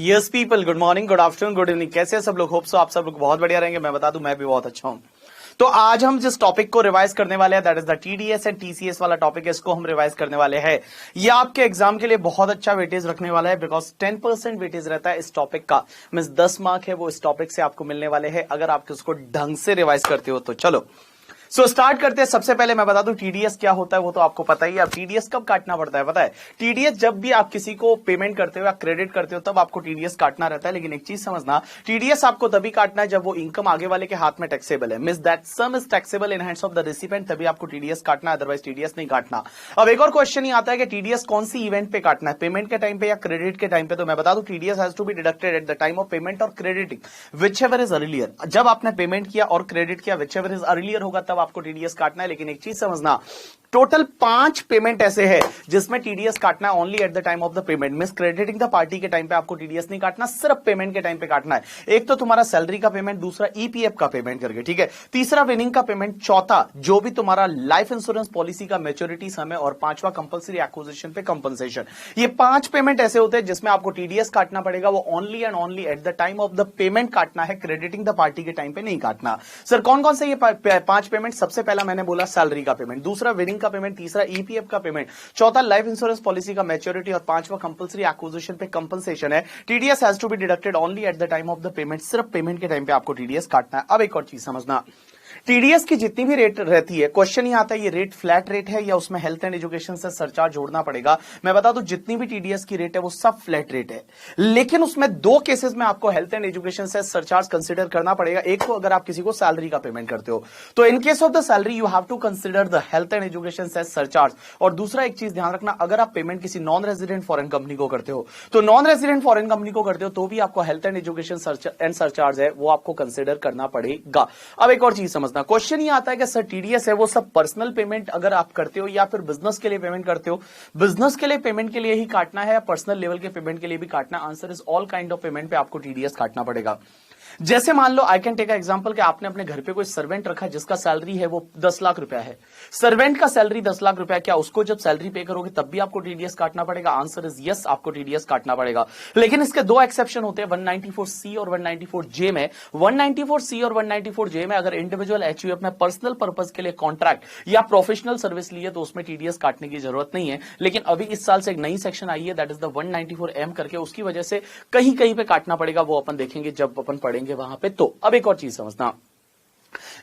Yes people, good morning, good afternoon, good evening. कैसे हैं सब लोग? होप सो आप सब लोग बहुत बढ़िया रहेंगे। मैं बता दूं, मैं भी बहुत अच्छा हूं। तो आज हम जिस टॉपिक को रिवाइज करने वाले हैं, that is the TDS and TCS वाला टॉपिक है, इसको हम रिवाइज करने वाले हैं। ये आपके एग्जाम के लिए बहुत अच्छा वेटेज रखने वाला है, बिकॉज 10% वेटेज रहता है इस टॉपिक का। मींस 10 मार्क है वो इस टॉपिक से आपको मिलने वाले हैं अगर आप उसको ढंग से रिवाइज करते हो तो। चलो स्टार्ट करते हैं। सबसे पहले मैं बता दूं टीडीएस क्या होता है, वो तो आपको पता ही है। अब टीडीएस कब काटना पड़ता है पता है? टीडीएस जब भी आप किसी को पेमेंट करते हो या क्रेडिट करते हो तब आपको टीडीएस काटना रहता है। लेकिन एक चीज समझना, टीडीएस आपको तभी काटना है जब वो इनकम आगे वाले के हाथ में टैक्सेबल है। Means that some is taxable in hands of the recipient, तभी आपको टीडीएस काटना है, अदरवाइज टीडीएस नहीं काटना। अब एक और क्वेश्चन ही आता है कि टीडीएस कौन सी इवेंट पे काटना है, पेमेंट के टाइम पे या क्रेडिट के टाइम पे? तो मैं बता दूं TDS has to be deducted at the time of payment और क्रेडिटिंग, व्हिचएवर इज अर्लियर। जब आपने पेमेंट किया और क्रेडिट किया, व्हिचएवर इज अर्लियर होगा तब आपको टीडीएस काटना है। लेकिन एक चीज समझना, टोटल 5 पेमेंट ऐसे है जिसमें टीडीएस काटना है only at the time of the payment. Miss crediting the party के टाइम पे आपको टीडीएस नहीं काटना, सिर्फ पेमेंट के टाइम पे काटना है। एक तो तुम्हारा सैलरी का पेमेंट, दूसरा ईपीएफ का पेमेंट करके, ठीक है, तीसरा विनिंग का पेमेंट, चौथा जो भी तुम्हारा लाइफ इंश्योरेंस पॉलिसी का मैच्योरिटी समय, और पांचवा कंपल्सरी एक्विजिशन पे कंपनसेशन। ये 5 पेमेंट ऐसे होते हैं जिसमें आपको टीडीएस काटना पड़ेगा, वो only and only at the time of the payment काटना है, क्रेडिटिंग द पार्टी के टाइम पे नहीं काटना। सर कौन कौन से ये 5 पेमेंट? सबसे पहला मैंने बोला सैलरी का पेमेंट, दूसरा विनिंग का पेमेंट, तीसरा ईपीएफ का पेमेंट, चौथा लाइफ इंश्योरेंस पॉलिसी का मैच्योरिटी, और पांचवा कंपल्सरी एक्विजिशन पे कंपनसेशन है। TDS has to be deducted only at the time of the payment, सिर्फ पेमेंट के टाइम पे आपको टीडीएस काटना है। अब एक और चीज समझना, टीडीएस की जितनी भी रेट रहती है, क्वेश्चन ही आता है ये रेट फ्लैट रेट है या उसमें health and education cess surcharge जोड़ना पड़ेगा। मैं बता दूं जितनी भी टीडीएस की रेट है वो सब फ्लैट रेट है, लेकिन उसमें 2 केसेस में आपको health and education cess surcharge consider करना पड़ेगा। एक तो अगर आप किसी को सैलरी का पेमेंट करते हो तो in case of the salary you have to consider the health and education cess surcharge. और दूसरा एक चीज ध्यान रखना, अगर आप पेमेंट किसी नॉन रेजिडेंट फॉरेन कंपनी को करते हो तो नॉन रेजिडेंट फॉरेन कंपनी को करते हो तो भी आपको health and education and surcharge है वो आपको कंसीडर करना पड़ेगा। अब एक और चीज समझना, क्वेश्चन ही आता है कि सर टीडीएस है वो सब पर्सनल पेमेंट अगर आप करते हो या फिर बिजनेस के लिए पेमेंट करते हो, बिजनेस के लिए पेमेंट के लिए ही काटना है या पर्सनल लेवल के पेमेंट के लिए भी काटना? Answer is all kind of payment पे आपको टीडीएस काटना पड़ेगा। जैसे मान लो आई कैन टेक एग्जांपल कि आपने अपने घर पे कोई सर्वेंट रखा जिसका सैलरी है वो 10 लाख रुपया है। सर्वेंट का सैलरी 10 लाख रुपया, क्या उसको जब सैलरी पे करोगे तब भी आपको टीडीएस काटना पड़ेगा? आंसर इज यस, आपको टीडीएस काटना पड़ेगा। लेकिन इसके 2 एक्सेप्शन होते हैं, 194C और 194J में। 194C और 194J में अगर इंडिविजुअल एचयूएफ में पर्सनल पर्पज के लिए कॉन्ट्रैक्ट या प्रोफेशनल सर्विस ली है तो उसमें टीडीएस काटने की जरूरत नहीं है। लेकिन अभी इस साल से एक नई सेक्शन आई है, दैट इज द 194M करके, उसकी वजह से कहीं कहीं पे काटना पड़ेगा, वो अपन देखेंगे जब अपन पढ़ेंगे वहां पे। तो अब एक और चीज समझना,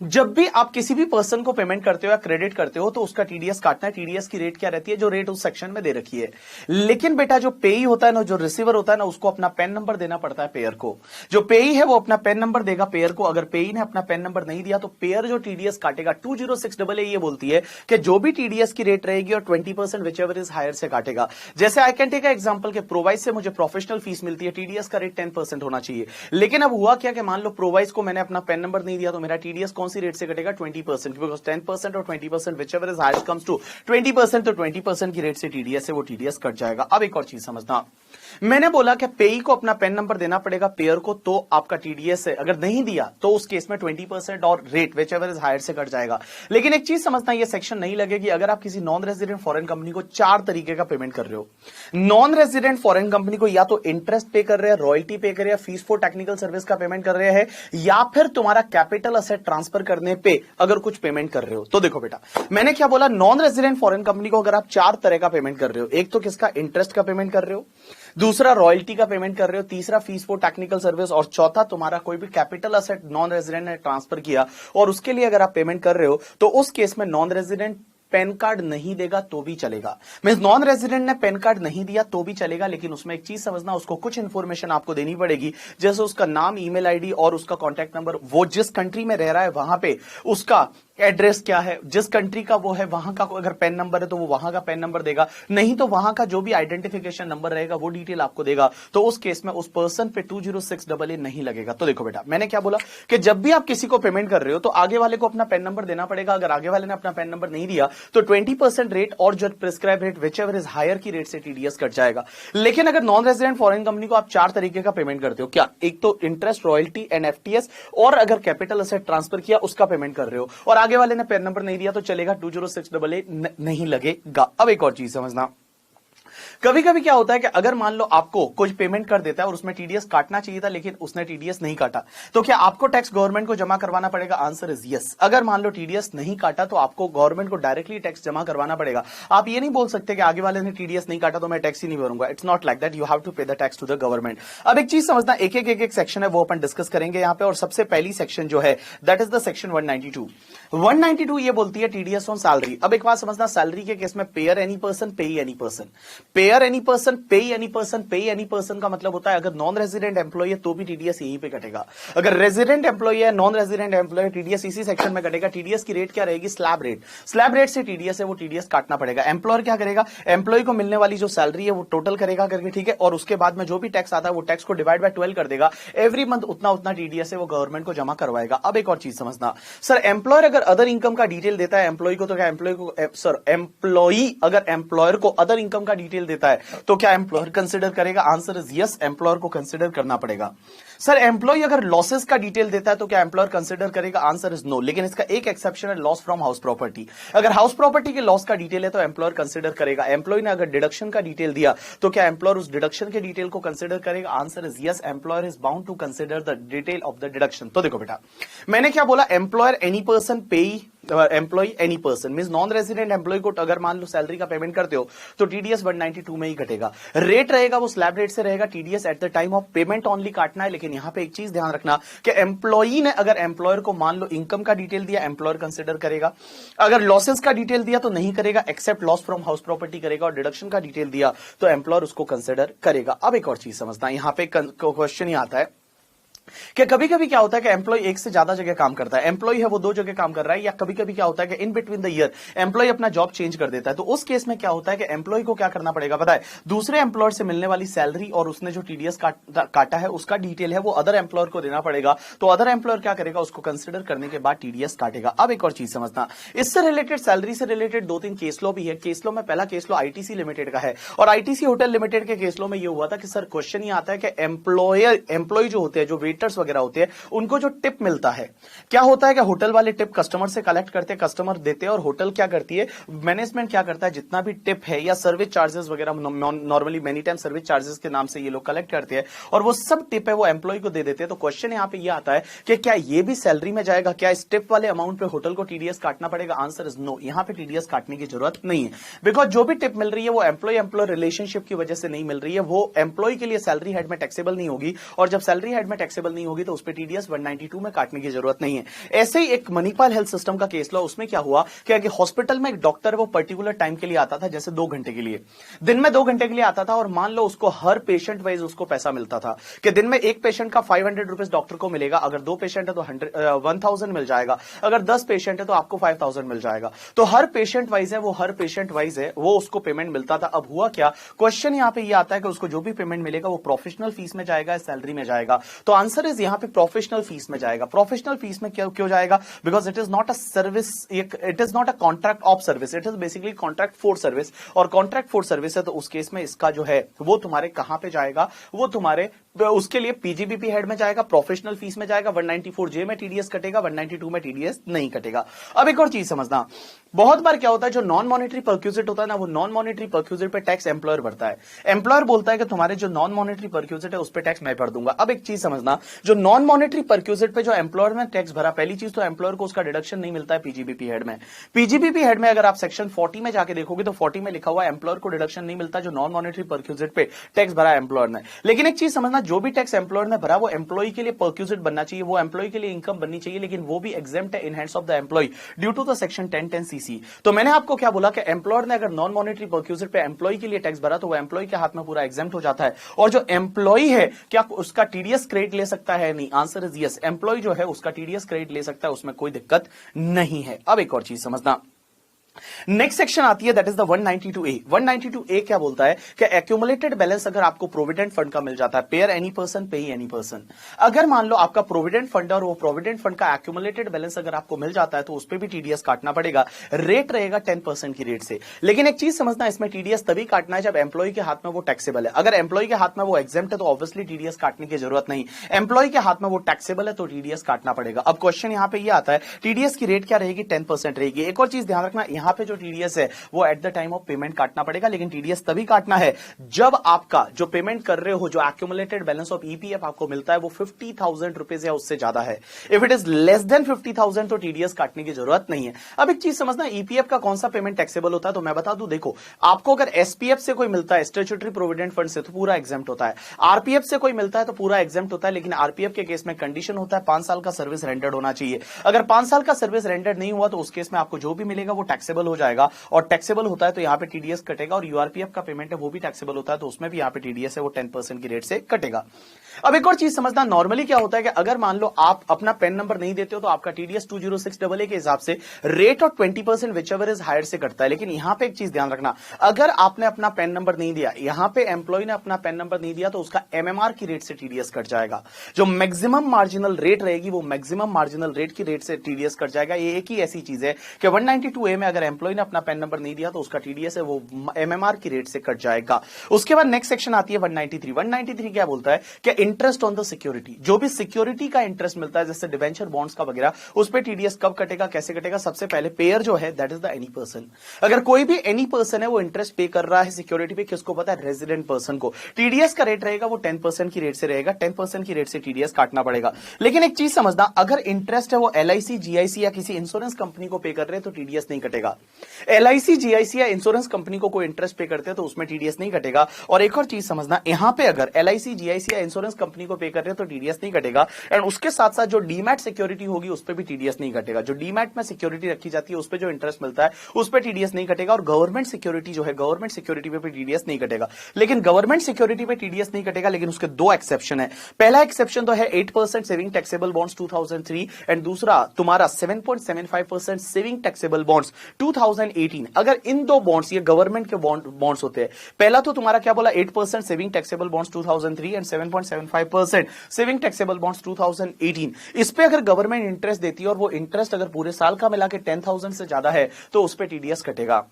जब भी आप किसी भी पर्सन को पेमेंट करते हो या क्रेडिट करते हो तो उसका टीडीएस काटना है। टीडीएस की रेट क्या रहती है? जो रेट उस सेक्शन में दे रखी है। लेकिन बेटा जो पेई होता है ना, जो रिसीवर होता है ना, उसको अपना पेन नंबर देना पड़ता है पेयर को। जो पेई है वो अपना पेन नंबर देगा पेयर को। अगर पेई ने अपना पेन नंबर नहीं दिया तो पेयर जो टीडीएस काटेगा, 206AA ये बोलती है कि जो भी टीडीएस की रेट रहेगी और 20% विचएवर इज हायर से काटेगा। जैसे आई कैन टेक एग्जांपल के प्रोवाइज से मुझे प्रोफेशनल फीस मिलती है, टीडीएस का रेट 10% होना चाहिए। लेकिन अब हुआ क्या कि मान लो प्रोवाइज को मैंने अपना पेन नंबर नहीं दिया तो मेरा टीडीएस कौन सी रेट से कटेगा? 20%, बिकॉज 10% और 20% whichever is higher comes to 20%, तो 20% की रेट से टीडीएस है वो टीडीएस कट जाएगा। अब एक और चीज समझना, मैंने बोला कि पेई को अपना पेन नंबर देना पड़ेगा पेयर को तो आपका टीडीएस है, अगर नहीं दिया तो उस केस में 20% और रेट whichever is higher से कट जाएगा। लेकिन एक चीज समझना, ये सेक्शन नहीं लगेगी अगर आप किसी नॉन रेजिडेंट फॉरेन कंपनी को 4 तरीके का पेमेंट कर रहे हो। नॉन रेजिडेंट फॉरेन कंपनी को या तो इंटरेस्ट पे कर रहे हैं, रॉयल्टी पे कर रहे हैं, फीस फॉर टेक्निकल सर्विस का पेमेंट कर रहे हैं, या फिर तुम्हारा कैपिटल असेट ट्रांसफर करने पे अगर कुछ पेमेंट कर रहे हो। तो देखो बेटा, मैंने क्या बोला, नॉन रेजिडेंट फॉरेन कंपनी को अगर आप 4 तरह का पेमेंट कर रहे हो, एक तो किसका? इंटरेस्ट का पेमेंट कर रहे हो, दूसरा रॉयल्टी का पेमेंट कर रहे हो, तीसरा फीस फॉर टेक्निकल सर्विस, और चौथा तुम्हारा कोई भी कैपिटल असेट नॉन रेजिडेंट ने ट्रांसफर किया और उसके लिए अगर आप पेमेंट कर रहे हो तो उस केस में नॉन रेजिडेंट पेन कार्ड नहीं देगा तो भी चलेगा। मींस नॉन रेजिडेंट ने पेन कार्ड नहीं दिया तो भी चलेगा, लेकिन उसमें एक चीज समझना, उसको कुछ इंफॉर्मेशन आपको देनी पड़ेगी, जैसे उसका नाम, ईमेल आईडी और उसका कॉन्टैक्ट नंबर, वो जिस कंट्री में रह रहा है वहां पे उसका एड्रेस क्या है, जिस कंट्री का वो है वहां का अगर पेन नंबर है तो वो वहां का पेन नंबर देगा, नहीं तो वहां का जो भी आइडेंटिफिकेशन नंबर रहेगा वो डिटेल आपको देगा। तो उस केस में उस पर्सन पे 206AA नहीं लगेगा। तो देखो बेटा, मैंने क्या बोला कि जब भी आप किसी को पेमेंट कर रहे हो तो आगे वाले को अपना पेन नंबर देना पड़ेगा। अगर आगे वाले ने अपना पेन नंबर नहीं दिया तो 20% रेट और जो prescribe rate whichever is higher की रेट से टीडीएस कट जाएगा। लेकिन अगर नॉन रेजिडेंट फॉरेन कंपनी को आप 4 तरीके का पेमेंट करते हो, क्या? एक तो इंटरेस्ट, रॉयल्टी एंड एफटीएस, और अगर कैपिटल असेट ट्रांसफर किया उसका पेमेंट कर रहे हो और आगे वाले ने पेन नंबर नहीं दिया तो चलेगा, 206AA नहीं लगेगा। अब एक और चीज समझना, कभी कभी क्या होता है कि अगर मान लो आपको कुछ पेमेंट कर देता है और उसमें टीडीएस काटना चाहिए था लेकिन उसने टीडीएस नहीं काटा, तो क्या आपको टैक्स गवर्नमेंट को जमा करवाना पड़ेगा? Answer is yes. अगर मान लो टीडीएस नहीं काटा तो आपको गवर्नमेंट को डायरेक्टली टैक्स जमा करवाना पड़ेगा। आप ये नहीं बोल सकते कि आगे वाले ने टीडीएस नहीं काटा तो मैं टैक्स ही नहीं भरूंगा। It's not like that, you have to pay the tax to the government. अब एक चीज समझना, एक एक सेक्शन है वो अपन डिस्कस करेंगे यहां पे। और सबसे पहली सेक्शन जो है दैट इज द सेक्शन 192। 192 ये बोलती है टीडीएस ऑन सैलरी। अब एक बात समझना, सैलरी के केस में पेयर एनी पर्सन, पे any person. Pair any person, पे एनी पर्सन, पे एनी पर्सन का मतलब होता है अगर नॉन रेजिडेंट एम्प्लॉय है तो भी टीडीएस यहीं पे कटेगा। अगर रेजिडेंट एम्प्लॉय है, नॉन रेजिडेंट एम्प्लॉय, टीडीएस इसी सेक्शन में कटेगा। टीडीएस की रेट क्या रहेगी? Slab rate. स्लैब रेट से टीडीएस है वो टीडीएस काटना पड़ेगा। एम्प्लॉयर क्या करेगा? एम्प्लॉय को मिलने वाली जो सैलरी है वो टोटल करेगा करके, ठीक है, और उसके बाद में जो भी टैक्स आता है वो टैक्स को डिवाइड बाय 12 कर देगा। एवरी मंथ उतना उतना टीडीएस है वो गवर्नमेंट को जमा करवाएगा। अब एक और चीज समझना, सर एम्प्लॉयर अगर अदर इनकम का डिटेल देता है एम्प्लॉय को तो क्या एम्प्लॉय को, सर एम्प्लॉई अगर एम्प्लॉयर को अदर इनकम का डिटेल देता है तो क्या एम्प्लॉयर कंसिडर करेगा? आंसर इज यस, एम्प्लॉयर को कंसिडर करना पड़ेगा। सर एम्प्लॉय अगर लॉसेस का डिटेल देता है तो क्या एम्प्लॉयर कंसिडर करेगा? Answer is no. लेकिन इसका एक एक्सेप्शन है, लॉस फ्रॉम हाउस प्रॉपर्टी। अगर हाउस प्रॉपर्टी के लॉस का डिटेल है तो एम्प्लॉयर कंसिडर करेगा। एम्प्लॉय ने अगर डिडक्शन का डिटेल दिया तो क्या एम्प्लॉयर उस डिडक्शन के डिटेल को कंसिडर करेगा? Answer is yes, employer is bound to consider the detail of the deduction. तो देखो बेटा, मैंने क्या बोला? Employer any person, pay employee any person means non resident employee को अगर मान लो सैलरी का पेमेंट करते हो तो टीडीएस 192 में ही कटेगा। रेट रहेगा वो स्लैब रेट से रहेगा। TDS eight the time of payment only काटना है। लेकिन यहां पे एक चीज ध्यान रखना कि एम्प्लॉई ने अगर एम्प्लॉयर को मान लो इनकम का डिटेल दिया, एम्प्लॉयर कंसिडर करेगा। अगर लॉसेस का डिटेल दिया तो नहीं करेगा, except loss from house property करेगा। और डिडक्शन का डिटेल दिया तो एम्प्लॉयर उसको कंसिडर करेगा। अब एक और चीज समझना, यहां पे क्वेश्चन ही आता है कि कभी कभी क्या होता है कि एम्प्लॉय एक से ज्यादा जगह काम करता है। एम्प्लॉय है वो 2 जगह काम कर रहा है, या कभी कभी क्या होता है कि in between the year employee अपना जॉब चेंज कर देता है। तो उस केस में क्या होता है कि एम्प्लॉय को क्या करना पड़ेगा पता है? दूसरे एम्प्लॉयर से मिलने वाली सैलरी और उसने जो टीडीएस काटा है उसका डिटेल है वो अदर एम्प्लॉयर को देना पड़ेगा। तो अदर एम्प्लॉयर क्या करेगा? उसको कंसिडर करने के बाद टीडीएस काटेगा। अब एक और चीज समझना, इससे रिलेटेड सैलरी से रिलेटेड 2-3 केस लॉ भी है। केस लॉ में पहला केस लॉ आईटीसी लिमिटेड का है। और आईटीसी होटल लिमिटेड के केस लॉ में ये हुआ था कि सर क्वेश्चन ये आता है कि एम्प्लॉय जो होते हैं, जो वेटर्स वगैरह होते हैं, उनको जो टिप मिलता है, क्या होता है कि होटल वाले टिप कस्टमर से कलेक्ट करते हैं, कस्टमर देते हैं, और होटल क्या करती है, मैनेजमेंट क्या करता है, जितना भी टिप है या सर्विस चार्जेस वगैरह, normally many time service charges के नाम से ये लोग कलेक्ट करते हैं, और वो सब टिप है वो एम्प्लॉय को दे देते हैं। तो क्वेश्चन यहां पे ये आता है कि क्या ये भी सैलरी में जाएगा? क्या इस टिप वाले अमाउंट पे होटल को टीडीएस काटना पड़ेगा? आंसर इज नो, यहां पे टीडीएस काटने की जरूरत नहीं है। बिकॉज जो भी टिप मिल रही है वो एम्प्लॉय रिलेशनशिप की वजह से नहीं मिल रही है, वो एम्प्लॉय के लिए सैलरी हेड में टैक्सेबल नहीं होगी, और जब सैलरी हेड में टैक्सेबल नहीं होगी तो उस पर टीडीएस 192 में काटने की जरूरत नहीं है। ऐसे ही एक मणिपाल हेल्थ सिस्टम का केस लो, उसमें क्या हुआ कि हॉस्पिटल में एक डॉक्टर वो पर्टिकुलर टाइम के लिए आता था, जैसे 2 घंटे के लिए, दिन में 2 घंटे के लिए आता था, और मान लो उसको हर पेशेंट वाइज उसको पैसा मिलता था कि दिन में एक पेशेंट का 500 रुपीज डॉक्टर को मिलेगा, अगर 2 पेशेंट है तो 1000 मिल जाएगा, अगर 10 पेशेंट है तो आपको 5000 मिल जाएगा। तो हर पेशेंट वाइज है वो उसको पेमेंट मिलता था। अब हुआ क्या, क्वेश्चन यहां पे ये आता है कि उसको जो भी पेमेंट मिलेगा वो प्रोफेशनल फीस में जाएगा, सैलरी में जाएगा? तो आंसर इज यहां पे प्रोफेशनल फीस में जाएगा। प्रोफेशनल फीस में क्यों जाएगा? Because it is not a service, it is not a contract of service, it is basically contract for service, और कॉन्ट्रैक्ट फॉर सर्विस है तो उस केस में इसका जो है वो तुम्हारे कहां पे जाएगा, वो तुम्हारे उसके लिए पीजीबीपी हेड में जाएगा, प्रोफेशनल फीस में जाएगा, 194J में टीडीएस कटेगा, 192 में टीडीएस नहीं कटेगा। अब एक और चीज समझना, बहुत बार क्या होता है, जो नॉन मॉनेटरी परक्यूजिट होता है ना, वो नॉन मॉनेटरी परक्यूजिट पे टैक्स एम्प्लॉयर भरता है। एम्प्लॉयर बोलता है कि तुम्हारे जो नॉन मॉनेटरी परक्यूजिट है उस पे टैक्स मैं भर दूंगा। अब एक चीज समझना, जो नॉन मॉनेटरी परक्यूजिट पे जो एम्प्लॉयर ने टैक्स भरा, पहली चीज तो एम्प्लॉयर को उसका डिडक्शन नहीं मिलता है पीजीबीपी हेड में। पीजीबीपी हेड में अगर आप सेक्शन 40 में जाके देखोगे तो 40 में लिखा हुआ एम्प्लॉयर को डिडक्शन नहीं मिलता जो नॉन मॉनेटरी परक्यूजिट पे टैक्स भरा एम्प्लॉयर ने। लेकिन एक चीज समझना, जो भी टैक्स एम्प्लॉयर ने भरा वो एम्प्लॉय के लिए परक्यूजिट बनना चाहिए, वो एम्प्लॉय के लिए इनकम बननी चाहिए, लेकिन वो भी एग्जेम्प्ट है in hands of the employee due to the section 1010 CC. तो मैंने आपको क्या बोला कि एम्प्लॉयर ने अगर नॉन मॉनेटरी परक्यूजिट पे एम्प्लॉय के लिए टैक्स भरा तो वो एम्प्लॉय के हाथ में पूरा एग्जेम्प्ट हो जाता है। और जो एम्प्लॉय है क्या उसका टीडीएस क्रेडिट ले सकता है? नहीं, आंसर इज यस, एम्प्लॉय जो है उसका टीडीएस क्रेडिट ले सकता है, उसमें कोई दिक्कत नहीं है। अब एक और चीज समझना, नेक्स्ट सेक्शन आती है that is the 192A। 192A क्या बोलता है कि एक्यूमुलेटेड बैलेंस अगर आपको प्रोविडेंट फंड का मिल जाता है, पेयर एनी पर्सन, पे एनी पर्सन, अगर मान लो आपका प्रोविडेंट फंड और वो प्रोविडेंट फंड का एक्यूमुलेटेड बैलेंस अगर आपको मिल जाता है तो उस पर भी टीडीएस काटना पड़ेगा। रेट रहेगा 10% की रेट से। लेकिन एक चीज समझना, इसमें टीडीएस तभी काटना है जब एम्प्लॉय के हाथ में वो टैक्सेबल है। अगर एम्प्लॉय के हाथ में वो एग्जेम्प्ट है तो ऑब्वियसली टीडीएस काटने की जरूरत नहीं। एम्प्लॉय के हाथ में वो टैक्सेबल है तो टीडीएस काटना पड़ेगा। अब क्वेश्चन यहां पे ये आता है टीडीएस की रेट क्या रहेगी? 10% रहेगी। एक और चीज ध्यान रखना, यहां पे जो टीडीएस है वो eight the time of payment काटना पड़ेगा, लेकिन टीडीएस तभी काटना है जब आपका जो पेमेंट कर रहे हो, जो एक्यूमुलेटेड बैलेंस ऑफ ईपीएफ आपको मिलता है वो 50,000 रुपीज या उससे ज्यादा है। If it is less than 50,000 तो टीडीएस काटने की जरूरत नहीं है। अब एक चीज समझना, ईपीएफ का कौन सा पेमेंट टैक्सेबल होता है, तो मैं बता दूं, देखो आपको अगर एसपीएफ से कोई मिलता है, स्टैट्यूटरी प्रोविडेंट फंड से, तो पूरा एग्जेम्प्ट होता है। आरपीएफ से कोई मिलता है तो पूरा एग्जेम्प्ट होता है, लेकिन आरपीएफ के केस में कंडीशन होता है 5 साल का सर्विस रेंडर्ड होना चाहिए। अगर 5 साल का सर्विस रेंडर्ड नहीं हुआ तो उस केस में आपको जो भी मिलेगा वो टैक्सेबल हो जाएगा, और टैक्सेबल होता है तो यहां पे टीडीएस कटेगा, और यूआरपीएफ का पेमेंट है वो भी टैक्सेबल होता है तो उसमें भी यहां पे टीडीएस है वो 10% की रेट से कटेगा। अब एक और चीज समझना, नॉर्मली क्या होता है कि अगर मान लो आप अपना पेन नंबर नहीं देते हो तो आपका टीडीएस 206AA के हिसाब से रेट और 20% विचएवर इज हायर से कटता है। लेकिन यहां पे एक चीज ध्यान रखना, अगर आपने अपना पेन नंबर नहीं दिया, यहां पे एम्प्लॉय ने अपना पेन नंबर नहीं दिया, तो उसका एमएमआर की रेट से टीडीएस कट जाएगा। जो मैक्सिमम मार्जिनल रेट रहेगी वो मैक्सिमम मार्जिनल रेट की रेट से टीडीएस कट जाएगा। ये एक ही ऐसी चीज है कि 192A में अगर एम्प्लॉय ने अपना पेन नंबर नहीं दिया तो उसका टीडीएस है वो एमएमआर की रेट से कट जाएगा। उसके बाद नेक्स्ट सेक्शन आती है 193। 193 क्या बोलता है कि इंटरेस्ट ऑन द सिक्योरिटी, जो भी सिक्योरिटी का इंटरेस्ट मिलता है जैसे डिवेंचर बॉन्ड्स का वगैरह, उस पे टीडीएस कब कटेगा, कैसे कटेगा। सबसे पहले पेयर जो है that is the any person. अगर कोई भी एनी पर्सन है वो इंटरेस्ट पे कर रहा है सिक्योरिटी पे, किसको पता है, रेजिडेंट पर्सन को, टीडीएस का रेट रहेगा वो 10% की रेट से रहेगा, 10% की रेट से टीडीएस काटना पड़ेगा। लेकिन एक चीज समझना, अगर इंटरेस्ट है वो एलआईसी जीआईसी या किसी इंश्योरेंस कंपनी को पे कर रहे हैं तो टीडीएस नहीं कटेगा। एलआईसी जीआईसी या इंश्योरेंस कंपनी को कोई इंटरेस्ट पे करते हैं तो उसमें टीडीएस नहीं कटेगा। और एक और चीज समझना, यहां पे अगर एलआईसी जीआईसी या इंश्योरेंस कंपनी को पे कर रहे हैं तो टीडीएस नहीं कटेगा। एंड उसके साथ साथ जो डीमैट सिक्योरिटी होगी उस पर भी टीडीएस नहीं कटेगा। जो डीमैट में सिक्योरिटी रखी जाती है उस पर जो इंटरेस्ट मिलता है उस पर टीडीएस नहीं कटेगा। और गवर्नमेंट सिक्योरिटी जो है, गवर्नमेंट सिक्योरिटी पे टीडीएस नहीं कटेगा। लेकिन गवर्नमेंट सिक्योरिटी पे टीडीएस नहीं कटेगा, लेकिन उसके दो एक्सेप्शन है। पहला एक्सेप्शन तो है 8% सेविंग टैक्सेबल बॉन्ड्स 2003, एंड दूसरा तुम्हारा 7.75% सेविंग टैक्सेबल बॉन्ड्स 2018। अगर इन दो बॉन्ड्स, ये गवर्नमेंट के बॉन्ड्स होते हैं, पहला तो तुम्हारा क्या बोला, 8% saving taxable bonds 2003 and 7.75% saving taxable bonds 2018। इस पे अगर गवर्नमेंट इंटरेस्ट देती है और वो इंटरेस्ट अगर पूरे साल का मिला के 10,000 से ज्यादा है तो उस पे टीडीएस कटेगा।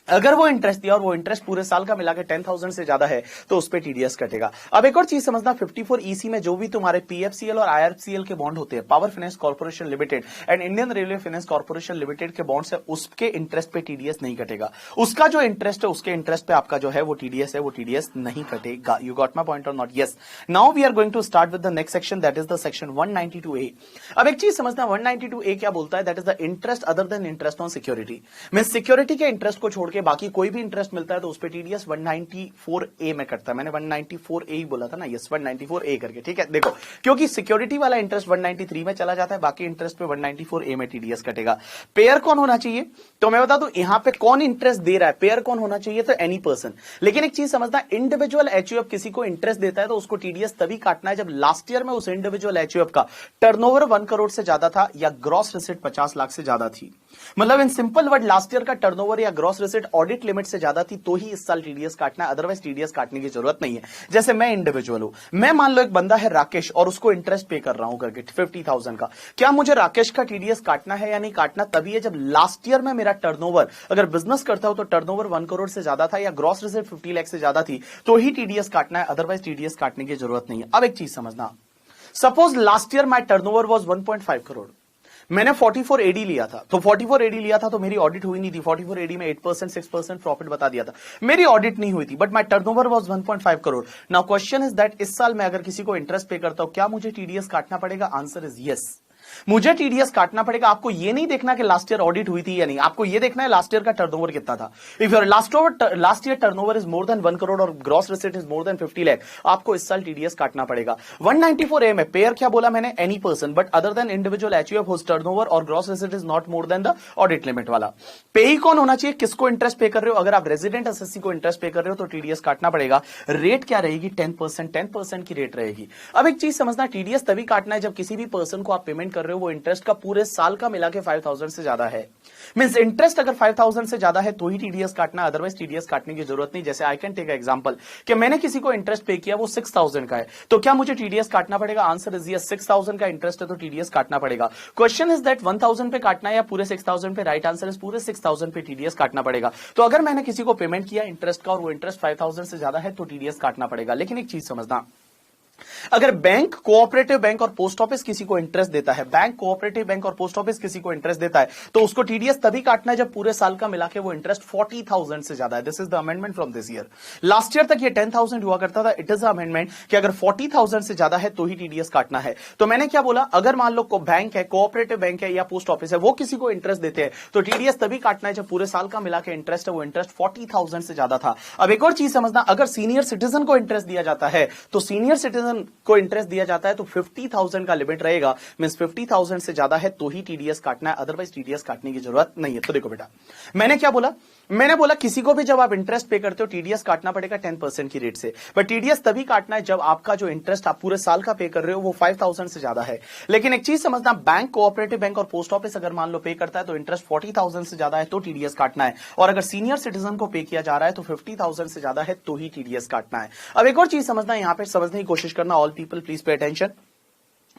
अगर वो इंटरेस्ट दिया और वो इंटरेस्ट पूरे साल का मिला के 10,000 से ज्यादा है तो उस पे टीडीएस कटेगा। अब एक और चीज समझना, 54EC में जो भी तुम्हारे पीएफसीएल और आईआरसीएल के बॉन्ड होते हैं, power finance corporation limited and Indian railway finance corporation limited के बॉन्ड्स है, उसके इंटरेस्ट पे टीडीएस नहीं कटेगा। उसका जो इंटरेस्ट है उसके इंटरेस्ट पे आपका जो है वो टीडीएस है वो टीडीएस नहीं कटेगा। You got my point or not? Yes. Now we are going to start with the next section, that is the section 192A। अब एक चीज समझना, 192A क्या बोलता है, that is the interest other than interest on security. मैं security के interest को छोड़ के बाकी कोई भी इंटरेस्ट मिलता है तो उस पे टीडीएस 194A में कटता है। मैंने 194A ही बोला था ना, यस 194A करके, ठीक है। देखो, क्योंकि सिक्योरिटी वाला इंटरेस्ट 193 में चला जाता है, बाकी इंटरेस्ट पे 194A में टीडीएस कटेगा। पेयर कौन होना चाहिए, तो मैं बता दूं यहां पे कौन इंटरेस्ट दे रहा है, पेयर कौन होना चाहिए, तो एनी पर्सन। लेकिन एक चीज समझना, इंडिविजुअल एचयूएफ किसी को इंटरेस्ट देता है तो उसको टीडीएस तभी काटना है जब लास्ट ईयर में उस इंडिविजुअल एचयूएफ का टर्नओवर 1 करोड़ से ज्यादा था या ग्रॉस रिसिट 50 लाख से ज्यादा थी। मतलब in simple word, last year का टर्नओवर या ग्रॉस रिसिट ऑडिट लिमिट से ज्यादा थी तो ही इस साल टीडीएस काटना है, अदरवाइज टीडीएस काटने की जरूरत नहीं है। जैसे मैं इंडिविजुअल हूं, मैं मान लो एक बंदा है राकेश और उसको इंटरेस्ट पे कर रहा हूं करके 50,000 का, क्या मुझे राकेश का टीडीएस काटना है या नहीं काटना, तभी है जब लास्ट ईयर में मेरा टर्नओवर, अगर बिजनेस करता हूं तो टर्नओवर 1 करोड़ से ज्यादा था या ग्रॉस रिसिट 50 लाख से ज्यादा थी तो ही टीडीएस काटना है, अदरवाइज टीडीएस काटने की जरूरत नहीं है। अब एक चीज समझना, suppose last year my turnover was 1.5 crore, मैंने 44AD लिया था, तो 44AD लिया था तो मेरी ऑडिट हुई नहीं थी। 44AD में 8% 6% प्रॉफिट बता दिया था, मेरी ऑडिट नहीं हुई थी, but my turnover was 1.5 crore. Now question is that इस साल मैं अगर किसी को इंटरेस्ट पे करता हूं, क्या मुझे टीडीएस काटना पड़ेगा? आंसर इज यस, मुझे टीडीएस काटना पड़ेगा। आपको ये नहीं देखना कि लास्ट ईयर ऑडिट हुई थी या नहीं, आपको ये देखना है लास्ट ईयर का टर्नओवर कितना था। If your last year turnover is more than 1 crore और gross receipt is more than 50 lakh, आपको इस साल टीडीएस काटना पड़ेगा। 194A में पेयर क्या बोला मैंने, any person but other than individual HUF whose turnover और gross receipt is not more than the audit limit वाला। पे ही कौन होना चाहिए, किसको इंटरेस्ट पे कर रहे हो, अगर आप रेजिडेंट एसएससी को इंटरेस्ट पे कर रहे हो तो टीडीएस काटना पड़ेगा। रेट क्या रहेगी, 10% की रेट रहेगी। अब एक चीज समझना, टीडीएस तभी काटना है जब किसी भी पर्सन को आप पेमेंट कर रहे हो वो इंटरेस्ट का पूरे साल का मिला के 5,000 से ज्यादा है। मींस इंटरेस्ट अगर 5,000 से ज्यादा है तो ही टीडीएस काटना, अदरवाइज टीडीएस काटने की जरूरत नहीं। जैसे आई कैन टेक एग्जांपल कि मैंने किसी को इंटरेस्ट पे किया, वो 6,000 का है, तो क्या मुझे टीडीएस काटना पड़ेगा? आंसर इज यस, 6,000 का इंटरेस्ट है तो टीडीएस काटना पड़ेगा। क्वेश्चन इज दैट 1,000 पे काटना है या पूरे 6,000 पे? राइट आंसर इज पूरे 6,000 पे टीडीएस काटना पड़ेगा। तो अगर मैंने किसी को पेमेंट किया इंटरेस्ट का और वो इंटरेस्ट 5,000 से ज्यादा है तो टीडीएस काटना पड़ेगा। लेकिन एक चीज समझना, अगर बैंक, कोऑपरेटिव बैंक और पोस्ट ऑफिस किसी को इंटरेस्ट देता है, बैंक, कोऑपरेटिव बैंक और पोस्ट ऑफिस किसी को इंटरेस्ट देता है, तो उसको टीडीएस तभी काटना है जब पूरे साल का मिला के वो इंटरेस्ट 40,000 से ज्यादा है। This is the amendment from this year. Last year तक ये 10,000 हुआ करता था। इट इज द अमेंडमेंट कि अगर 40,000 से ज्यादा है तो ही टीडीएस काटना है। तो मैंने क्या बोला, अगर मान लो को बैंक है, कोऑपरेटिव बैंक है या पोस्ट ऑफिस है, वो किसी को इंटरेस्ट देते हैं तो टीडीएस तभी काटना है जब पूरे साल का मिला के इंटरेस्ट है वो इंटरेस्ट 40,000 से ज्यादा था। अब एक और चीज समझना, अगर सीनियर सिटीजन को इंटरेस्ट दिया जाता है तो सीनियर सिटीजन को इंटरेस्ट दिया जाता है तो 50,000 का लिमिट रहेगा। मींस 50,000 से ज्यादा है तो ही टीडीएस काटना है, अदरवाइज टीडीएस काटने की जरूरत नहीं है। तो देखो बेटा, मैंने क्या बोला, मैंने बोला किसी को भी जब आप इंटरेस्ट पे करते हो टीडीएस काटना पड़ेगा 10% की रेट से, बट टीडीएस तभी काटना है जब आपका जो इंटरेस्ट आप पूरे साल का पे कर रहे हो वो 5,000 से ज्यादा है। लेकिन एक चीज समझना, बैंक, कोऑपरेटिव बैंक और पोस्ट ऑफिस अगर मान लो पे करता है तो इंटरेस्ट 40,000 से ज्यादा है तो टीडीएस काटना है, और अगर सीनियर सिटीजन को पे किया जा रहा है तो 50,000 से ज्यादा है तो ही टीडीएस काटना है। अब एक और चीज समझना, यहां पे समझने की कोशिश करना, all people please pay attention,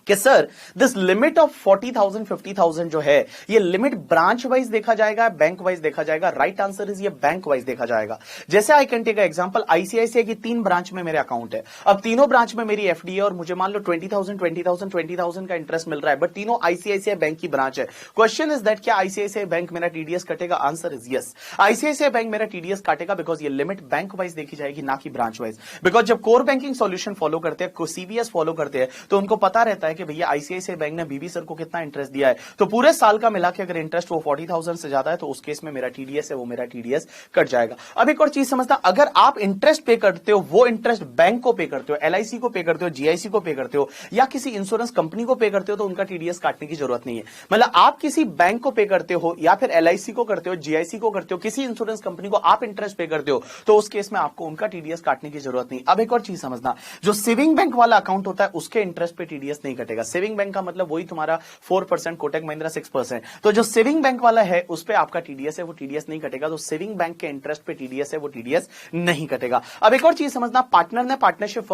कि सर दिस लिमिट ऑफ 40,000 50,000 जो है ये लिमिट ब्रांच वाइज देखा जाएगा, बैंक वाइज देखा जाएगा? राइट आंसर इज ये बैंक वाइज देखा जाएगा। जैसे I can take example, ICICI की 3 ब्रांच में मेरे अकाउंट है। अब तीनों ब्रांच में मेरी एफडी है और मुझे मान लो 20,000 का इंटरेस्ट मिल रहा है, बट तीनों आईसीआईसीआई बैंक की ब्रांच है। क्वेश्चन इज दैट क्या आईसीआईसीआई बैंक मेरा टीडीएस कटेगा? Answer is yes, ICICI bank मेरा टीडीएस काटेगा, बिकॉज ये लिमिट बैंक वाइज देखी जाएगी ना कि ब्रांच वाइज। बिकॉज जब कोर बैंकिंग सॉल्यूशन फॉलो करते हैं, सीबीएस फॉलो करते हैं, तो उनको पता रहता है कि भैया आईसीआईसीआई बैंक ने बीबी सर को कितना इंटरेस्ट दिया है, तो पूरे साल का मिला के अगर इंटरेस्ट वो 40,000 से ज्यादा है तो उस केस में मेरा टीडीएस है वो मेरा टीडीएस कट जाएगा। अब एक और चीज समझना, अगर आप इंटरेस्ट पे करते हो, वो इंटरेस्ट बैंक को पे करते हो, एलआईसी को पे करते हो, जीआईसी को पे करते हो या किसी इंश्योरेंस कंपनी को पे करते हो, तो उनका टीडीएस काटने की जरूरत नहीं है। मतलब आप किसी बैंक को पे करते हो या फिर एलआईसी को करते हो, जीआईसी को करते हो, किसी इंश्योरेंस कंपनी को आप इंटरेस्ट पे करते हो, तो उस केस में आपको उनका टीडीएस काटने की जरूरत नहीं। अब एक और चीज समझना, जो सेविंग बैंक वाला अकाउंट होता है उसके इंटरेस्ट पे टीडीएस नहीं कटेगा। सेविंग बैंक का मतलब वही तुम्हारा 4%, कोटक महिंद्रा 6%। तो जो सेविंग बैंक वाला है उस पे आपका टीडीएस है वो टीडीएस नहीं कटेगा। तो सेविंग बैंक के इंटरेस्ट पे टीडीएस है वो टीडीएस नहीं कटेगा। अब एक और चीज समझना, पार्टनरशिप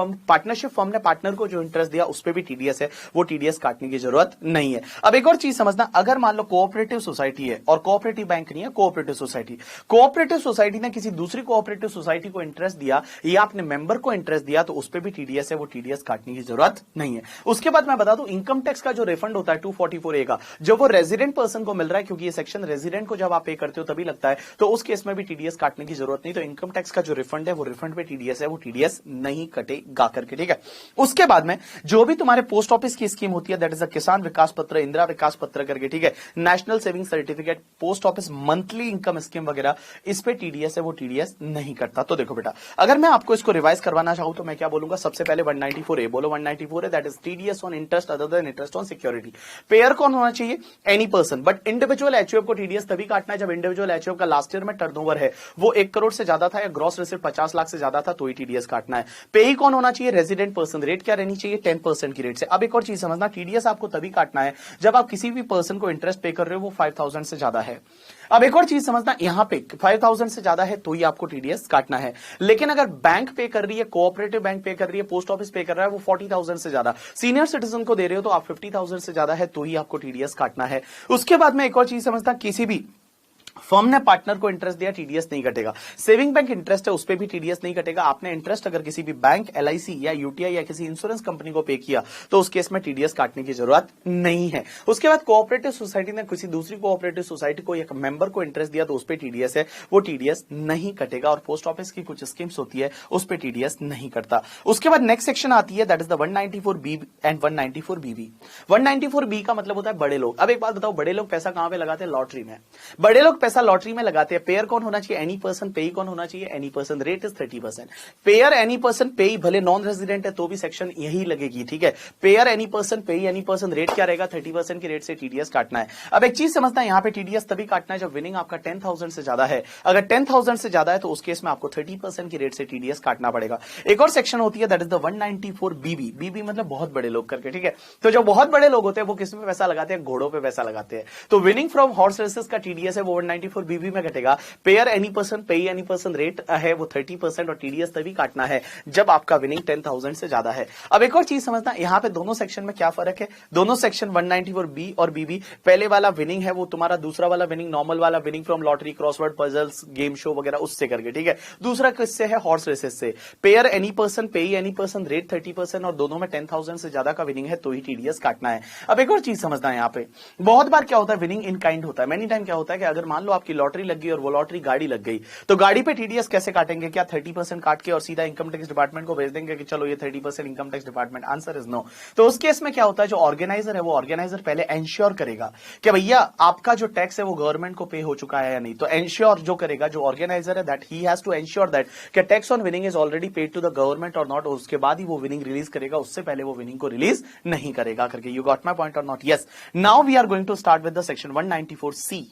फर्म ने पार्टनर को जो इंटरेस्ट दिया उस पे भी टीडीएस है, वो टीडीएस काटने की जरूरत नहीं है। अब एक और चीज समझना, अगर मान लो कोऑपरेटिव सोसाइटी है और कोऑपरेटिव बैंक नहीं है, कोऑपरेटिव सोसाइटी ने किसी दूसरी कोऑपरेटिव सोसाइटी को इंटरेस्ट दिया या अपने मेंबर को इंटरेस्ट दिया, तो उस पे भी टीडीएस है वो टीडीएस काटने की जरूरत नहीं है। उसके बाद मैं बता दूं, इनकम टैक्स का जो रिफंड होता है 244A का, जो वो रेजिडेंट पर्सन को मिल रहा है, क्योंकि ये सेक्शन रेजिडेंट को जब आप पे करते हो तभी लगता है, तो उस केस में भी टीडीएस काटने की जरूरत नहीं। तो इनकम टैक्स का जो रिफंड है वो रिफंड पे टीडीएस है वो टीडीएस नहीं कटेगा करके, ठीक है। उसके बाद में जो भी तुम्हारे पोस्ट ऑफिस की स्कीम होती है, दैट इज अ किसान विकास पत्र, इंदिरा विकास पत्र करके, ठीक है, national saving certificate, post office monthly income scheme वगैरह, इस पे टीडीएस है वो टीडीएस नहीं करता। तो देखो बेटा, अगर मैं आपको इसको रिवाइज करवाना चाहूं तो मैं क्या बोलूंगा, सबसे पहले 194A बोलो। 194 है that is TDS on interest other than interest on security. Pair कौन होना चाहिए? Any person, but individual HUF को टीडीएस तभी काटना है जब इंडिविजुअल एचयूएफ का लास्ट ईयर में टर्नओवर है वो 1 करोड़ से ज्यादा था या ग्रॉस रिसिप्ट 50 लाख से ज्यादा था, तो ही टीडीएस काटना है। पेई कौन होना चाहिए? Resident person. रेट क्या रहनी चाहिए? 10% की रेट से। अब एक और चीज समझना, टीडीएस आपको तभी काटना है जब आप किसी भी पर्सन को इंटरेस्ट पे कर रहे हो वो 5,000 से ज्यादा है। अब एक और चीज समझना, यहां पे 5,000 से ज्यादा है तो ही आपको टीडीएस काटना है। लेकिन अगर बैंक पे कर रही है, कोऑपरेटिव बैंक पे कर रही है, पोस्ट ऑफिस पे कर रहा है, वो 40,000 से ज्यादा, सीनियर सिटीजन को दे रहे हो तो आप 50,000 से ज्यादा है तो ही आपको टीडीएस काटना है। उसके बाद में एक और चीज समझना, किसी भी फर्म ने पार्टनर को इंटरेस्ट दिया, टीडीएस नहीं कटेगा। सेविंग बैंक इंटरेस्ट है उस पे भी टीडीएस नहीं कटेगा। आपने इंटरेस्ट अगर किसी भी बैंक, एलआईसी या यूटीआई या किसी इंश्योरेंस कंपनी को पे किया तो उस केस में टीडीएस काटने की जरूरत नहीं है। उसके बाद कोऑपरेटिव सोसाइटी ने किसी दूसरी कोऑपरेटिव सोसाइटी को या मेंबर को इंटरेस्ट दिया तो उस पे टीडीएस है वो टीडीएस नहीं कटेगा। और पोस्ट ऑफिस की कुछ स्कीम्स होती है उस पे टीडीएस नहीं कटता। उसके बाद नेक्स्ट सेक्शन आती है that is the 194B and 194BB। 194B का मतलब होता है बड़े लोग। अब एक बात बताओ, बड़े लोग पैसा कहां पे लगाते हैं? लॉटरी में। बड़े लोग पैसा लॉटरी में लगाते हैं। पेयर कौन होना चाहिए? Any person. पेई कौन होना चाहिए? Any person. Rate is 30%। Pair any person, पेई भले नॉन रेजिडेंट है तो भी सेक्शन यही लगेगी, ठीक है। पेयर एनी पर्सन, पेई एनी पर्सन, रेट क्या रहेगा? 30% की रेट से टीडीएस काटना है। अब एक चीज समझना है, यहां पे टीडीएस तभी काटना है जब विनिंग आपका 10,000 से ज्यादा है। अगर 10,000 से ज्यादा है तो उस केस में आपको 30% की रेट से टीडीएस काटना पड़ेगा। एक और सेक्शन होती है दैट इज द 194BB। बीबी मतलब बहुत बड़े लोग करके, ठीक है। तो जो बहुत बड़े लोग होते हैं वो किस में पैसा लगाते हैं? घोड़ों पे पैसा लगाते हैं। तो विनिंग फ्रॉम हॉर्स रेसेस का टीडीएस है वो 194 बीबी में कटेगा। पेयर एनी पर्सन, पे एनी पर्सन रेट है वो 30% और टीडीएस तभी काटना है जब आपका विनिंग 10,000 से ज्यादा है। अब एक और चीज समझना, यहाँ पे दोनों सेक्शन में क्या फर्क है। दोनों सेक्शन 194 बी और बीबी, पहले वाला विनिंग है वो तुम्हारा, दूसरा वाला विनिंग नॉर्मल वाला winning from lottery, crossword puzzles, game show वगैरह उससे करके, ठीक है। दूसरा किससे है, हॉर्स रेसेस से। पेयर एनी पर्सन, पे एनी पर्सन रेट 30% और दोनों में 10,000 से ज्यादा का विनिंग है तो ही टीडीएस काटना है। अब एक और चीज समझना है, यहाँ पे बहुत बार क्या होता है, विनिंग इन काइंड होता है। मेनी टाइम क्या होता है कि अगर मान लो आपकी लॉटरी लग गई और वो लॉटरी गाड़ी लग गई, तो गाड़ी पे टीडीएस कैसे काटेंगे? क्या 30% काट के और सीधा इनकम टैक्स डिपार्टमेंट को भेज देंगे कि चलो ये 30% income tax department? Answer is no. तो उस केस में क्या होता है, जो ऑर्गेनाइजर है वो ऑर्गेनाइजर पहले एंश्योर करेगा कि भैया आपका जो टैक्स है वो गवर्नमेंट को पे हो चुका है या नहीं। तो एंश्योर जो करेगा, जो ऑर्गेनाइजर है, that he has to ensure that कि tax on winning is already paid to the government और नॉट। उसके बाद ही वो विनिंग रिलीज करेगा, उससे पहले वो विनिंग को रिलीज नहीं करेगा करके। You got my point or not? Yes. Now we are going to start with the section 194C.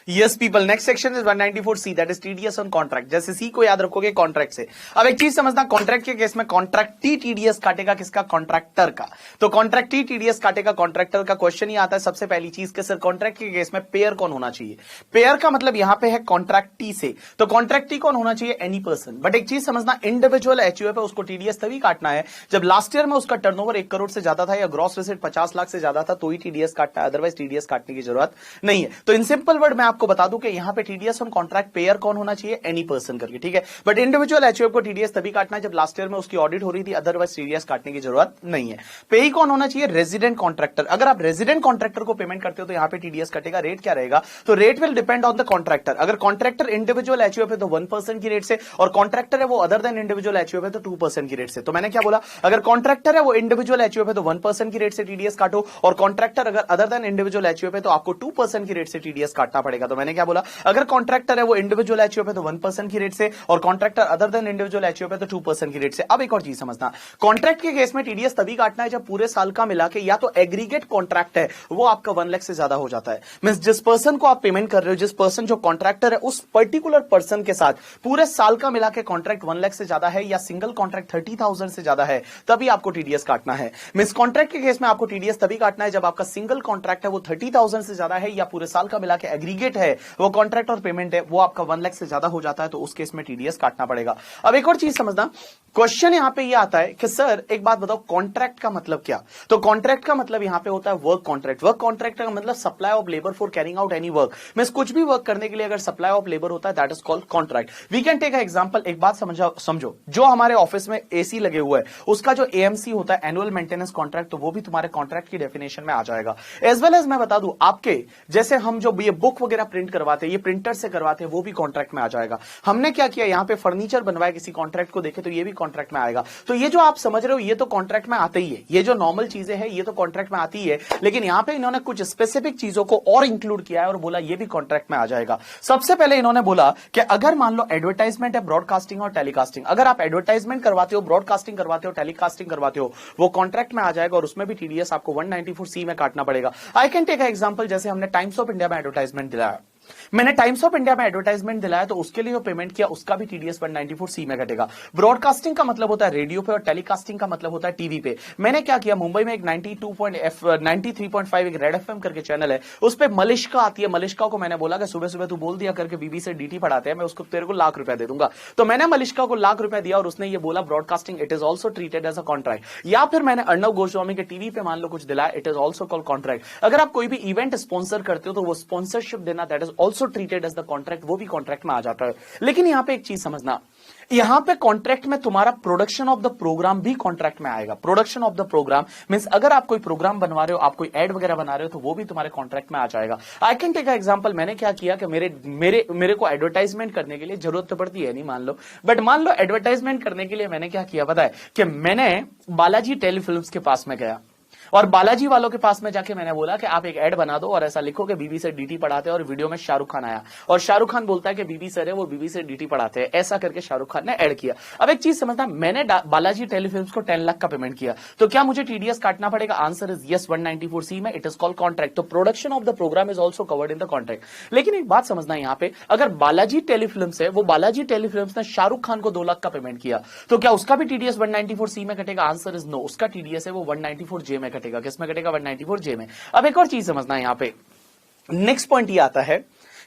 Yes people, next section is 194C, that is TDS on contract. जैसे C को याद रखोगे contract से। अब एक चीज समझना, कॉन्ट्रैक्ट के केस में कॉन्ट्रैक्टी टीडीएस काटेगा किसका? कॉन्ट्रैक्टर का। तो कॉन्ट्रैक्टी टीडीएस काटेगा कॉन्ट्रैक्टर का। क्वेश्चन ही आता है सबसे पहली चीज के सर कॉन्ट्रैक्ट के केस में पेयर कौन होना चाहिए? पेयर का मतलब यहां पे है कॉन्ट्रैक्टी से, तो कॉन्ट्रैक्टी कौन होना चाहिए? Any person. बट एक चीज समझना, इंडिविजुअल एचयूएफ है उसको टीडीएस तभी काटना है जब लास्ट ईयर में उसका टर्नओवर 1 करोड़ से ज्यादा था या ग्रॉस रिसीट 50 लाख से ज्यादा था, तो ही टीडीएस काटना है, अदरवाइज टीडीएस काटने की जरूरत नहीं है। तो इन सिंपल वर्ड मैं आपको बता दूं कि यहां पे टीडीएस ऑन कॉन्ट्रैक्ट पेयर कौन होना चाहिए? एनी पर्सन करके, ठीक है। बट इंडिविजुअल एचयूएफ को टीडीएस तभी काटना है जब लास्ट ईयर में उसकी ऑडिट हो रही थी, अदरवाइज टीडीएस काटने की जरूरत नहीं है। पे कौन होना चाहिए? Resident contractor. अगर आप रेजिडेंट कॉन्ट्रैक्टर को पेमेंट करते हो तो यहां पे टीडीएस कटेगा। रेट क्या रहेगा? तो rate will depend on the contractor. अगर कॉन्ट्रैक्टर इंडिविजुअल एचयूएफ है तो 1% की रेट से, और कॉन्ट्रैक्टर है वो अदर देन इंडिविजुअल एचयूएफ है तो 2% की रेट से। तो मैंने क्या बोला, अगर कॉन्ट्रैक्टर है वो इंडिविजुअल एचयूएफ है तो 1% की रेट से टीडीएस काटो, और कॉन्ट्रैक्टर अगर अदर देन इंडिविजुअल एचयूएफ है तो आपको 2% की रेट से टीडीएस काटना पड़ेगा। तो मैंने क्या बोला, अगर कॉन्ट्रैक्टर है वो इंडिविजुअल एचयूएफ है तो 1% की रेट से, और contractor other than individual HUF है तो 2% की रेट से। अब एक और चीज समझना, कॉन्ट्रैक्ट के केस में टीडीएस तभी काटना है जब पूरे साल का मिला के या तो एग्रीगेट कॉन्ट्रैक्ट है वो आपका 1 लाख से ज्यादा हो जाता है। मींस जिस पर्सन को आप पेमेंट कर रहे हो, जिस पर्सन जो कॉन्ट्रैक्टर है, उस पर्टिकुलर पर्सन के साथ पूरे साल का मिला के कॉन्ट्रैक्ट 1 लाख से ज्यादा है या सिंगल कॉन्ट्रैक्ट 30,000 से ज्यादा है, तभी आपको टीडीएस काटना है। मींस कॉन्ट्रैक्ट के केस में आपको टीडीएस तभी काटना है जब आपका सिंगल कॉन्ट्रैक्ट है वो 30,000 से ज्यादा है या पूरे साल का मिला के एग्रीगेट है वो कॉन्ट्रैक्ट और पेमेंट है वो आपका 1 लाख से ज्यादा हो जाता है, तो उस केस में टीडीएस काटना पड़ेगा। अब एक और चीज समझना, क्वेश्चन यहां पे ये आता है कि सर एक बात बताओ, कॉन्ट्रैक्ट का मतलब क्या? तो कॉन्ट्रैक्ट का मतलब यहां पे होता है वर्क कॉन्ट्रैक्ट। वर्क कॉन्ट्रैक्ट का मतलब supply of labour for carrying out any work. Means कुछ भी वर्क करने के लिए अगर सप्लाई ऑफ लेबर होता है, that is called contract. We can take a example. एक बात समझो, जो हमारे ऑफिस में एसी लगे हुए है उसका जो एएमसी होता है, एनुअल मेंटेनेंस कॉन्ट्रैक्ट, तो वो भी तुम्हारे कॉन्ट्रैक्ट की डेफिनेशन में आ जाएगा। एज वेल एज मैं बता दूं, आपके जैसे हम जो ये बुक वगैरह प्रिंट करवाते हैं, ये प्रिंटर से करवाते हैं, वो भी कॉन्ट्रैक्ट में आ जाएगा। हमने क्या किया, यहां पे फर्नीचर बनवाया, किसी कॉन्ट्रैक्ट को देखे तो ये भी कॉन्ट्रैक्ट में आएगा। तो ये जो आप समझ रहे हो ये तो कॉन्ट्रैक्ट में आते ही है, ये जो नॉर्मल चीजें हैं ये तो कॉन्ट्रैक्ट में आती है, लेकिन यहां पे इन्होंने कुछ स्पेसिफिक चीजों को और इंक्लूड किया है और बोला ये भी कॉन्ट्रैक्ट में आ जाएगा। सबसे पहले इन्होंने बोला कि अगर मान लो एडवर्टाइजमेंट है, ब्रॉडकास्टिंग और टेलीकास्टिंग, अगर आप एडवर्टाइजमेंट करवाते हो, ब्रॉडकास्टिंग करवाते हो, टेलीकास्टिंग करवाते हो, वो कॉन्ट्रैक्ट में आ जाएगा और उसमें भी टीडीएस आपको 194C में काटना पड़ेगा। आई कैन टेक एग्जांपल, जैसे हमने टाइम्स ऑफ इंडिया में एडवर्टाइजमेंट दिलाया, मैंने टाइम्स ऑफ इंडिया में एडवर्टाइजमेंट दिलाया, तो उसके लिए जो पेमेंट किया उसका भी टीडीएस 194C में कटेगा। ब्रॉडकास्टिंग का मतलब होता है रेडियो पे और टेलीकास्टिंग का मतलब होता है टीवी पे। मैंने क्या किया, मुंबई में एक 93.5 एक रेड एफएम करके चैनल है, उस पे मलिश्का आती है। मलिश्का को मैंने बोला कि सुबह सुबह तू बोल दिया करके बीबी से डीटी पढ़ाते हैं, मैं उसको तेरे को ₹1,00,000 दे दूंगा। तो मैंने मलिश्का को ₹1,00,000 दिया और उसने ये बोला broadcasting it is also treated as a contract. या फिर मैंने अर्णव गोस्वामी के टीवी पे मान लो कुछ दिलाया, it is also called contract. अगर आप कोई भी इवेंट स्पॉन्सर करते हो तो वो स्पॉन्सरशिप देना, that is also treated as the contract, वो भी कॉन्ट्रैक्ट में आ जाता है। लेकिन यहां पे एक चीज समझना, यहां पे कॉन्ट्रैक्ट में तुम्हारा प्रोडक्शन ऑफ द प्रोग्राम भी कॉन्ट्रैक्ट में आएगा। Production of the programme means अगर आप कोई प्रोग्राम बनवा रहे हो, आप कोई एड वगैरह बना रहे हो, तो वो भी तुम्हारे कॉन्ट्रैक्ट में आ जाएगा। आई कैन टेक एग्जांपल, मैंने क्या किया कि मेरे को एडवर्टाइजमेंट करने के लिए जरूरत तो पड़ती है नहीं, मान लो, बट मान लो एडवर्टाइजमेंट करने के लिए मैंने क्या किया पता है, कि मैंने बालाजी टेलीफिल्म्स के पास में गया और बालाजी वालों के पास में जाके मैंने बोला कि आप एक ऐड बना दो और ऐसा लिखो कि बीबी से डीटी पढ़ाते हैं, और वीडियो में शाहरुख खान आया और शाहरुख खान बोलता है कि बीबी सर है वो बीबी से डीटी पढ़ाते हैं, ऐसा करके शाहरुख खान ने ऐड किया। अब एक चीज समझना, मैंने बालाजी टेलीफिल्म्स को 10 लाख का पेमेंट किया, तो क्या मुझे टीडीएस काटना पड़ेगा? आंसर इज यस, 194C में इट इज कॉल्ड कॉन्ट्रैक्ट। तो production of the programme is also covered in the contract. लेकिन एक बात समझना, यहाँ पे अगर बालाजी टेलीफिल्म्स है, वो बालाजी टेलीफिल्म्स ने शाहरुख खान को 2 लाख का पेमेंट किया, तो क्या उसका भी टीडीएस 194C में कटेगा? आंसर इज नो, उसका टीडीएस है वो 194J में कटेगा। किस में कटेगा? 194J में। अब एक और चीज समझना है यहाँ पे, नेक्स्ट पॉइंट ये आता है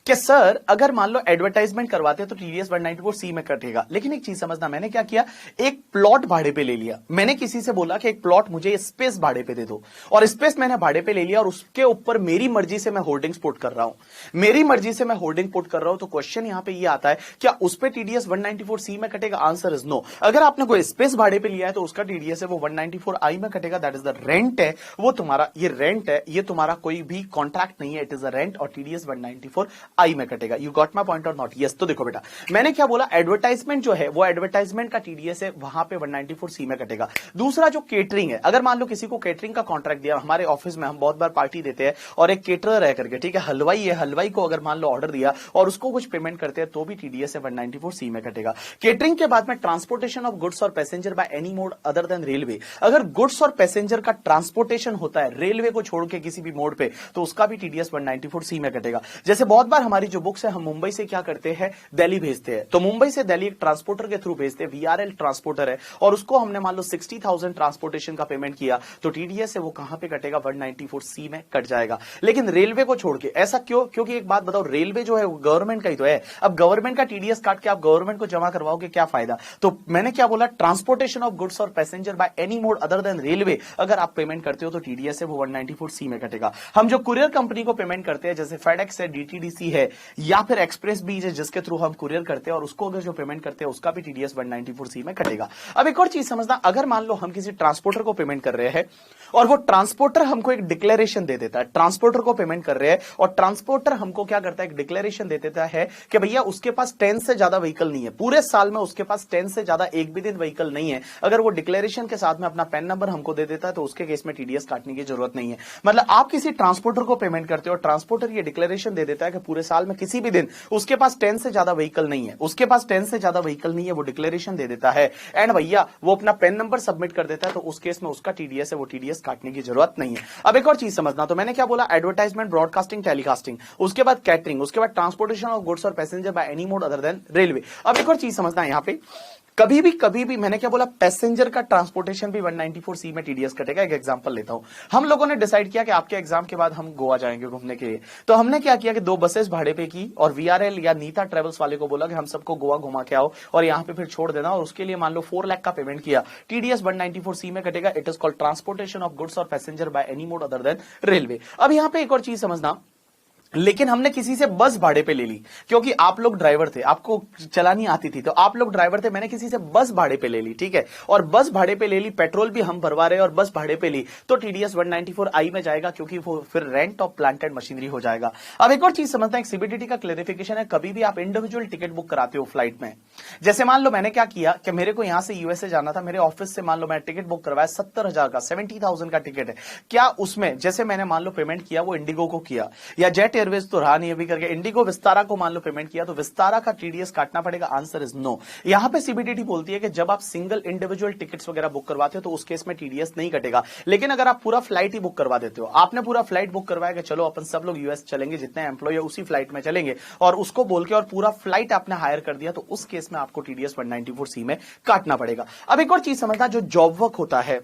कि सर अगर मान लो एडवर्टाइजमेंट करवाते हैं तो टीडीएस 194C में कटेगा, लेकिन एक चीज समझना, मैंने क्या किया, एक प्लॉट भाड़े पे ले लिया। मैंने किसी से बोला कि एक प्लॉट मुझे स्पेस भाड़े पे दे दो, और स्पेस मैंने भाड़े पे ले लिया, और उसके ऊपर मेरी मर्जी से मैं होल्डिंग्स पुट कर रहा हूं, मेरी मर्जी से मैं होल्डिंग पुट कर रहा हूं। तो क्वेश्चन यहां पे ये आता है, क्या उस पर टीडीएस 194C में कटेगा? Answer is no. अगर आपने कोई स्पेस भाड़े पे लिया है तो उसका टीडीएस है वो 194I में कटेगा। दैट इज द रेंट है, वो तुम्हारा ये रेंट है, ये तुम्हारा कोई भी कॉन्ट्रैक्ट नहीं है, इट इज अ रेंट, और टीडीएस 194I में कटेगा। You got my point or not? Yes. तो देखो बेटा, मैंने क्या बोला, एडवर्टाइजमेंट जो है वो एडवर्टाइजमेंट का टीडीएस है, वहां पे 194C में कटेगा। दूसरा जो केटरिंग है, अगर मान लो किसी को केटरिंग का कॉन्ट्रैक्ट दिया, हमारे ऑफिस में हम बहुत बार पार्टी देते हैं और एक केटरर है करके, ठीक है, हलवाई है, हलवाई को अगर मान लो ऑर्डर दिया और उसको कुछ पेमेंट करते हैं तो भी टीडीएस है 194C में कटेगा। केटरिंग के बाद में ट्रांसपोर्टेशन ऑफ गुड्स और passenger by any mode other than railway, अगर गुड्स और पैसेंजर का ट्रांसपोर्टेशन होता है रेलवे को छोड़ के किसी भी मोड पे, तो उसका भी टीडीएस 194C में कटेगा। जैसे बहुत बार हमारी जो बुक्स है, हम मुंबई से क्या करते हैं, दिल्ली भेजते हैं, तो मुंबई से दिल्ली एक ट्रांसपोर्टर के थ्रू भेजते हैं, वीआरएल ट्रांसपोर्टर है, और उसको हमने मान लो 60,000 ट्रांसपोर्टेशन का पेमेंट किया, तो टीडीएस है वो कहां पे कटेगा, 194C में कट जाएगा। लेकिन रेलवे को छोड़ के, ऐसा क्यों? क्योंकि एक बात बताओ, रेलवे जो है गवर्नमेंट का ही तो है, अब गवर्नमेंट का टीडीएस काट के आप गवर्नमेंट को जमा करवाओगे, क्या फायदा? तो मैंने क्या बोला, ट्रांसपोर्टेशन ऑफ गुड्स और passenger by any mode other than railway, अगर आप पेमेंट करते हो तो टीडीएस है वो 194C में कटेगा। हम जो कुरियर कंपनी को पेमेंट करते हैं, जैसे फेडेक्स है, डीटीडीसी है, या फिर एक्सप्रेस बीज है, जिसके थ्रू हम कुरियर करते हैं, और उसको अगर जो पेमेंट करते हैं उसका भी टीडीएस 194C में कटेगा। अब एक और चीज समझना, अगर मान लो हम किसी ट्रांसपोर्टर को पेमेंट कर रहे हैं और वो ट्रांसपोर्टर हमको एक डिक्लेरेशन दे देता है, ट्रांसपोर्टर को पेमेंट कर रहे हैं और ट्रांसपोर्टर हमको क्या करता है, एक डिक्लेरेशन दे देता है कि भैया उसके पास 10 से ज्यादा व्हीकल नहीं है, पूरे साल में उसके पास 10 से ज्यादा एक भी दिन व्हीकल नहीं है, अगर वो डिक्लेरेशन के साथ में अपना पैन नंबर हमको दे देता है तो उसके केस में टीडीएस काटने की जरूरत नहीं है। मतलब आप किसी ट्रांसपोर्टर को पेमेंट करते हो, ट्रांसपोर्टर ये डिक्लेरेशन दे देता है कि पूरे साल में किसी भी दिन उसके पास 10 से ज्यादा व्हीकल नहीं है, उसके पास 10 से ज्यादा व्हीकल नहीं है, वो डिक्लेरेशन दे देता है, एंड भैया वो अपना पैन नंबर सबमिट कर देता है, तो उस केस में उसका टीडीएस है वो टीडीएस काटने की जरूरत नहीं है। अब एक और चीज समझना, तो मैंने क्या बोला, एडवर्टाइजमेंट, ब्रॉडकास्टिंग, टेलीकास्टिंग, उसके बाद कैटरिंग, उसके बाद ट्रांसपोर्टेशन ऑफ गुड्स और passenger by any mode other than railway. अब एक और चीज समझना, यहां पे कभी भी मैंने क्या बोला, पैसेंजर का ट्रांसपोर्टेशन भी 194C में टीडीएस कटेगा। एक एग्जांपल लेता हूं, हम लोगों ने डिसाइड किया कि आपके एग्जाम के बाद हम गोवा जाएंगे घूमने के लिए, तो हमने क्या किया कि 2 बसेस भाड़े पे की और वीआरएल या नीता ट्रेवल्स वाले को बोला कि हम सबको गोवा घुमा के आओ और यहां पे फिर छोड़ देना, और उसके लिए मान लो 4 लाख का पेमेंट किया, टीडीएस 194C में कटेगा। It is called transportation of goods और passenger by any mode other than railway. अब यहां पे एक और चीज समझना, लेकिन हमने किसी से बस भाड़े पे ले ली, क्योंकि आप लोग ड्राइवर थे, आपको चलानी आती थी, तो आप लोग ड्राइवर थे, मैंने किसी से बस भाड़े पे ले ली, ठीक है, और बस भाड़े पे ले ली, पेट्रोल भी हम भरवा रहे हैं और बस भाड़े पे ली, तो टीडीएस 194I में जाएगा, क्योंकि वो फिर rent of plant and machinery हो जाएगा। अब एक और चीज समझते हैं, सीबीडीटी का क्लैरिफिकेशन है, कभी भी आप इंडिविजुअल टिकट बुक कराते हो फ्लाइट में, जैसे मान लो मैंने क्या किया कि मेरे को यहां से यूएसए जाना था, मेरे ऑफिस से मान लो मैं टिकट बुक करवाया 70,000 का, 70,000 का टिकट है, क्या उसमें जैसे मैंने मान लो पेमेंट किया वो इंडिगो को किया, या जेट एयरवेज तो रहा नहीं करके इंडिगो विस्तारा को मान लो पेमेंट किया, तो विस्तारा का टीडीएस काटना पड़ेगा? Answer is no. यहां पे सीबीडीटी बोलती है कि जब आप सिंगल इंडिविजुअल टिकट्स वगैरह बुक करवाते हो तो उस केस में टीडीएस नहीं कटेगा, लेकिन अगर आप पूरा फ्लाइट ही बुक करवा देते हो, आपने पूरा फ्लाइट बुक करवाया कि चलो अपन सब लोग यूएस चलेंगे, जितने एम्प्लॉय है उसी फ्लाइट में चलेंगे, और उसको बोल के और पूरा फ्लाइट आपने हायर कर दिया, तो उस केस में आपको टीडीएस 194C में काटना पड़ेगा। अब एक और चीज समझना, जो जॉब वर्क होता है,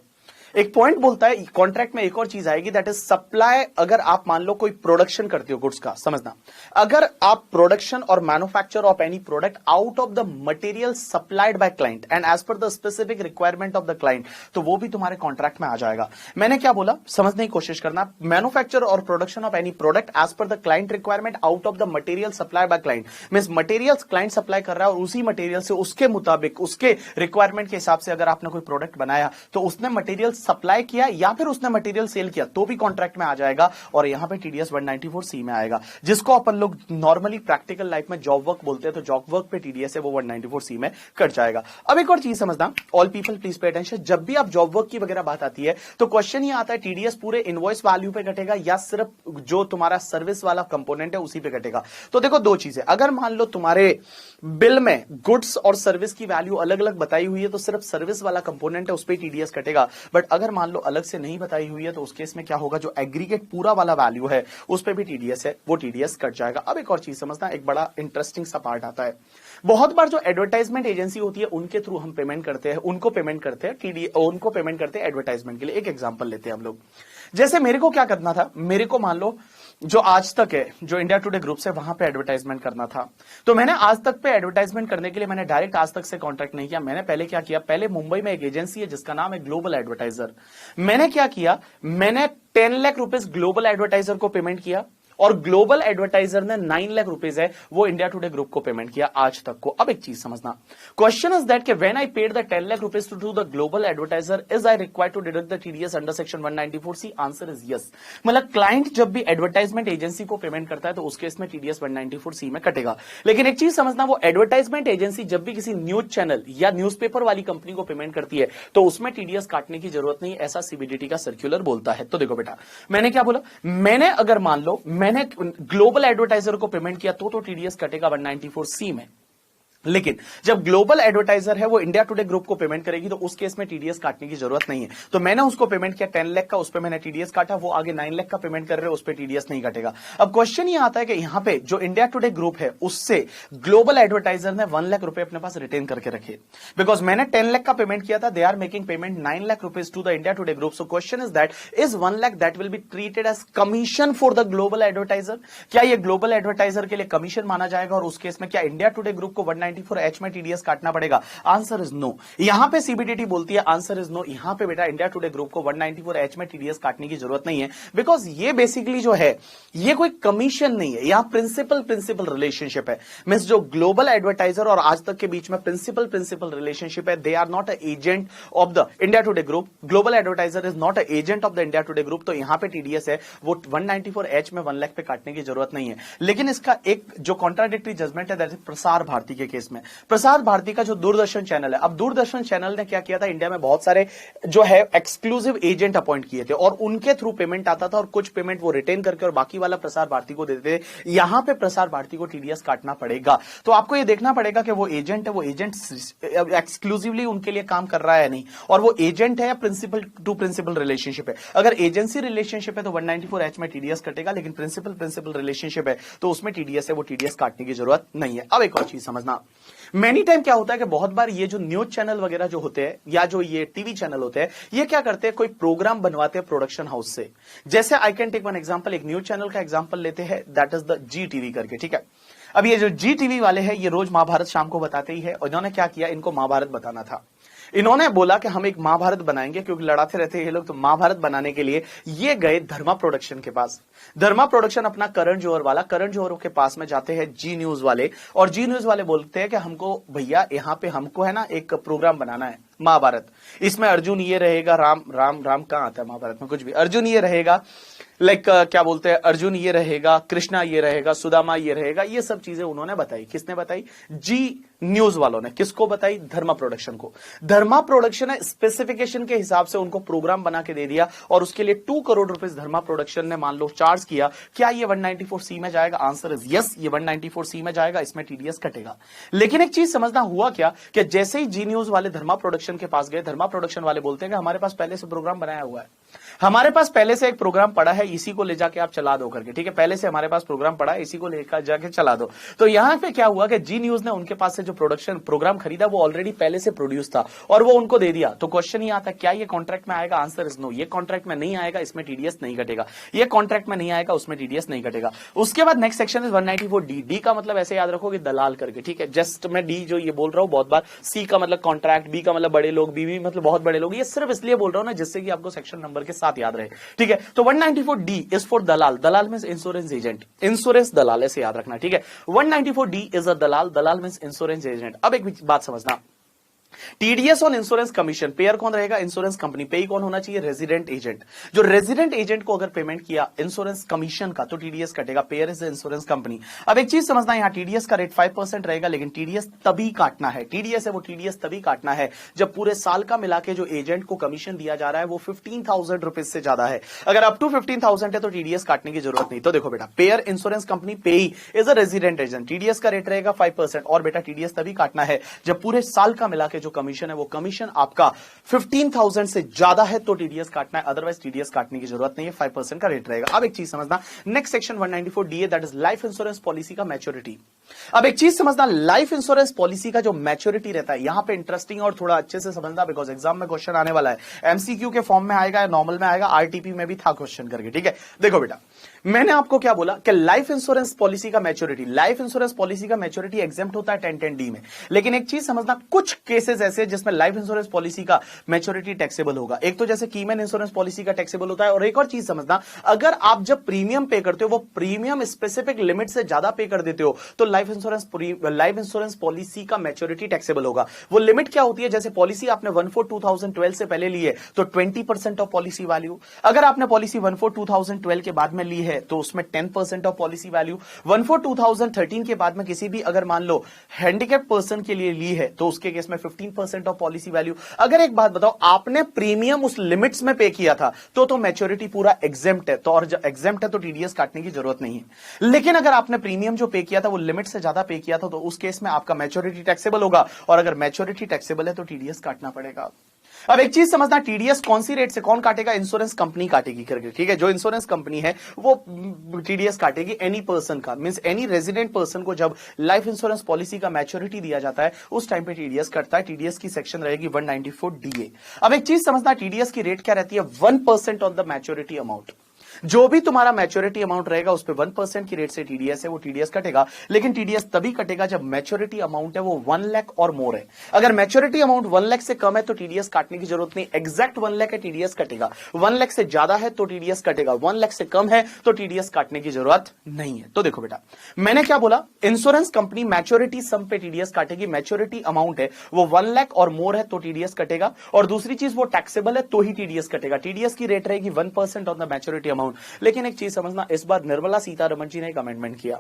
एक पॉइंट बोलता है कॉन्ट्रैक्ट में, एक और चीज आएगी, दैट इज सप्लाई। अगर आप मान लो कोई प्रोडक्शन करते हो गुड्स का, समझना, अगर आप प्रोडक्शन और manufacture of any product out of the material supplied by client and as per the specific requirement of the client, तो वो भी तुम्हारे कॉन्ट्रैक्ट में आ जाएगा। मैंने क्या बोला, समझने की कोशिश करना, मैन्युफैक्चर और production of any product as per the client requirement out of the material supply by client, means materials client supply कर रहा है और उसी मटेरियल से उसके मुताबिक उसके रिक्वायरमेंट के हिसाब से अगर आपने कोई प्रोडक्ट बनाया तो उसने मटेरियल सप्लाई किया या फिर उसने मटेरियल सेल किया तो भी कॉन्ट्रैक्ट में आ जाएगा, और यहां पे टीडीएस 194C में आएगा, जिसको अपन लोग नॉर्मली प्रैक्टिकल लाइफ में जॉब वर्क बोलते हैं, तो जॉब वर्क पे टीडीएस है वो 194C में कट जाएगा। अब एक और चीज समझना, all people please pay attention, जब भी आप जॉब वर्क की वगैरह बात आती है तो क्वेश्चन ये आता है टीडीएस पूरे इनवॉइस वैल्यू पे कटेगा या सिर्फ जो तुम्हारा सर्विस वाला कंपोनेंट है उसी पे कटेगा। तो देखो दो चीजें, अगर मान लो तुम्हारे बिल में गुड्स और सर्विस की वैल्यू अलग अलग बताई हुई है तो सिर्फ सर्विस वाला कंपोनेंट है उस पर टीडीएस कटेगा, बट अगर मान लो अलग से नहीं बताई हुई है तो उस केस में क्या होगा, जो एग्रीगेट पूरा वाला वैल्यू है उस पे भी टीडीएस है वो टीडीएस कट जाएगा। अब एक और चीज समझना, एक बड़ा इंटरेस्टिंग सा पार्ट आता है, बहुत बार जो एडवर्टाइजमेंट एजेंसी होती है उनके थ्रू हम पेमेंट करते हैं, उनको पेमेंट करते हैं एडवर्टाइजमेंट के लिए। एक एग्जांपल लेते हैं हम लोग, जैसे मेरे को क्या करना था, मेरे को मान लो जो आज तक है, जो इंडिया टुडे ग्रुप से, वहां पे एडवर्टाइजमेंट करना था। तो मैंने आज तक पे एडवर्टाइजमेंट करने के लिए मैंने डायरेक्ट आज तक से कांटेक्ट नहीं किया। मैंने पहले क्या किया, पहले मुंबई में एक एजेंसी है जिसका नाम है ग्लोबल एडवर्टाइजर। मैंने क्या किया, मैंने 10 लाख रुपीस ग्लोबल एडवर्टाइजर को पेमेंट किया और ग्लोबल एडवर्टाइजर ने 9 लाख रुपीस है वो इंडिया टुडे ग्रुप को पेमेंट किया आज तक को। अब एक चीज समझना, क्वेश्चन इज दैट कि when I paid the 10 lakh rupees to the global advertiser, is I required to deduct the TDS under section 194C? Answer is yes. मतलब क्लाइंट जब भी एडवर्टाइजमेंट एजेंसी को पेमेंट करता है तो उसके इसमें टीडीएस 194C में कटेगा। लेकिन एक चीज समझना, वो एडवर्टाइजमेंट एजेंसी जब भी किसी न्यूज चैनल या न्यूज़पेपर वाली कंपनी को पेमेंट करती है तो उसमें टीडीएस काटने की जरूरत नहीं, ऐसा सीबीडीटी का सर्कुलर बोलता है। तो देखो बेटा, मैंने क्या बोला, मैंने अगर मान लो मैंने ग्लोबल एडवर्टाइजर को पेमेंट किया तो टीडीएस कटेगा 194C में। लेकिन जब ग्लोबल एडवर्टाइजर है वो इंडिया टुडे ग्रुप को पेमेंट करेगी तो उस केस में टीडीएस काटने की जरूरत नहीं है। तो मैंने उसको पेमेंट किया 10 लाख का, उस पर मैंने टीडीएस काटा, वो आगे 9 लाख का पेमेंट कर रहे हैं, उस पर टीडीएस नहीं कटेगा। अब क्वेश्चन ये आता है कि यहां पे जो इंडिया टुडे ग्रुप है उससे ग्लोबल एडवर्टाइजर ने 1 लाख रुपए अपने पास रिटेन करके रखे, बिकॉज मैंने 10 लाख का पेमेंट किया था, they are making payment 9 lakh rupees to the India Today group. So question is that, is 1 lakh that will be treated as commission for the global advertiser? क्या ये ग्लोबल एडवर्टाइजर के लिए कमीशन माना जाएगा और उस केस में क्या इंडिया टुडे ग्रुप को 194H में टीडीएस काटना पड़ेगा? Answer is no. यहां पे सीबीडीटी बोलती है आंसर इज नो। यहां पे बेटा इंडिया टुडे ग्रुप को 194H में टीडीएस काटने की जरूरत नहीं है, बिकॉज ये बेसिकली जो है ये कोई कमीशन नहीं है, यहां प्रिंसिपल रिलेशनशिप है। मींस जो ग्लोबल एडवर्टाइजर और आज तक के बीच में प्रिंसिपल रिलेशनशिप है, they are not a agent of the India Today group. Global advertiser is not a agent of the India Today group. तो यहां पे टीडीएस है वो 194H में 1 लाख पे काटने की जरूरत नहीं है। लेकिन इसका एक जो कॉन्ट्राडिक्टरी जजमेंट है दैट इज प्रसार भारती के केस में। प्रसार भारती का जो दूरदर्शन चैनल है, अब दूरदर्शन चैनल ने क्या किया था, इंडिया में बहुत सारे जो है एक्सक्लूसिव एजेंट अपॉइंट किए थे और उनके थ्रू पेमेंट आता था और कुछ पेमेंट वो रिटेन करके और बाकी वाला प्रसार भारती को देते थे। यहां पे प्रसार भारती को टीडीएस काटना पड़ेगा। तो आपको ये देखना पड़ेगा कि वो एजेंट है, वो एजेंट एक्सक्लूसिवली उनके लिए काम कर रहा है नहीं, और वो एजेंट है या प्रिंसिपल टू प्रिंसिपल रिलेशनशिप है। अगर एजेंसी रिलेशनशिप है तो 194H में टीडीएस कटेगा, लेकिन प्रिंसिपल रिलेशनशिप है तो उसमें टीडीएस है वो टीडीएस काटने की जरूरत नहीं है। अब एक और चीज समझना, मेनी टाइम क्या होता है कि बहुत बार ये जो न्यूज चैनल वगैरह जो होते हैं या जो ये टीवी चैनल होते हैं, ये क्या करते हैं, कोई प्रोग्राम बनवाते हैं प्रोडक्शन हाउस से। जैसे I can take one example, एक न्यूज चैनल का एग्जांपल लेते हैं, that is the Zee TV करके, ठीक है। अब ये जो जी टीवी वाले हैं ये रोज महाभारत शाम को बताते ही है, और इन्होंने क्या किया, इनको महाभारत बताना था। इन्होंने बोला कि हम एक महाभारत बनाएंगे, क्योंकि लड़ाते रहते हैं ये लोग, तो महाभारत बनाने के लिए ये गए धर्मा प्रोडक्शन के पास। धर्मा प्रोडक्शन अपना करण जौहर वाला, करण जौहर के पास में जाते हैं जी न्यूज वाले, और जी न्यूज वाले बोलते हैं कि हमको भैया यहाँ पे हमको है ना एक प्रोग्राम बनाना है महाभारत, इसमें अर्जुन ये रहेगा, राम राम राम कहां आता है महाभारत में, कुछ भी, अर्जुन ये रहेगा, लाइक क्या बोलते हैं, अर्जुन ये रहेगा, कृष्णा ये रहेगा, सुदामा ये रहेगा, ये सब चीजें उन्होंने बताई। किसने बताई? जी न्यूज वालों ने। किसको बताई? धर्मा प्रोडक्शन को। धर्मा प्रोडक्शन ने स्पेसिफिकेशन के हिसाब से उनको प्रोग्राम बना के दे दिया और उसके लिए 2 करोड़ रुपए धर्मा प्रोडक्शन ने मान लो चार्ज किया। क्या ये 194C में जाएगा? आंसर इज यस, ये 194C में जाएगा, इसमें टीडीएस कटेगा। लेकिन एक चीज समझना, हुआ क्या कि जैसे ही जी न्यूज वाले धर्मा प्रोडक्शन के पास गए, धर्मा प्रोडक्शन वाले बोलते हैं कि हमारे पास पहले से प्रोग्राम बनाया हुआ है, हमारे पास पहले से एक प्रोग्राम पड़ा है, इसी को ले जाके आप चला दो करके, ठीक है, पहले से हमारे पास प्रोग्राम पड़ा है, इसी को लेकर जाके चला दो। तो यहां पे क्या हुआ कि जी न्यूज ने उनके पास से जो प्रोग्राम खरीदा वो ऑलरेडी पहले से प्रोड्यूस था और वो उनको दे दिया। तो क्वेश्चन ये आता है, क्या ये कॉन्ट्रैक्ट में आएगा? आंसर इज नो, ये कॉन्ट्रैक्ट में नहीं आएगा, इसमें टीडीएस नहीं कटेगा। ये कॉन्ट्रैक्ट में नहीं आएगा, उसमें टीडीएस नहीं कटेगा। उसके बाद next section is 194D। D का मतलब ऐसे याद रखोगे दलाल करके, ठीक है, जस्ट मैं डी जो ये बोल रहा हूं बहुत बार, सी का मतलब कॉन्ट्रैक्ट, बी का मतलब बड़े लोग, बी मतलब बहुत बड़े लोग, ये सिर्फ इसलिए बोल रहा हूं ना जिससे कि आपको सेक्शन नंबर के साथ याद रहे, ठीक है। तो 194D इज फॉर दलाल। दलाल मींस इंश्योरेंस एजेंट, इंश्योरेंस दलाल, ऐसे याद रखना, ठीक है। 194D इज अ दलाल, दलाल मींस इंश्योरेंस एजेंट। अब एक बात समझना, TDS on insurance commission payer कौन रहेगा? Insurance company. पे कौन होना चाहिए? Resident agent. जो रेजिडेंट एजेंट को अगर पेमेंट किया इंश्योरेंस कमीशन का तो टीडीएस कटेगा। Pair is insurance company. अब एक चीज समझना, यहां टीडीएस का रेट 5% रहेगा, लेकिन टीडीएस तभी काटना है, टीडीएस है वो टीडीएस तभी काटना है जब पूरे साल का मिला के जो एजेंट को कमीशन दिया जा रहा है वो 15,000 रुपीज से ज्यादा है। अगर अप टू 15,000 है तो टीडीएस काटने की जरूरत नहीं। तो देखो बेटा, पेयर इंश्योरेंस कंपनी, पेई is a resident agent, TDS का रेट रहेगा 5%, और बेटा टीडीएस तभी काटना है जब पूरे साल का मिला के जो कमीशन है वो कमीशन आपका 15,000 से ज्यादा है तो टीडीएस काटना है, अदरवाइज टीडीएस काटने की जरूरत नहीं है, 5% का रेट रहेगा। अब एक चीज समझना, next section 194D that is life insurance policy का मैच्योरिटी। अब एक चीज समझना, लाइफ इंश्योरेंस पॉलिसी का जो मैच्योरिटी रहता है, यहां पे इंटरेस्टिंग और थोड़ा अच्छे से समझना, बिकॉज एग्जाम में क्वेश्चन आने वाला है, एमसीक्यू के फॉर्म में आएगा या नॉर्मल में आएगा, आरटीपी में भी था क्वेश्चन करके, ठीक है। देखो बेटा, मैंने आपको क्या बोला कि लाइफ इंश्योरेंस पॉलिसी का मैच्योरिटी, लाइफ इंश्योरेंस पॉलिसी का मैच्योरिटी एग्जेम्प्ट होता है 1010D में, लेकिन एक चीज समझना, कुछ केसेस ऐसे जिसमें लाइफ इंश्योरेंस पॉलिसी का मैच्योरिटी टैक्सेबल होगा। एक तो जैसे कीमैन इंश्योरेंस पॉलिसी का टैक्सेबल होता है, और एक और चीज समझना, अगर आप जब प्रीमियम पे करते हो वो प्रीमियम स्पेसिफिक लिमिट से ज्यादा पे कर देते हो तो लाइफ इंश्योरेंस पॉलिसी का मैच्योरिटी टैक्सेबल होगा। वो लिमिट क्या होती है, जैसे पॉलिसी आपने 1/4/2012 से पहले ली है तो 20% ऑफ पॉलिसी वैल्यू, अगर आपने पॉलिसी 1/4/2012 के बाद में ली है तो उसमें 10% ऑफ पॉलिसी वैल्यू, 1/4/2013 के बाद में किसी भी अगर मान लो हैंडीकैप पर्सन के लिए ली है तो उसके केस में 15% ऑफ पॉलिसी वैल्यू। अगर एक बात बताओ, आपने प्रीमियम उस लिमिट्स में पे किया था तो मैच्योरिटी पूरा एग्जेम्प्ट है, तो और एग्जेम्प्ट है तो टीडीएस काटने की जरूरत नहीं है। लेकिन अगर आपने प्रीमियम जो पे किया था वो लिमिट से ज्यादा पे किया था तो उस केस में आपका मैच्योरिटी टैक्सेबल होगा, और अगर मैच्योरिटी टैक्सेबल है तो टीडीएस काटना पड़ेगा। अब एक चीज समझना, टीडीएस कौन सी रेट से कौन काटेगा, इंश्योरेंस कंपनी काटेगी करके, ठीक है। जो इंश्योरेंस कंपनी है वो टीडीएस काटेगी एनी पर्सन का, मींस एनी रेजिडेंट पर्सन को जब लाइफ इंश्योरेंस पॉलिसी का मैच्योरिटी दिया जाता है उस टाइम पे टीडीएस कटता है। टीडीएस की सेक्शन रहेगी 194DA। अब एक चीज समझना, टीडीएस की रेट क्या रहती है, 1% ऑन द मैच्योरिटी अमाउंट। जो भी तुम्हारा मैच्योरिटी अमाउंट रहेगा उस पे 1% की रेट से टीडीएस है वो टीडीएस कटेगा, लेकिन टीडीएस तभी कटेगा जब मैच्योरिटी अमाउंट है वो 1 लाख और मोर है। अगर मैच्योरिटी अमाउंट 1 लाख से कम है तो टीडीएस काटने की जरूरत नहीं, एग्जैक्ट 1 लाख है टीडीएस कटेगा। 1 लाख से ज्यादा है तो टीडीएस कटेगा, 1 लाख से कम है तो टीडीएस काटने की जरूरत नहीं है। तो देखो बेटा, मैंने क्या बोला, इंश्योरेंस कंपनी मैच्योरिटी सम पे टीडीएस काटेगी, मैच्योरिटी अमाउंट है वो 1 लाख और मोर है तो टीडीएस कटेगा, और दूसरी चीज वो टैक्सेबल है तो ही टीडीएस कटेगा। टीडीएस की रेट रहेगी 1% ऑन द मैच्योरिटी अमाउंट। लेकिन एक चीज समझना, इस बार निर्मला सीतारमण जी ने एक अमेंडमेंट किया,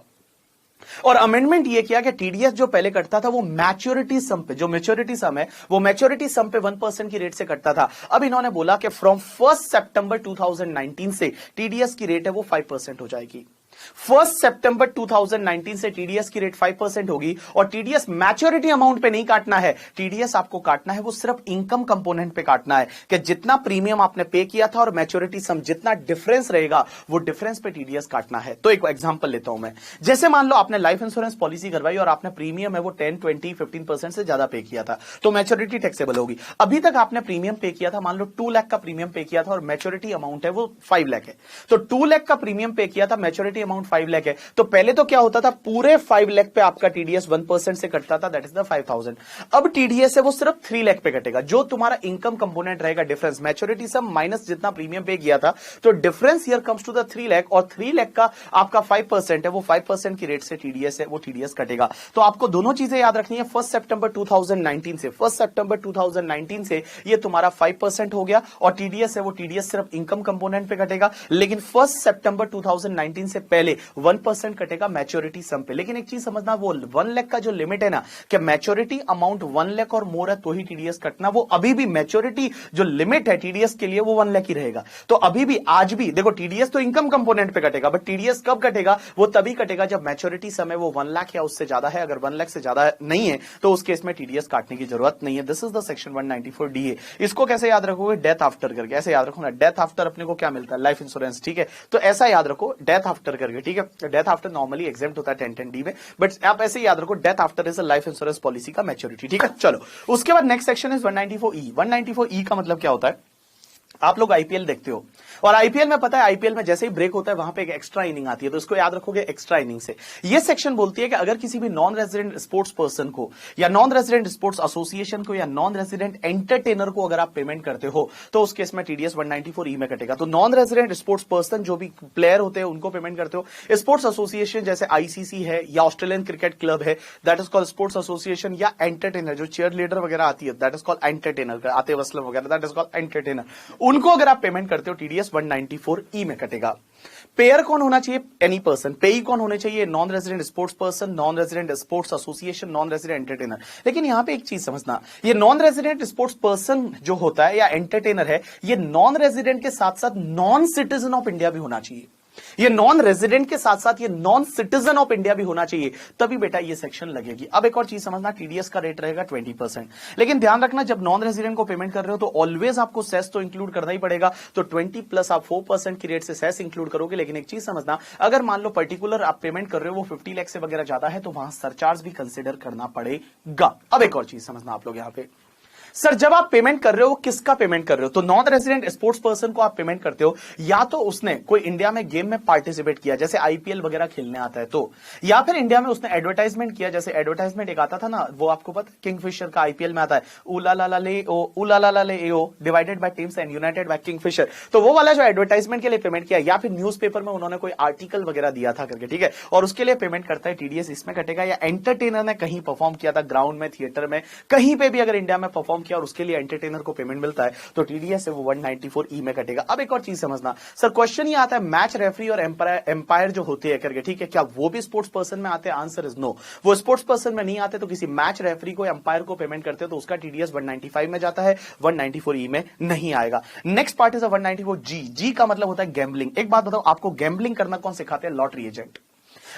और अमेंडमेंट ये किया कि टीडीएस जो पहले कटता था वो मैच्योरिटी सम पे, जो मैच्योरिटी सम है वो मैच्योरिटी सम पे 1% की रेट से कटता था। अब इन्होंने बोला कि फ्रॉम 1 सितंबर 2019 से टीडीएस की रेट है वो 5% हो जाएगी। 1 सितंबर 2019 से टीडीएस की रेट 5% होगी, और टीडीएस मैच्योरिटी अमाउंट पे नहीं काटना है, टीडीएस आपको काटना है वो सिर्फ इनकम कंपोनेंट पे काटना है, कि जितना प्रीमियम आपने पे किया था और मैच्योरिटी सम जितना डिफरेंस रहेगा वो डिफरेंस पे टीडीएस काटना है। तो एक एग्जांपल लेता हूं मैं, जैसे मान लो आपने लाइफ इंश्योरेंस पॉलिसी करवाई और आपने प्रीमियम है वो 10, 20, 15% से ज्यादा पे किया था तो मैच्योरिटी टैक्सेबल होगी। अभी तक आपने प्रीमियम पे किया था, मान लो 2 लाख का प्रीमियम पे किया था और मैच्योरिटी अमाउंट है वो 5 लाख है, तो 2 लाख का प्रीमियम पे किया था, मैच्योरिटी अमाउंट 5 लाख है, तो पहले तो क्या होता था, पूरे 5 लाख पे आपका टीडीएस 1% से कटता था, दैट इज द 5000। अब टीडीएस है वो सिर्फ 3 लाख पे कटेगा, जो तुम्हारा इनकम कंपोनेंट रहेगा डिफरेंस, मैच्योरिटी सम माइनस जितना प्रीमियम पे किया था, तो difference here comes to the 3 lakh, और 3 लाख का आपका 5% है वो 5% की रेट से टीडीएस है वो टीडीएस कटेगा। तो आपको दोनों चीजें याद रखनी है, 1 सितंबर 2019 से 1 सितंबर 2019 से ये तुम्हारा 5% हो गया, और टीडीएस है वो टीडीएस सिर्फ इनकम कंपोनेंट पे कटेगा, लेकिन 1 सितंबर 2019 से पहले 1% कटेगा मैच्योरिटी सम पे। लेकिन एक चीज समझना, वो 1 लाख का जो लिमिट है ना, कि मैच्योरिटी अमाउंट 1 लाख और मोर है तो ही टीडीएस कटना, वो अभी भी मैच्योरिटी जो लिमिट है टीडीएस के लिए वो 1 लाख ही रहेगा। तो अभी भी आज भी देखो, टीडीएस तो इनकम कंपोनेंट पे कटेगा, बट टीडीएस कब कटेगा, वो तभी कटेगा जब मैच्योरिटी समय वो 1 लाख या उससे ज्यादा है। अगर 1 लाख से ज्यादा नहीं है तो उस केस में टीडीएस काटने की जरूरत नहीं है। This is the section 194DA। इसको कैसे याद रखोगे, डेथ आफ्टर करके, ऐसे याद रखो ना, डेथ आफ्टर अपने को क्या मिलता है, लाइफ इंश्योरेंस, ठीक है, तो ऐसा याद रखो डेथ आफ्टर करके, ठीक है। डेथ आफ्टर नॉर्मली एग्जेम्प्ट होता है 1010D में, बट आप ऐसे याद रखो death after is a life insurance policy का मैच्योरिटी, ठीक है। चलो उसके बाद next section is 194E। 194E का मतलब क्या होता है, आप लोग आईपीएल देखते हो, और आईपीएल में पता है, आईपीएल में जैसे ही ब्रेक होता है वहां पे एक एक्स्ट्रा इनिंग आती है, तो इसको याद रखोगे एक्स्ट्रा इनिंग से। ये सेक्शन बोलती है कि अगर किसी भी नॉन रेजिडेंट स्पोर्ट्स पर्सन को या नॉन रेजिडेंट स्पोर्ट्स एसोसिएशन को या नॉन रेजिडेंट एंटरटेनर को अगर आप पेमेंट करते हो तो उस केस में टीडीएस 194E में कटेगा। तो नॉन रेजिडेंट स्पोर्ट्स पर्सन जो भी प्लेयर होते हैं उनको पेमेंट करते हो, स्पोर्ट्स एसोसिएशन जैसे आईसीसी है या ऑस्ट्रेलियन क्रिकेट क्लब है, that is called sports association, या एंटरटेनर जो चीयर लीडर वगैरह आती है, दैट इज कॉल्ड एंटरटेनर, आते वसलम वगैरह, दैट इज कॉल्ड एंटरटेनर, उनको अगर आप पेमेंट करते हो टीडीएस 194E में कटेगा। पेयर कौन होना चाहिए, एनी पर्सन, पेई कौन होने चाहिए, non resident sports person, non resident sports association, non resident entertainer. लेकिन यहां पे एक चीज समझना, ये नॉन रेजिडेंट स्पोर्ट्स पर्सन जो होता है या एंटरटेनर है, ये नॉन रेजिडेंट के साथ साथ नॉन सिटीजन ऑफ इंडिया भी होना चाहिए। ये नॉन रेजिडेंट के साथ साथ ये नॉन सिटीजन ऑफ इंडिया भी होना चाहिए, तभी बेटा ये सेक्शन लगेगी। अब एक और चीज समझना, टीडीएस का रेट रहेगा 20%, लेकिन ध्यान रखना जब नॉन रेजिडेंट को पेमेंट कर रहे हो तो ऑलवेज आपको सेस तो इंक्लूड करना ही पड़ेगा, तो 20 प्लस आप 4% की रेट से सेस इंक्लूड करोगे। लेकिन एक चीज समझना, अगर मान लो पर्टिकुलर आप पेमेंट कर रहे हो वो 50 लाख से वगैरह ज्यादा है तो वहां सरचार्ज भी कंसिडर करना पड़ेगा। अब एक और चीज समझना आप लोग यहां पे, सर जब आप पेमेंट कर रहे हो किसका पेमेंट कर रहे हो, तो नॉन रेजिडेंट स्पोर्ट्स पर्सन को आप पेमेंट करते हो, या तो उसने कोई इंडिया में गेम में पार्टिसिपेट किया जैसे आईपीएल वगैरह खेलने आता है तो, या फिर इंडिया में उसने एडवर्टाइजमेंट किया, जैसे एडवर्टाइजमेंट एक आता था ना, वो आपको पता किंगफिशर का आईपीएल में आता है, उला ला ला ले ओ divided by teams and united by Kingfisher, तो वो वाला जो एडवर्टाइजमेंट के लिए पेमेंट किया, या फिर न्यूज़पेपर में उन्होंने कोई आर्टिकल वगैरह दिया था करके, ठीक है, और उसके लिए पेमेंट करता है, टीडीएस इसमें कटेगा। या एंटरटेनर ने कहीं परफॉर्म किया था, ग्राउंड में, थिएटर में, कहीं पे भी अगर इंडिया में परफॉर्म किया और उसके लिए एंटरटेनर को पेमेंट मिलता है तो टीडीएस है वो 194E में कटेगा। अब एक और चीज समझना, सर क्वेश्चन ये आता है मैच रेफरी और एम्पायर जो होते हैं करके, ठीक है, क्या वो भी स्पोर्ट्स पर्सन में आते हैं? आंसर इज नो, वो स्पोर्ट्स पर्सन में नहीं आते, तो किसी मैच रेफरी को एम्पायर को पेमेंट करते हो तो उसका टीडीएस 195 में जाता है, 194E में नहीं आएगा। Next part is 194G। जी का मतलब होता है गैम्बलिंग। एक बात बताओ, आपको गैम्बलिंग करना कौन सिखाते हैं? Lottery agent.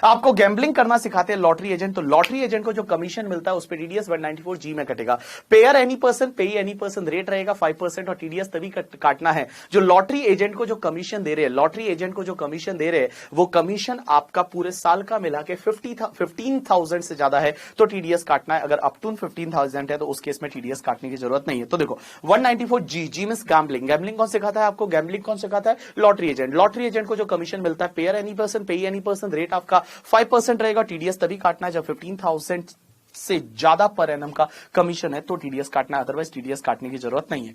आपको गैम्बलिंग करना सिखाते हैं लॉटरी एजेंट, तो लॉटरी एजेंट को जो कमीशन मिलता है उस पर टीडीएस 194G में कटेगा। पेयर एनी पर्सन, पे एनी पर्सन रेट रहेगा 5% और टीडीएस तभी काटना है जो लॉटरी एजेंट को जो कमीशन दे रहे हैं, लॉटरी एजेंट को जो कमीशन दे रहे हैं वो कमीशन आपका पूरे साल का मिला के 15,000 से ज्यादा है तो टीडीएस काटना है। अगर अप टू 15,000 है तो उस केस में टीडीएस काटने की जरूरत नहीं है। तो देखो 194G, जी मींस गैम्बलिंग। गैम्बलिंग कौन सिखाता है आपको? गैम्बलिंग कौन सिखाता है? Lottery agent. लॉटरी एजेंट को जो कमीशन मिलता है, पेयर एनी पर्सन, पे एनी पर्सन, रेट आपका 5% रहेगा। टीडीएस तभी काटना है जब 15,000 से ज्यादा पर एनम का कमीशन है तो टीडीएस काटना है, अदरवाइज टीडीएस काटने की जरूरत नहीं है।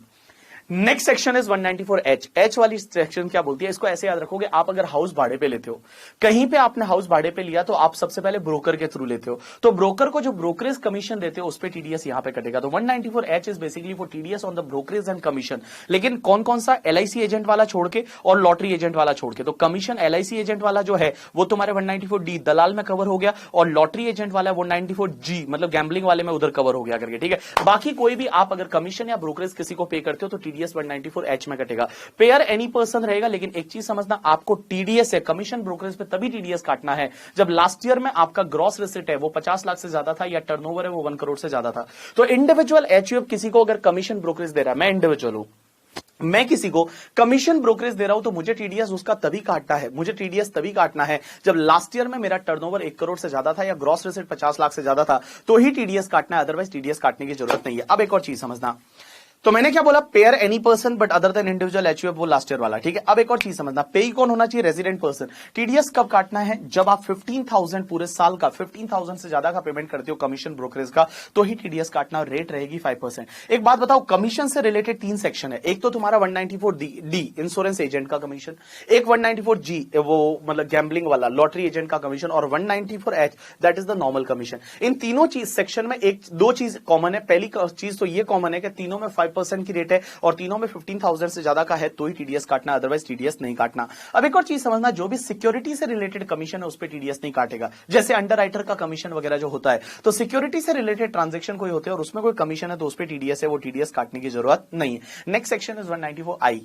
Next section is 194H। H वाली सेक्शन क्या बोलती है, इसको ऐसे याद रखोगे, आप अगर हाउस भाड़े पे लेते हो, कहीं पे आपने हाउस भाड़े पे लिया तो आप सबसे पहले ब्रोकर के थ्रू लेते हो, तो ब्रोकर को जो ब्रोकरेज कमीशन देते हो उस पे टीडीएस यहां पे कटेगा। तो 194H is basically for TDS on the brokerage and commission. लेकिन कौन कौन सा? एलआईसी एजेंट वाला छोड़ के और लॉटरी एजेंट वाला छोड़ के। तो कमीशन एलआईसी एजेंट वाला जो है वो तुम्हारे 194D दलाल में कवर हो गया, और लॉटरी एजेंट वाला 194G मतलब गैम्बलिंग वाले में उधर कवर हो गया करके, ठीक है। बाकी कोई भी आप अगर कमीशन या ब्रोकरेज किसी को पे करते हो तो टीडीएस 194H में कटेगा। पेयर एनी पर्सन रहेगा, लेकिन एक चीज समझना, आपको टीडीएस है कमीशन ब्रोकरेज पे तभी टीडीएस काटना है जब लास्ट ईयर में आपका ग्रॉस रिसिट है वो 50 लाख से ज्यादा था या टर्नओवर है वो 1 करोड़ से ज्यादा था। तो इंडिविजुअल एचयूएफ किसी को अगर कमीशन ब्रोकरेज दे रहा है, मैं इंडिविजुअल हूं, मैं किसी को कमीशन ब्रोकरेज दे रहा हूं तो मुझे टीडीएस उसका तभी काटना है, मुझे टीडीएस तभी काटना है जब लास्ट ईयर में मेरा टर्नओवर 1 करोड़ से ज्यादा था या ग्रॉस रिसिट 50 लाख से ज्यादा था, तो ही टीडीएस काटना है, अदरवाइज टीडीएस काटने की जरूरत नहीं है। अब एक और चीज समझना, तो मैंने क्या बोला? Pair any person but other than individual HUF, वो लास्ट ईयर वाला, ठीक है। अब एक और चीज समझना, पेई कौन होना चाहिए? Resident person. टीडीएस कब काटना है? जब आप 15,000 पूरे साल का 15,000 से ज्यादा का पेमेंट करते हो कमीशन ब्रोकरेज का, तो ही टीडीएस काटना, और रेट रहेगी 5%। एक बात बताओ, कमीशन से रिलेटेड 3 सेक्शन है, एक तो तुम्हारा 194D इंश्योरेंस एजेंट का कमीशन, एक 194G वो मतलब गैम्बलिंग वाला लॉटरी एजेंट का कमीशन, और 194H that is the normal commission. इन तीनों चीज सेक्शन में एक दो चीज कॉमन है। पहली चीज तो ये कॉमन है कि तीनों में 5% की रेट है और तीनों में 15,000 से ज्यादा का है तो ही टीडीएस काटना, अदरवाइज टीडीएस नहीं काटना। अब एक और चीज समझना, जो भी सिक्योरिटी से रिलेटेड कमीशन है उस पर टीडीएस नहीं काटेगा। जैसे अंडरराइटर का कमीशन वगैरह जो होता है, तो सिक्योरिटी से रिलेटेड ट्रांजैक्शन कोई होते हैं और उसमें कोई कमीशन है तो उस पर टीडीएस है, वो टीडीएस काटने की जरूरत नहीं है। Next section is 194I।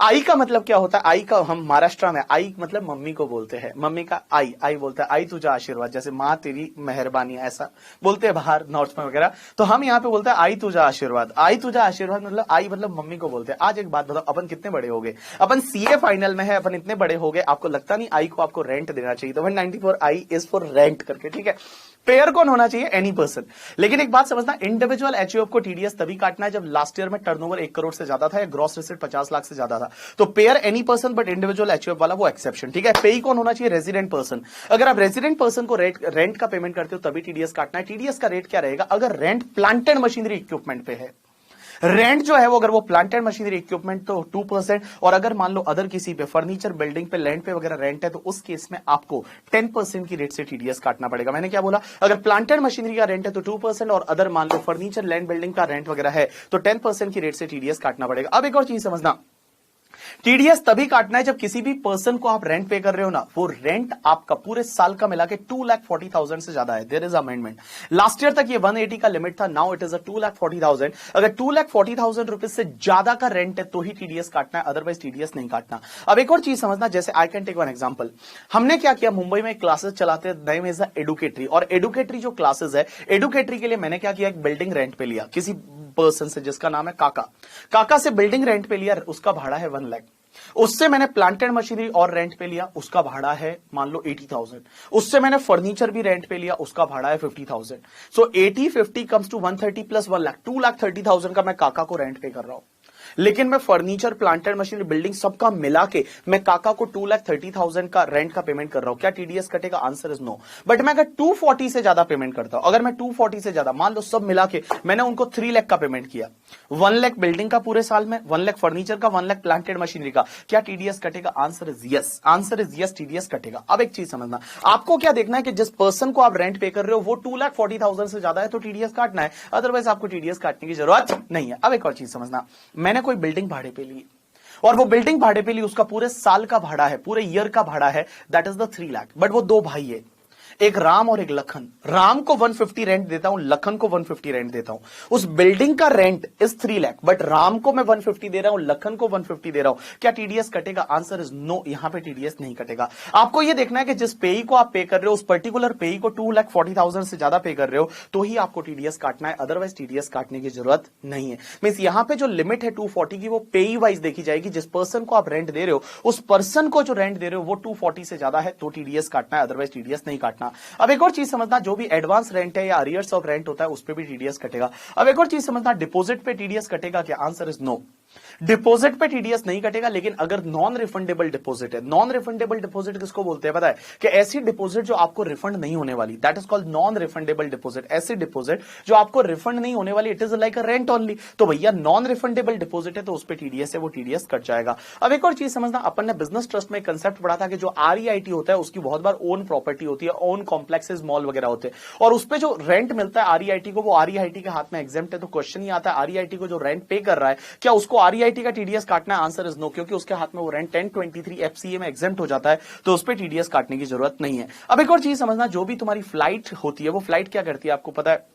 आई का मतलब क्या होता है? आई का हम महाराष्ट्र में आई मतलब मम्मी को बोलते हैं, मम्मी का आई, आई बोलता है आई तुझा आशीर्वाद, जैसे माँ तेरी मेहरबानी ऐसा बोलते हैं बाहर नॉर्थ में वगैरह, तो हम यहाँ पे बोलते हैं आई तुझा आशीर्वाद। आई तुझा आशीर्वाद मतलब आई मतलब मम्मी को बोलते हैं। आज एक बात बताओ, अपन कितने बड़े हो गए, अपन सीए फाइनल में है, अपन इतने बड़े हो गए, आपको लगता नहीं आई को आपको रेंट देना चाहिए? तो 194I इज फॉर रेंट करके, ठीक है। पेयर कौन होना चाहिए? Any person. लेकिन एक बात समझना, इंडिविजुअल एचयूएफ को टीडीएस तभी काटना है जब लास्ट ईयर में टर्नओवर 1 करोड़ से ज्यादा था या ग्रॉस रिसिट 50 लाख से ज्यादा था। तो pair any person but individual HUF वाला वो एक्सेप्शन, ठीक है। पेई कौन होना चाहिए? Resident person. अगर आप रेजिडेंट पर्सन को रेंट का पेमेंट करते हो तभी टीडीएस काटना है। टीडीएस का रेट क्या रहेगा? अगर rent plant and machinery equipment पे है, रेंट जो है वो अगर वो प्लांट एंड मशीनरी इक्विपमेंट तो 2%, और अगर मान लो अदर किसी पे फर्नीचर बिल्डिंग पे लैंड पे वगैरह रेंट है तो उस केस में आपको 10% की रेट से टीडीएस काटना पड़ेगा। मैंने क्या बोला? अगर प्लांट एंड मशीनरी का रेंट है तो 2% और अदर मान लो फर्नीचर लैंड बिल्डिंग का रेंट वगैरह है तो 10% की रेट से टीडीएस काटना पड़ेगा। अब एक और चीज समझना, टीडीएस तभी काटना है जब किसी भी पर्सन को आप रेंट पे कर रहे हो ना, वो रेंट आपका पूरे साल का मिला के 2,40,000 से ज्यादा है। There is amendment. Last year तक ये 180 का लिमिट था, नाउ इट इज 2,40,000। अगर 2,40,000 रुपीज से ज्यादा का रेंट है तो ही टीडीएस काटना है, अदरवाइज टीडीएस नहीं काटना। अब एक और चीज समझना, जैसे I can take one example. हमने क्या किया, मुंबई में क्लासेस चलाते हैं, नेम इज एडुकेटरी, और एडुकेटरी जो क्लासेस है, एडुकेटरी के लिए मैंने क्या किया, एक बिल्डिंग रेंट पे लिया किसी पर्सन से जिसका नाम है काका। काका से बिल्डिंग रेंट पे लिया, उसका भाड़ा है 1 लाख। उससे मैंने प्लांट एंड मशीनरी और रेंट पे लिया, उसका भाड़ा है मान लो 80,000। उससे मैंने फर्नीचर भी रेंट पे लिया, उसका भाड़ा है 50,000। सो 80 50 कम्स टू 130 प्लस 1 लाख, 2,30,000 का मैं काका को रेंट पे कर रहा हूं। लेकिन मैं furniture, plant and machinery, building सबका मिला के मैं काका को 2,30,000 का रेंट का पेमेंट कर रहा हूं। क्या टीडीएस कटेगा? Answer is no. बट मैं अगर 240 से ज्यादा पेमेंट करता हूं, अगर मैं 240 से ज्यादा, मान लो सब मिला के मैंने उनको 3 लाख का पेमेंट किया, 1 लाख बिल्डिंग का पूरे साल में, 1 लाख फर्नीचर का, 1 लाख प्लांट एंड मशीनरी का, क्या टीडीएस कटेगा? Answer is yes. Answer is yes, TDS कटेगा। अब एक चीज समझना, आपको क्या देखना है कि जिस पर्सन को आप रेंट पे कर रहे हो वो 2,40,000 से ज्यादा है तो टीडीएस काटना है, अदरवाइज आपको टीडीएस काटने की जरूरत नहीं है। अब एक और चीज समझना, मैंने कोई बिल्डिंग भाड़े पे ली और वो बिल्डिंग भाड़े पे ली, उसका पूरे साल का भाड़ा है, पूरे ईयर का भाड़ा है, that is the 3 lakh. But वो 2 भाई है, एक राम और एक लखन। राम को 150 रेंट देता हूं, लखन को 150 रेंट देता हूं। उस बिल्डिंग का rent is 3 lakh, but Ram को मैं 150 दे रहा हूं, लखन को 150 दे रहा हूं। क्या टीडीएस कटेगा? आंसर इज नो, यहां पे टीडीएस नहीं कटेगा। आपको यह देखना है कि जिस पेई को आप पे कर रहे हो, उस पर्टिकुलर पेई को 2,40,000 से ज्यादा पे कर रहे हो तो ही आपको टीडीएस काटना है, अदरवाइज टीडीएस काटने की जरूरत नहीं है। मींस यहां पे जो लिमिट है 240 की, वो पेई वाइज देखी जाएगी। जिस पर्सन को आप रेंट दे रहे हो, उस पर्सन को जो रेंट दे रहे हो वो 240 से ज्यादा है तो टीडीएस काटना है, अदरवाइज टीडीएस नहीं काटना। अब एक और चीज समझना, जो भी एडवांस रेंट है या अरियर्स ऑफ रेंट होता है उस पे भी टीडीएस कटेगा। अब एक और चीज समझना, डिपॉजिट पे टीडीएस कटेगा क्या? Answer is no. डिपॉजिट पे टीडीएस नहीं कटेगा, लेकिन अगर नॉन रिफंडेबल डिपॉजिट है, नॉन रिफंडेबल डिपॉजिट किसको बोलते हैं पता है? कि ऐसी डिपॉजिट जो आपको रिफंड नहीं होने वाली, that is called non refundable deposit. ऐसी डिपॉजिट जो आपको रिफंड नहीं होने वाली, it is like a rent only. तो भैया नॉन रिफंडेबल डिपॉजिट है तो उस पे टीडीएस है, वो टीडीएस कट जाएगा। अब एक और चीज समझना, अपन ने बिजनेस ट्रस्ट में कंसेप्ट पढ़ा था कि जो आरईआईटी होता है उसकी बहुत बार ओन प्रॉपर्टी होती है, ओन कॉम्प्लेक्सेस, मॉल वगैरह होते हैं, और उस पे जो रेंट मिलता है आरईआईटी को, वो आरईआईटी के हाथ में एग्जेम्प्ट है। तो क्वेश्चन ये आता है, आरईआईटी को जो रेंट पे कर रहा है, क्या उसको आरईआईटी का टीडीएस काटना है? आंसर इज नो, क्योंकि उसके हाथ में वो रेंट 1023 एफसीए में एग्जेम्प्ट हो जाता है, तो उस पे टीडीएस काटने की जरूरत नहीं है। अब एक और चीज समझना, जो भी तुम्हारी फ्लाइट होती है, वो फ्लाइट क्या करती है आपको पता है?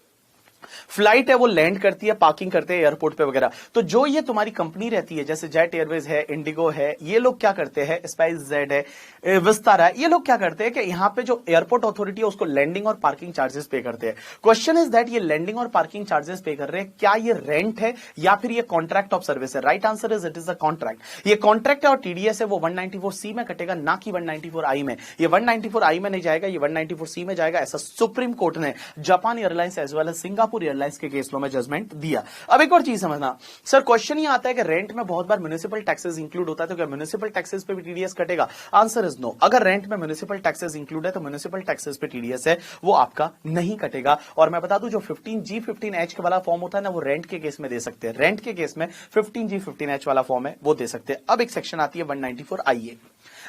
फ्लाइट है वो लैंड करती है, पार्किंग करते हैं एयरपोर्ट पे वगैरह। तो जो ये तुम्हारी कंपनी रहती है, जैसे जेट एयरवेज है, इंडिगो है, ये लोग क्या करते हैं, स्पाइस जेट है, विस्तारा है, ये लोग क्या करते हैं कि यहाँ पे जो एयरपोर्ट अथॉरिटी है उसको लैंडिंग और पार्किंग चार्जेस पे करते हैं। क्वेश्चन इज दैट ये लैंडिंग और पार्किंग चार्जेस पे कर रहे हैं, क्या ये रेंट है या फिर ये कॉन्ट्रैक्ट ऑफ सर्विस है? Right answer is it is a contract. ये कॉन्ट्रैक्ट है और टीडीएस है वो 194C में कटेगा, ना कि 194I में। ये 194I में नहीं जाएगा, ये 194C में जाएगा, ऐसा सुप्रीम कोर्ट ने Japan airlines as well as Singapore airlines के केस में जजमेंट दिया। अब एक और चीज समझना, सर क्वेश्चन ये आता है कि रेंट में बहुत बार म्युनिसिपल टैक्सेस इंक्लूड होता है, तो क्या म्युनिसिपल टैक्सेस पे भी टीडीएस कटेगा? Answer is no. अगर रेंट में म्युनिसिपल टैक्सेस इंक्लूड है तो म्युनिसिपल टैक्सेस पे टीडीएस है वो आपका नहीं कटेगा। और मैं बता दूं, जो 15G 15H वाला फॉर्म होता है ना, वो रेंट के केस में दे सकते हैं। रेंट के केस में 15G 15H वाला फॉर्म है वो दे सकते हैं। अब एक सेक्शन आती है 194IA।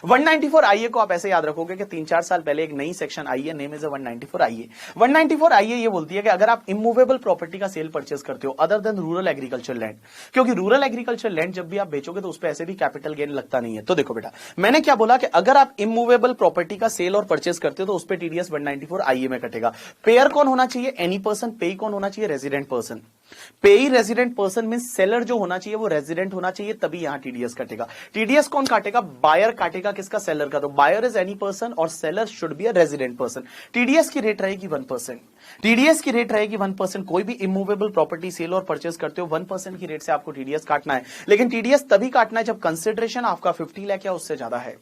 194IA को आप ऐसे याद रखोगे कि 3-4 साल पहले एक नई सेक्शन आई है, नेम इज 194IA। 194IA ये बोलती है कि अगर आप इमूवेबल प्रॉपर्टी का सेल परचेस करते हो other than rural agriculture land, क्योंकि रूरल एग्रीकल्चर लैंड जब भी आप बेचोगे तो उस पर ऐसे भी कैपिटल गेन लगता नहीं है। तो देखो बेटा, मैंने क्या बोला कि अगर आप इमूवेबल प्रॉपर्टी का सेल और परचेस करते हो तो उस पर टीडीएस 194IA में कटेगा। पेयर कौन होना चाहिए? Any person. पेई कौन होना चाहिए? Resident person. पेई रेजिडेंट पर्सन मीन सेलर जो होना चाहिए वो रेजिडेंट होना चाहिए, तभी यहां टीडीएस कटेगा। टीडीएस कौन काटेगा? बायर काटेगा। किसका? सेलर का। तो बायर इज एनी पर्सन और seller should be a resident person. TDS की रेट रहेगी 1%। टीडीएस की रेट रहेगी 1%। कोई भी इमूवेबल प्रॉपर्टी सेल और परचेस करते हो 1% की रेट से आपको टीडीएस काटना है, लेकिन टीडीएस तभी काटना है जब कंसिडरेशन आपका 50 लाख या उससे ज्यादा है।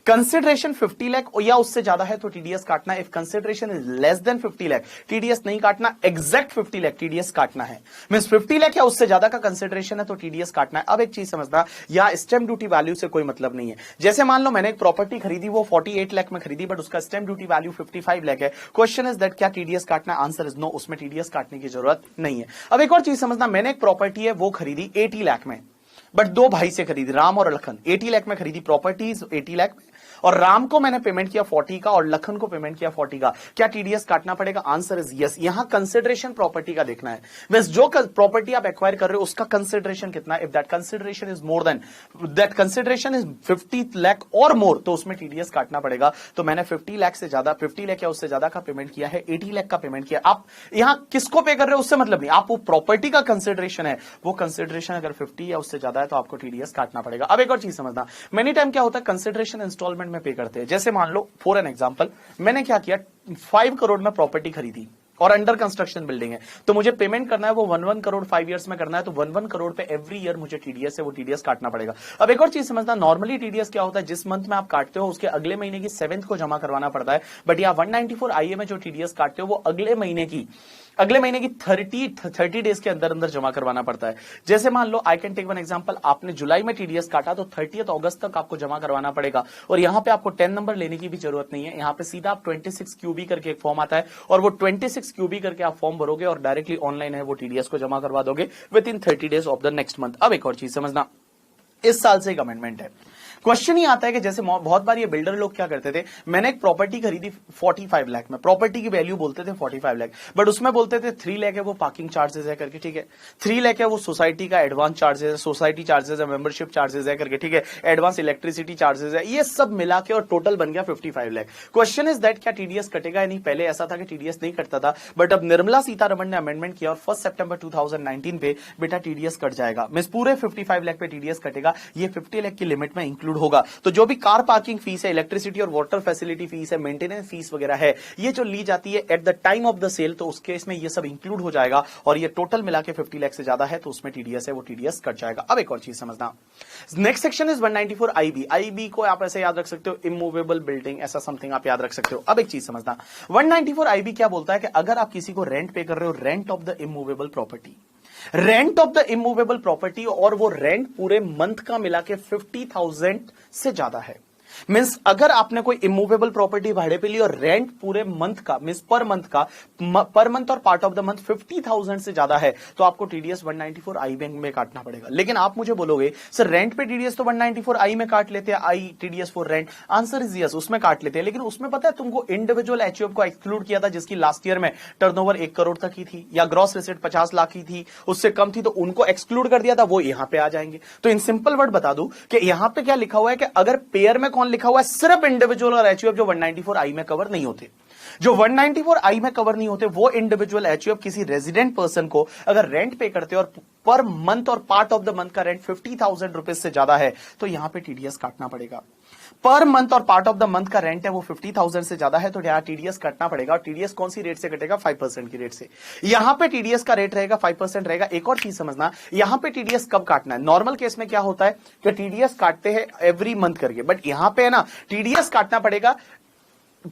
कंसिडरेशन 50 लाख या उससे ज्यादा है तो टीडीएस काटना है। If consideration is less than 50 lakh TDS नहीं काटना, एग्जैक्ट 50 लाख टीडीएस काटना है। मींस 50 लाख या उससे ज्यादा का कंसिडरेशन है तो टीडीएस काटना है। अब एक चीज समझना, या स्टैंप ड्यूटी वैल्यू से कोई मतलब नहीं है। जैसे मान लो मैंने एक प्रॉपर्टी खरीदी, वो 48 लाख में खरीदी, बट उसका स्टैंप ड्यूटी वैल्यू 55 लाख है। क्वेश्चन इज दैट क्या टीडीएस काटना है? आंसर इज नो, उसमें टीडीएस काटने की जरूरत नहीं है। अब एक और चीज समझना, मैंने एक प्रॉपर्टी है वो खरीदी 80 लाख में, बट दो भाई से खरीदी, राम और लखन, 80 लाख में खरीदी प्रॉपर्टीज 80 लाख में, और राम को मैंने पेमेंट किया 40 का और लखन को पेमेंट किया 40 का। क्या टीडीएस काटना पड़ेगा? Answer is yes. यहां कंसिडरेशन प्रॉपर्टी का देखना है, बस जो प्रॉपर्टी आप एक्वायर कर रहे हो उसका कंसिडरेशन कितना है। If that consideration is more then, that consideration is 50 lakh और मोर, तो उसमें टीडीएस काटना पड़ेगा। तो मैंने 50 लाख से ज्यादा, 50 लाख या उससे ज्यादा का पेमेंट किया है, 80 लाख का पेमेंट किया। आप यहां किसको पे कर रहे हो उससे मतलब नहीं, आप वो प्रॉपर्टी का कंसिडरेशन है, वो कंसिडरेशन अगर 50 या उससे ज्यादा है तो आपको टीडीएस काटना पड़ेगा। अब एक और चीज समझना, मेनी टाइम क्या होता है कंसिडरेशन इंस्टॉलमेंट में पे करते हैं। जैसे मान लो फॉर एन एग्जांपल, मैंने क्या किया, 5 करोड़ में प्रॉपर्टी खरीदी और अंडर कंस्ट्रक्शन बिल्डिंग है, तो मुझे पेमेंट करना है वो 1 करोड़ 5 इयर्स में करना है, तो 1 करोड़ पे एवरी ईयर मुझे टीडीएस है वो टीडीएस काटना पड़ेगा। अब एक और चीज समझना, नॉर्मली टीडीएस क्या होता है, जिस मंथ में आप काटते हो उसके अगले महीने की 7th को जमा करवाना पड़ता है, बट यहाँ 194 IA में जो टीडीएस काटते हो वो अगले महीने की 30 डेज के अंदर अंदर जमा करवाना पड़ता है। जैसे मान लो I can take one example, आपने जुलाई में टीडीएस काटा तो 30 अगस्त तक आपको जमा करवाना पड़ेगा, और यहां पे आपको 10 नंबर लेने की भी जरूरत नहीं है, यहां पे सीधा आप 26 QB करके एक फॉर्म आता है और वो 26 QB करके आप फॉर्म भरोगे और डायरेक्टली ऑनलाइन है वो टीडीएस को जमा करवा दोगे with in 30 days of the next month. अब एक और चीज समझना, इस साल से एक अमेंडमेंट है। क्वेश्चन ही आता है कि जैसे बहुत बार ये बिल्डर लोग क्या करते थे, मैंने एक प्रॉपर्टी खरीदी 45 लाख में, प्रॉपर्टी की वैल्यू बोलते थे 45 लाख, बट उसमें बोलते थे 3 लाख है वो पार्किंग चार्जेस है करके, ठीक है, 3 लाख है वो सोसाइटी का एडवांस चार्जेस है, सोसाइटी चार्जेस है, मेंबरशिप चार्जेस है करके, ठीक है, एडवांस इलेक्ट्रिसिटी चार्जेस है, ये सब मिला के और टोटल बन गया 55 लाख। क्वेश्चन इज दैट क्या टीडीएस कटेगा या नहीं? पहले ऐसा था कि टीडीएस नहीं कटता था, बट अब निर्मला सीतारमण ने अमेंडमेंट किया और 1 सितंबर 2019 पे बेटा टीडीएस कट जाएगा, मींस पूरे 55 लाख पे टीडीएस कटेगा, ये 50 लाख की लिमिट में इंक्लूड होगा। तो जो भी कार पार्किंग फीस है, इलेक्ट्रिसिटी और वाटर फैसिलिटी फीस है, मेंटेनेंस फीस वगैरह है, ये जो ली जाती है at the time of the sale, तो उसके इसमें ये सब इंक्लूड हो जाएगा और ये टोटल मिला के 50 लाख से ज्यादा है तो उसमें टीडीएस है वो टीडीएस कट जाएगा। अब एक और चीज समझना, next section is 194 IB। IB को आप ऐसे याद रख सकते हो, इमूवेबल बिल्डिंग, ऐसा समथिंग आप याद रख सकते हो। अब एक चीज समझना, 194 IB क्या बोलता है कि अगर आप किसी को रेंट पे कर रहे हो, rent of the immovable property, rent of the immovable property, और वो रेंट पूरे मंथ का मिला के 50,000 से ज्यादा है, मींस अगर आपने कोई इमूवेबल प्रॉपर्टी भाड़े पे ली और रेंट पूरे मंथ का, मींस पर मंथ और पार्ट ऑफ द मंथ 50,000 से ज्यादा है, तो आपको टीडीएस 194 IB में काटना पड़ेगा। लेकिन आप मुझे बोलोगे सर रेंट पे टीडीएस तो 194 I में काट लेते हैं, I TDS for rent, answer is yes, उसमें काट लेते हैं, लेकिन उसमें पता है तुमको इंडिविजुअल एचयूएफ को एक्सक्लूड किया था जिसकी लास्ट ईयर में टर्नओवर 1 करोड़ तक की थी या ग्रॉस रिसीट 50 लाख की थी, उससे कम थी, तो उनको एक्सक्लूड कर दिया था, वो यहां पे आ जाएंगे। तो इन सिंपल वर्ड बता दूं कि यहां पे क्या लिखा हुआ है कि अगर पेयर में लिखा हुआ है सिर्फ इंडिविजुअल और एचयूएफ जो 194 I में कवर नहीं होते, जो 194 I में कवर नहीं होते, वो इंडिविजुअल एचयूएफ किसी रेजिडेंट पर्सन को अगर रेंट पे करते और पर मंथ और पार्ट ऑफ द मंथ का रेंट 50,000 रुपीज से ज्यादा है तो यहां पे टीडीएस काटना पड़ेगा। पर मंथ और पार्ट ऑफ द मंथ का रेंट है वो 50,000 से ज्यादा है तो यहां टीडीएस कटना पड़ेगा। और टीडीएस कौन सी रेट से कटेगा? 5% की रेट से। यहां पे टीडीएस का रेट रहेगा 5% रहेगा। एक और चीज समझना, यहां पे टीडीएस कब काटना है? नॉर्मल केस में क्या होता है कि टीडीएस काटते हैं एवरी मंथ करके, बट यहां पे है ना टीडीएस काटना पड़ेगा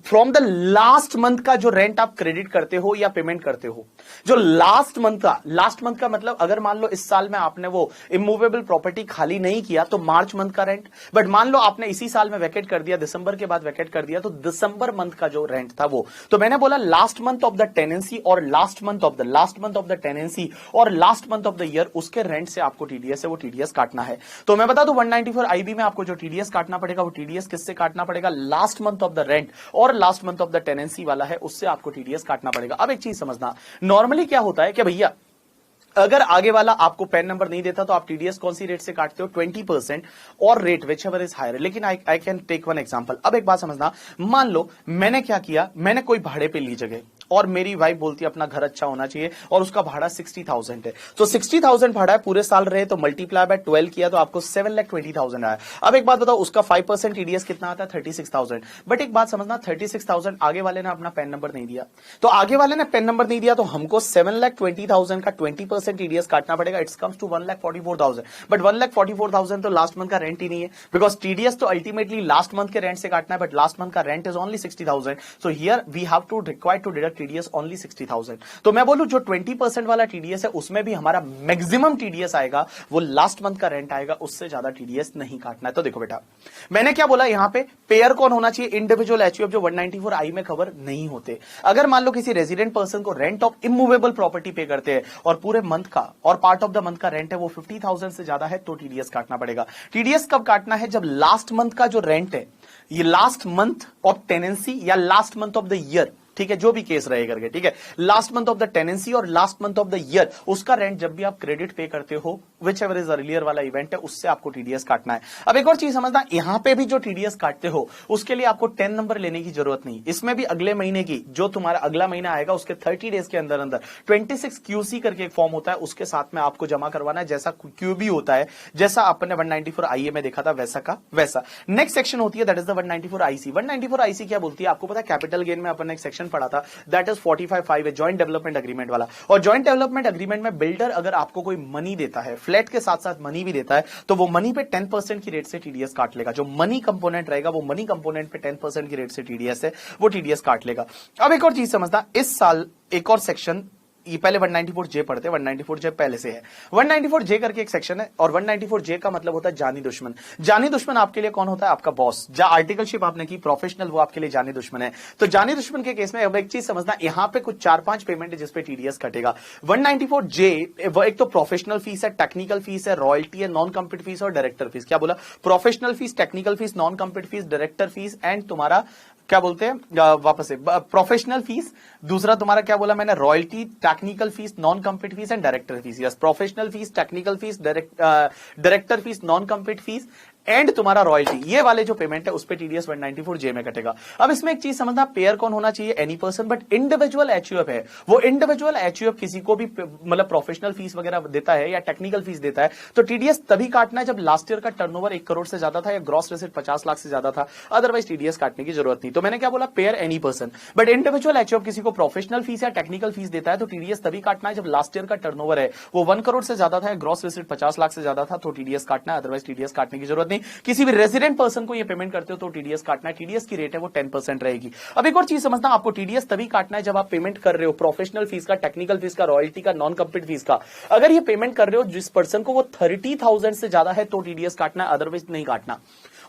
फ्रॉम द लास्ट मंथ का जो रेंट आप क्रेडिट करते हो या पेमेंट करते हो, जो लास्ट मंथ का मतलब अगर मान लो इस साल में आपने वो इमूवेबल प्रॉपर्टी खाली नहीं किया तो मार्च मंथ का रेंट, बट मान लो आपने इसी साल में वैकेट कर दिया, दिसंबर के बाद वैकेट कर दिया, तो दिसंबर मंथ का जो रेंट था वो, तो मैंने बोला last month of the tenancy और last month of the tenancy और last month of the year, उसके रेंट से आपको टीडीएस है वो टीडीएस काटना है। तो मैं बता दूं 194 IB में आपको जो टीडीएस काटना पड़ेगा वो टीडीएस किससे काटना पड़ेगा? Last month of the rent और last month of the tenancy वाला है उससे आपको टीडीएस काटना पड़ेगा। अब एक चीज समझना, नॉर्मली क्या होता है कि भैया अगर आगे वाला आपको पैन नंबर नहीं देता तो आप टीडीएस कौन सी रेट से काटते हो? 20% और rate whichever is higher. लेकिन I can take one example. अब एक बात समझना, मान लो मैंने क्या किया, मैंने कोई भाड़े पे ली जगह और मेरी वाइफ बोलती है अपना घर अच्छा होना चाहिए और उसका भाड़ा 60,000 है, तो 60,000 भाड़ा है, पूरे साल रहे तो मल्टीप्लाई बाय 12 किया तो आपको 7,20,000 आया। अब एक बात बताओ, उसका 5% टीडीएस कितना आता है? 36,000। बट एक बात समझना, 36,000 आगे वाले ने अपना पैन नंबर नहीं दिया, तो आगे वाले ने पैन नंबर नहीं दिया तो हमको 7,20,000 का 20% टीडीएस काटना पड़ेगा। It's comes to 1,44,000। बट 1,44,000 तो लास्ट मंथ का रेंट ही नहीं है, बिकॉज टीडीएस तो अल्टीमेटली लास्ट मंथ के रेंट से काटना है, बट लास्ट मंथ का rent is only 60,000। So here we have to require to deduct TDS only 60,000। तो मैं बोलूं जो 20% वाला टीडीएस है उसमें भी हमारा मैक्सिमम टीडीएस आएगा वो लास्ट मंथ का रेंट आएगा, उससे ज्यादा टीडीएस नहीं काटना है। तो देखो बेटा मैंने क्या बोला यहां पे, पेयर कौन होना चाहिए, इंडिविजुअल एचयूएफ जो 194 में कवर नहीं होते। अगर मान लो किसी रेजिडेंट पर्सन को रेंट ऑफ इमूवेबल प्रॉपर्टी पे करते हैं और पूरे मंथ का और पार्ट ऑफ द मंथ का रेंट है वो 50,000 से ज्यादा है तो टीडीएस काटना पड़ेगा। टीडीएस कब काटना है, जब लास्ट मंथ का जो रेंट है, ये लास्ट मंथ ऑफ टेनेंसी या last month of the year, ठीक है, जो भी केस रहे करके, ठीक है, last month of the tenancy और last month of the year, उसका रेंट जब भी आप क्रेडिट पे करते हो, विच एवर इज अर्लियर वाला इवेंट है, उससे आपको टीडीएस काटना है। अब एक और चीज समझना, यहां पे भी जो टीडीएस काटते हो उसके लिए आपको 10 नंबर लेने की जरूरत नहीं। इसमें भी अगले महीने की जो तुम्हारा अगला महीना आएगा उसके 30 डेज के अंदर अंदर 26 QC करके एक फॉर्म होता है, उसके साथ में आपको जमा करवाना है, जैसा QB होता है, जैसा आपने 194 IA में देखा था वैसा का वैसा। नेक्स्ट सेक्शन होती है that is the 194 IC। 194 IC क्या बोलती है आपको पता है, कैपिटल गेन में अपन ने एक सेक्शन पढ़ा था that is 45(5) joint development agreement वाला। और जॉइंट डेवलपमेंट एग्रीमेंट में बिल्डर अगर आपको कोई मनी देता है, फ्लैट के साथ साथ मनी भी देता है, तो वो मनी पे 10% की रेट से टीडीएस काट लेगा। जो मनी कंपोनेंट रहेगा वो मनी कंपोनेंट पे 10% की रेट से टीडीएस है वो टीडीएस काट लेगा। अब एक और चीज समझना, इस साल एक और सेक्शन, ये पहले 194J पढ़ते हैं, 194J पहले से है। 194J करके एक सेक्शन है और 194J का मतलब होता है जानी दुश्मन। जानी दुश्मन आपके लिए कौन होता है, आपका बॉस। जो आर्टिकलशिप आपने की प्रोफेशनल, वो आपके लिए जानी दुश्मन है। तो जानी दुश्मन के केस में अब एक चीज समझना, यहां पे कुछ 4-5 पेमेंट है जिसपे टीडीएस कटेगा। 194J एक तो प्रोफेशनल फीस है, टेक्निकल फीस है, रॉयल्टी है, नॉन कम्पीट फीस और डायरेक्टर फीस। क्या बोला, professional fees, technical fees, non compete fees, director fees and तुम्हारा क्या बोलते हैं वापस से प्रोफेशनल फीस। दूसरा तुम्हारा क्या बोला मैंने, royalty, technical fees, non compete fees and director fees. Yes, professional fees, technical fees, director fees, non compete fees and तुम्हारा रॉयल्टी, ये वाले जो पेमेंट है उस पे टीडीएस 194J में कटेगा। अब इसमें एक चीज समझना, पेयर कौन होना चाहिए, any person, but individual HUF है, वो इंडिविजुअल एचयूएफ किसी को भी मतलब प्रोफेशनल फीस वगैरह देता है या टेक्निकल फीस देता है तो टीडीएस तभी काटना है जब लास्ट ईयर का टर्नओवर 1 करोड़ से ज्यादा था या ग्रॉस रेसिट 50 लाख से ज्यादा था, अदरवाइज टीडीएस काटने की जरूरत नहीं। तो मैंने क्या बोला, pair any person, but individual HUF किसी को प्रोफेशनल फीस या टेक्निकल फीस देता है तो टीडीएस तभी काटना है जब लास्ट ईयर का टर्नओवर है वो 1 करोड़ से ज्यादा था या ग्रॉस रेसिट 50 लाख से ज्यादा था तो टीडीएस काटना है, अदरवाइज टीडीएस काटने की जरूरत नहीं। किसी भी रेजिडेंट पर्सन को ये पेमेंट करते हो तो टीडीएस काटना है, टीडीएस की रेट है वो 10% रहेगी। अब एक और चीज समझना, आपको टीडीएस तभी काटना है जब आप पेमेंट कर रहे हो प्रोफेशनल फीस का, टेक्निकल फीस का, रॉयल्टी का, नॉन कम्पीट फीस का। अगर ये पेमेंट कर रहे हो जिस पर्सन को वो 30,000 से ज्यादा है तो टीडीएस काटना है, अदरवाइज नहीं काटना।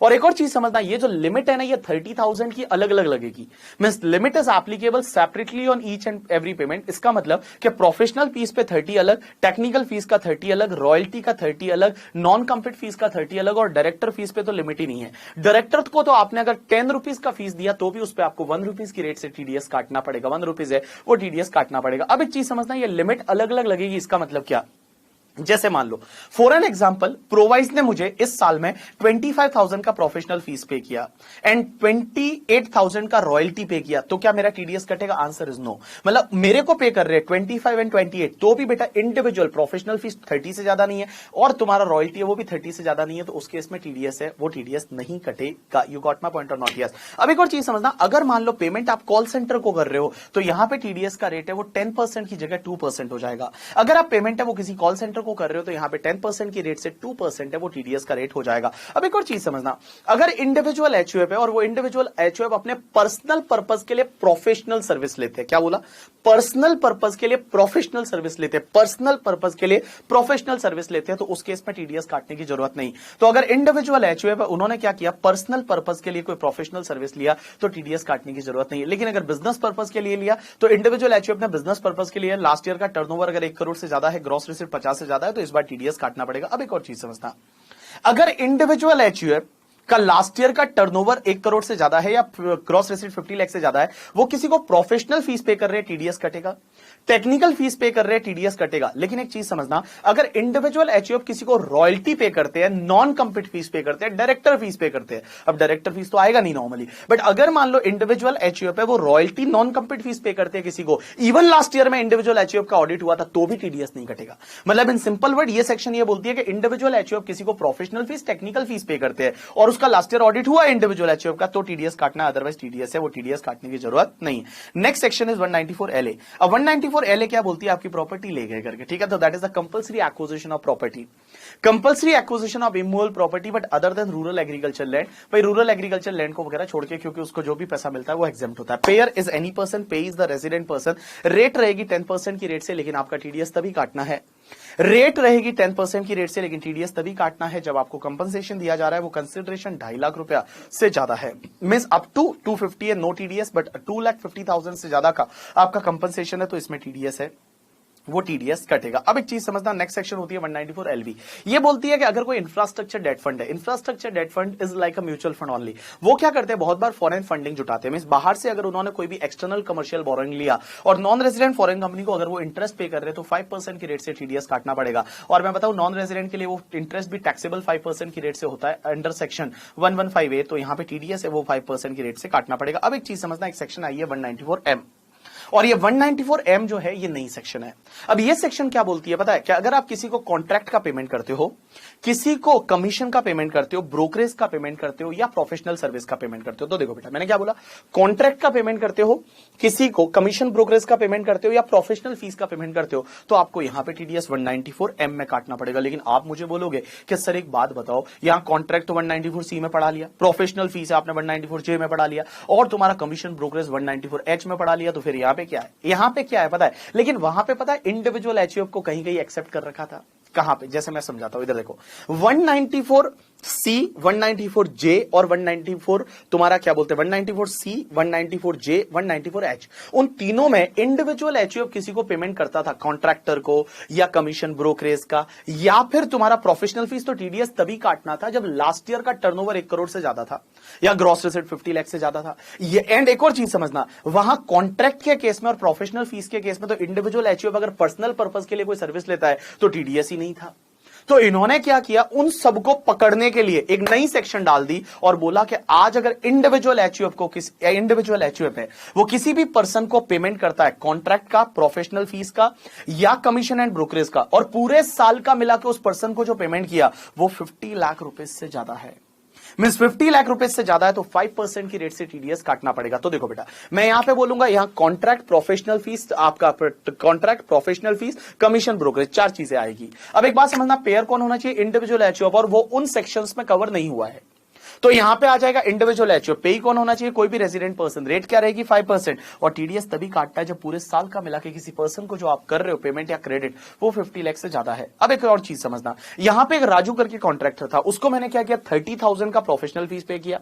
और एक और चीज समझना, ये जो लिमिट है ना ये 30,000 की अलग अलग लगेगी, means limit is applicable separately on each and every payment. इसका मतलब कि प्रोफेशनल फीस पे 30 अलग, टेक्निकल फीस का 30 अलग, रॉयल्टी का 30 अलग, नॉन कम्पीट फीस का 30 अलग और डायरेक्टर फीस पे तो लिमिट ही नहीं है। डायरेक्टर को तो आपने अगर 10 रुपीज का फीस दिया तो भी उस पर आपको 1 रुपीज की रेट से टीडीएस काटना पड़ेगा, 1 रुपीज है वो टीडीएस काटना पड़ेगा। अब एक चीज समझना, ये लिमिट अलग अलग लगेगी, इसका मतलब क्या, जैसे मान लो फॉर एन एग्जांपल प्रोवाइज ने मुझे इस साल में 25,000 का प्रोफेशनल फीस पे किया एंड 28,000 का रॉयल्टी पे किया, तो क्या मेरा टीडीएस कटेगा? Answer is no. मतलब मेरे को पे कर रहे हैं 25 एंड 28, तो भी बेटा इंडिविजुअल प्रोफेशनल फीस 30 से ज्यादा नहीं है और तुम्हारा रॉयल्टी है वो भी 30 से ज्यादा नहीं है, तो उस केस में टीडीएस है वो टीडीएस नहीं कटेगा। You got my point or not? Yes. अब एक और चीज समझना, अगर मान लो पेमेंट आप कॉल सेंटर को कर रहे हो तो यहां पे टीडीएस का रेट है वो 10% की जगह 2% हो जाएगा। अगर आप पेमेंट है वो किसी कॉल सेंटर को कर रहे हो तो यहां पे 10% की रेट से 2% है वो टीडीएस का रेट हो जाएगा। अब एक और चीज समझना, अगर इंडिविजुअल एचयूएफ है और वो इंडिविजुअल एचयूएफ अपने पर्सनल पर्पस के लिए प्रोफेशनल सर्विस लेते हैं, क्या बोला? पर्सनल पर्पस के लिए प्रोफेशनल सर्विस लेते हैं, पर्सनल पर्पस के लिए प्रोफेशनल सर्विस लेते हैं, तो उस केस में टीडीएस काटने की जरूरत नहीं। तो अगर इंडिविजुअल एचयूएफ है, उन्होंने क्या किया, पर्सनल पर्पस के लिए कोई प्रोफेशनल सर्विस लिया तो टीडीएस काटने की जरूरत नहीं है। लेकिन अगर बिजनेस पर्पस के लिए लिया तो इंडिविजुअल एचयूएफ ने बिजनेस पर्पस के लिए लास्ट ईयर का टर्नओवर अगर 1 करोड़ से ज्यादा है, ग्रॉस रेसिट 50 से ज्यादा है, तो इस बार टीडीएस काटना पड़ेगा। अब एक और चीज समझना, अगर इंडिविजुअल एचयूएफ का लास्ट ईयर का टर्नओवर 1 करोड़ से ज्यादा है या ग्रॉस रेसिट 50 लाख से ज्यादा है, वो किसी को प्रोफेशनल फीस पे कर रहे हैं, टीडीएस कटेगा। टेक्निकल फीस पे कर रहे हैं, टीडीएस कटेगा। लेकिन एक चीज समझना, अगर इंडिविजुअल एचयूएफ किसी को रॉयल्टी पे करते हैं, नॉन कम्पीट फीस पे करते हैं, डायरेक्टर फीस पे करते हैं, अब डायरेक्टर फीस तो आएगा नहीं नॉर्मली, बट अगर मान लो इंडिविजुअल एचयूएफ है वो रॉयल्टी नॉन कम्पीट फीस पे करते हैं किसी को, इवन लास्ट ईयर में इंडिविजुअल एचयूएफ का ऑडिट हुआ था तो भी टीडीएस नहीं कटेगा। मतलब इन सिंपल वर्ड ये सेक्शन ये बोलती है कि इंडिविजुअल एचयूएफ किसी को प्रोफेशनल फीस, टेक्निकल फीस पे करते हैं और उसका लास्ट ईयर ऑडिट हुआ इंडिविजुअल एचयूएफ का, तो टीडीएस काटना, अदरवाइज टीडीएस है वो टीडीएस काटने की जरूरत नहीं। Next section is 194 LA। अब 194 194 एल क्या बोलती है, आपकी प्रॉपर्टी ले गए करके, ठीक है। तो that is the compulsory acquisition of property, compulsory acquisition of immovable property but other then rural agriculture land. भाई रूरल एग्रीकल्चर लैंड को वगैरह छोड़ के, क्योंकि उसको जो भी पैसा मिलता है वो एग्जेम्प्ट होता है। पेयर इज एनी पर्सन, पे is the resident person. Rate रहेगी 10% की रेट से, लेकिन आपका टीडीएस तभी काटना है। रेट रहेगी 10% की रेट से, लेकिन टीडीएस तभी काटना है जब आपको कंपनसेशन दिया जा रहा है वो कंसिडरेशन 2.5 लाख रुपया से ज्यादा है। मींस अप टू 250 है नो टीडीएस, बट 2,50,000 से ज्यादा का आपका कंपनसेशन है तो इसमें टीडीएस है, वो टीडीएस कटेगा। अब एक चीज समझना, नेक्स्ट सेक्शन होती है 194 एलबी। ये बोलती है कि अगर कोई इंफ्रास्ट्रक्चर डेट फंड है, infrastructure debt fund is like a mutual fund only. वो क्या करते हैं, बहुत बार फॉरेन फंडिंग जुटाते हैं। मींस बाहर से अगर उन्होंने कोई भी एक्सटर्नल कमर्शियल बोरोइंग लिया और नॉन रेजिडेंट फॉरेन कंपनी को अगर वो इंटरेस्ट पे कर रहे हैं तो 5% की रेट से टीडीएस काटना पड़ेगा। और मैं बताऊं नॉन रेजिडेंट के लिए वो इंटरेस्ट भी टैक्सेबल 5% की रेट से होता है अंडर सेक्शन 115A। तो यहां पे टीडीएस है वो 5% की रेट से काटना पड़ेगा। अब एक चीज समझना, एक सेक्शन आई है 194M, और ये 194M जो है ये नई सेक्शन है। अब ये सेक्शन क्या बोलती है पता है क्या, अगर आप किसी को कॉन्ट्रैक्ट का पेमेंट करते हो, किसी को कमीशन का पेमेंट करते हो, ब्रोकरेज का पेमेंट करते हो या प्रोफेशनल सर्विस का पेमेंट करते हो, तो देखो बेटा मैंने क्या बोला, कॉन्ट्रैक्ट का पेमेंट करते हो, किसी को कमीशन ब्रोकरेज का पेमेंट करते हो या प्रोफेशनल फीस का पेमेंट करते हो, तो आपको यहां पे टीडीएस 194M में काटना पड़ेगा। लेकिन आप मुझे बोलोगे कि सर एक बात बताओ, यहां कॉन्ट्रैक्ट तो 194C में पढ़ा लिया, प्रोफेशनल फीस आपने 194J में पढ़ा लिया, और तुम्हारा कमीशन ब्रोकरेज 194H में पढ़ा लिया, तो फिर यहां पे क्या है, यहां पे क्या है पता है। लेकिन वहां पे पता है इंडिविजुअल एचयूएफ को कहीं कहीं एक्सेप्ट कर रखा था। कहां पे, जैसे मैं समझाता हूं, इधर देखो 194C, 194J और 194 तुम्हारा क्या बोलते हैं 194C, 194J, 194H, उन तीनों में इंडिविजुअल एचयूएफ किसी को पेमेंट करता था, कॉन्ट्रैक्टर को या कमीशन ब्रोकरेज का या फिर तुम्हारा प्रोफेशनल फीस, तो टीडीएस तभी काटना था जब लास्ट ईयर का टर्नओवर 1 करोड़ से ज्यादा था या ग्रॉस रिसीट 50 लाख से ज्यादा था। ये एंड एक और चीज समझना, वहां कॉन्ट्रैक्ट के केस में और प्रोफेशनल फीस के केस में तो इंडिविजुअल एचयूएफ अगर पर्सनल पर्पस के लिए कोई सर्विस लेता है तो टीडीएस ही नहीं था। तो इन्होंने क्या किया, उन सबको पकड़ने के लिए एक नई सेक्शन डाल दी और बोला कि आज अगर इंडिविजुअल एचयूएफ को इंडिविजुअल एचयूएफ है वो किसी भी पर्सन को पेमेंट करता है कॉन्ट्रैक्ट का, प्रोफेशनल फीस का या कमीशन एंड ब्रोकरेज का, और पूरे साल का मिला के उस पर्सन को जो पेमेंट किया वो 50 लाख रुपए से ज्यादा है, मींस 50 लाख रुपए से ज्यादा है, तो 5% की रेट से टीडीएस काटना पड़ेगा। तो देखो बेटा मैं यहां पे बोलूंगा, यहां कॉन्ट्रैक्ट, प्रोफेशनल फीस, आपका contract, professional fees, commission, brokerage, 4 चीजें आएगी। अब एक बात समझना, पेयर कौन होना चाहिए, इंडिविजुअल एचयूएफ, और वो उन सेक्शंस में कवर नहीं हुआ है। तो यहां पे आ जाएगा इंडिविजुअल एचयूएफ, पे कौन होना चाहिए, कोई भी रेजिडेंट पर्सन, रेट क्या रहेगी 5%, और टीडीएस तभी काटता है जब पूरे साल का मिला के किसी पर्सन को जो आप कर रहे हो पेमेंट या क्रेडिट वो 50 लाख से ज्यादा है। अब एक और चीज समझना, यहां पे एक राजू करके कॉन्ट्रैक्टर था, उसको मैंने क्या किया, 30,000 का प्रोफेशनल फीस पे किया,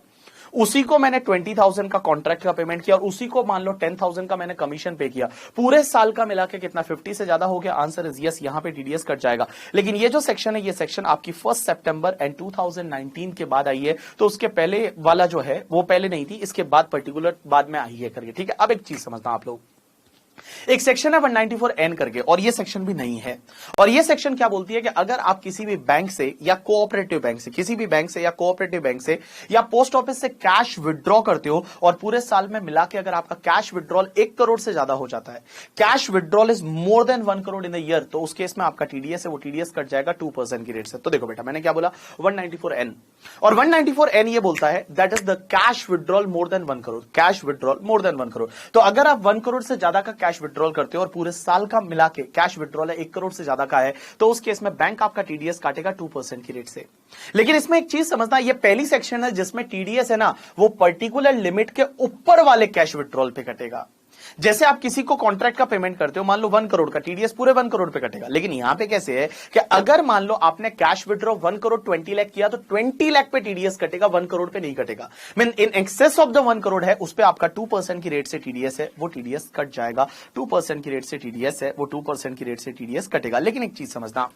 उसी को मैंने 20,000 का कॉन्ट्रैक्ट का पेमेंट किया और उसी को मान लो 10,000 का मैंने कमीशन पे किया, पूरे साल का मिला के कितना 50 से ज्यादा हो गया, आंसर इज यस, यहां पे टीडीएस कट जाएगा। लेकिन ये जो सेक्शन है, ये सेक्शन आपकी 1 सितंबर एंड 2019 के बाद आई है, तो उसके पहले वाला जो है वो पहले नहीं थी, इसके बाद पर्टिकुलर बाद में आई है करके, ठीक है। अब एक चीज समझना आप लोग, एक सेक्शन है 194N करके, और ये सेक्शन भी नहीं है। और ये सेक्शन क्या बोलती है कि अगर आप किसी भी बैंक से या कोऑपरेटिव बैंक से, किसी भी बैंक से या कोऑपरेटिव बैंक से या पोस्ट ऑफिस से कैश विड्रॉ करते हो और पूरे साल में मिला के अगर आपका कैश विड्रॉल 1 करोड़ से ज्यादा हो जाता है, cash withdrawal is more than 1 crore in the year, तो उस केस में आपका टीडीएस है वो टीडीएस कट जाएगा 2% की रेट से। तो देखो बेटा मैंने क्या बोला, 194N, और 194N ये बोलता है that is the cash withdrawal more than 1 crore, cash withdrawal more than 1 crore. तो अगर आप 1 करोड़ से ज्यादा का कैश विड्रॉल करते हो और पूरे साल का मिला के कैश विड्रॉल है 1 करोड़ से ज्यादा का है, तो उस केस में बैंक आपका टीडीएस काटेगा 2% की रेट से। लेकिन इसमें एक चीज समझना, ये पहली सेक्शन है जिसमें टीडीएस है ना वो पर्टिकुलर लिमिट के ऊपर वाले कैश विड्रॉल पे कटेगा। जैसे आप किसी को कॉन्ट्रैक्ट का पेमेंट करते हो, मान लो 1 करोड़ का, टीडीएस पूरे 1 करोड़ पे कटेगा। लेकिन यहां पे कैसे है कि अगर मान लो आपने कैश विड्रॉ 1 करोड़ 20 लाख किया तो 20 लाख पे टीडीएस कटेगा, 1 करोड़ पे नहीं कटेगा। Mean in excess of the 1 crore है उस पे आपका 2% की रेट से टीडीएस है वो टीडीएस कट जाएगा, 2% की रेट से टीडीएस है वो 2% की रेट से टीडीएस कटेगा। लेकिन एक चीज समझना,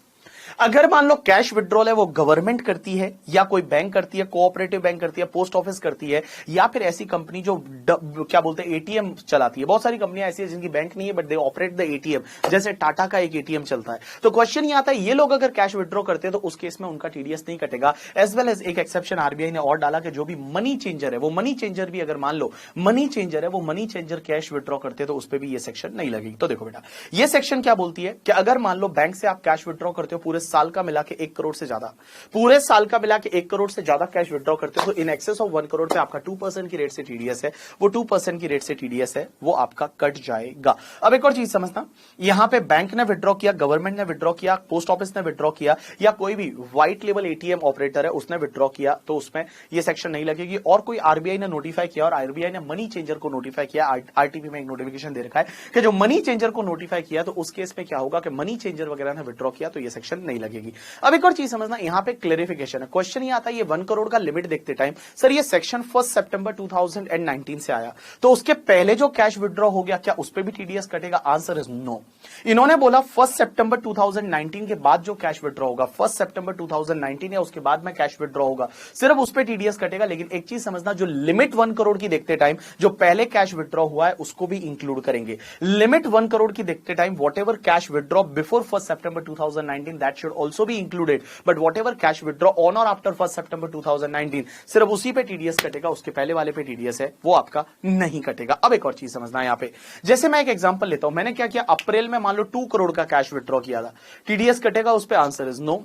अगर मान लो कैश विड्रॉल है वो गवर्नमेंट करती है या कोई बैंक करती है, कोऑपरेटिव बैंक करती है, पोस्ट ऑफिस करती है, या फिर ऐसी कंपनी जो क्या बोलते हैं एटीएम चलाती है। बहुत सारी कंपनियां ऐसी है जिनकी बैंक नहीं है but they operate the ATM, जैसे टाटा का एक एटीएम चलता है। तो क्वेश्चन ये आता है, ये लोग अगर कैश विड्रॉ करते हैं तो उस केस में उनका टीडीएस नहीं कटेगा। एज वेल एज एक एक्सेप्शन आरबीआई ने और डाला कि जो भी मनी चेंजर है, वो मनी चेंजर भी अगर मान लो मनी चेंजर है, वो मनी चेंजर कैश विड्रॉ करते हैं तो उस पर भी ये सेक्शन नहीं लगेगी। तो देखो बेटा ये सेक्शन क्या बोलती है कि अगर मान लो बैंक से आप कैश विड्रॉ करते हो, पूरे पूरे साल का मिला के 1 करोड़ से ज्यादा, पूरे साल का मिला के 1 करोड़ से ज्यादा कैश विड्रॉ करते हो तो इन एक्सेस ऑफ 1 करोड़ पे आपका 2% की रेट से टीडीएस है, वो 2% की रेट से टीडीएस है, वो आपका कट जाएगा। अब एक और चीज समझना, यहां पे बैंक ने विड्रॉ किया, गवर्नमेंट ने विड्रॉ किया, पोस्ट ऑफिस ने विड्रॉ किया, या कोई भी व्हाइट लेवल एटीएम ऑपरेटर है उसने विड्रॉ किया, तो उसमें ये सेक्शन नहीं लगेगी। और कोई आरबीआई ने नोटिफाई किया और आरबीआई ने मनी चेंजर को नोटिफाई किया, आरटीपी में एक नोटिफिकेशन दे रखा है कि जो मनी चेंजर को नोटिफाई किया, तो उस केस में क्या होगा कि मनी चेंजर वगैरह ने विड्रॉ किया तो ये सेक्शन नहीं लगेगी। अब एक और चीज समझना, यहां पे क्लेरिफिकेशन है, क्वेश्चन ये आता है, ये 1 करोड़ का लिमिट देखते टाइम सर ये सेक्शन 1 सितंबर 2019 से आया, तो उसके पहले जो कैश विड्रॉ हो गया क्या उस पर भी टीडीएस कटेगा? Answer is no. इन्होंने बोला 1 सितंबर 2019 के बाद जो कैश विड्रॉ होगा, 1 सितंबर 2019 या उसके बाद में कैश विड्रॉ होगा, सिर्फ उस पर टीडीएस कटेगा। लेकिन एक चीज समझना, जो लिमिट 1 करोड़ की देखते टाइम जो पहले कैश विड्रॉ हुआ है उसको भी इंक्लूड करेंगे। लिमिट 1 करोड़ की देखते time whatever cash withdraw before 1 September 2019 that should also be included, but whatever cash withdraw on और आफ्टर 1 सितंबर 2019 सिर्फ उसी पे टीडीएस कटेगा, उसके पहले वाले पे टीडीएस है वो आपका नहीं कटेगा। अब एक और चीज समझना यहां पे, जैसे मैं एक एग्जांपल लेता हूं, मैंने क्या किया, अप्रैल में मान लो 2 करोड़ का कैश विड्रॉ किया था, टीडीएस कटेगा उस पे? Answer is no.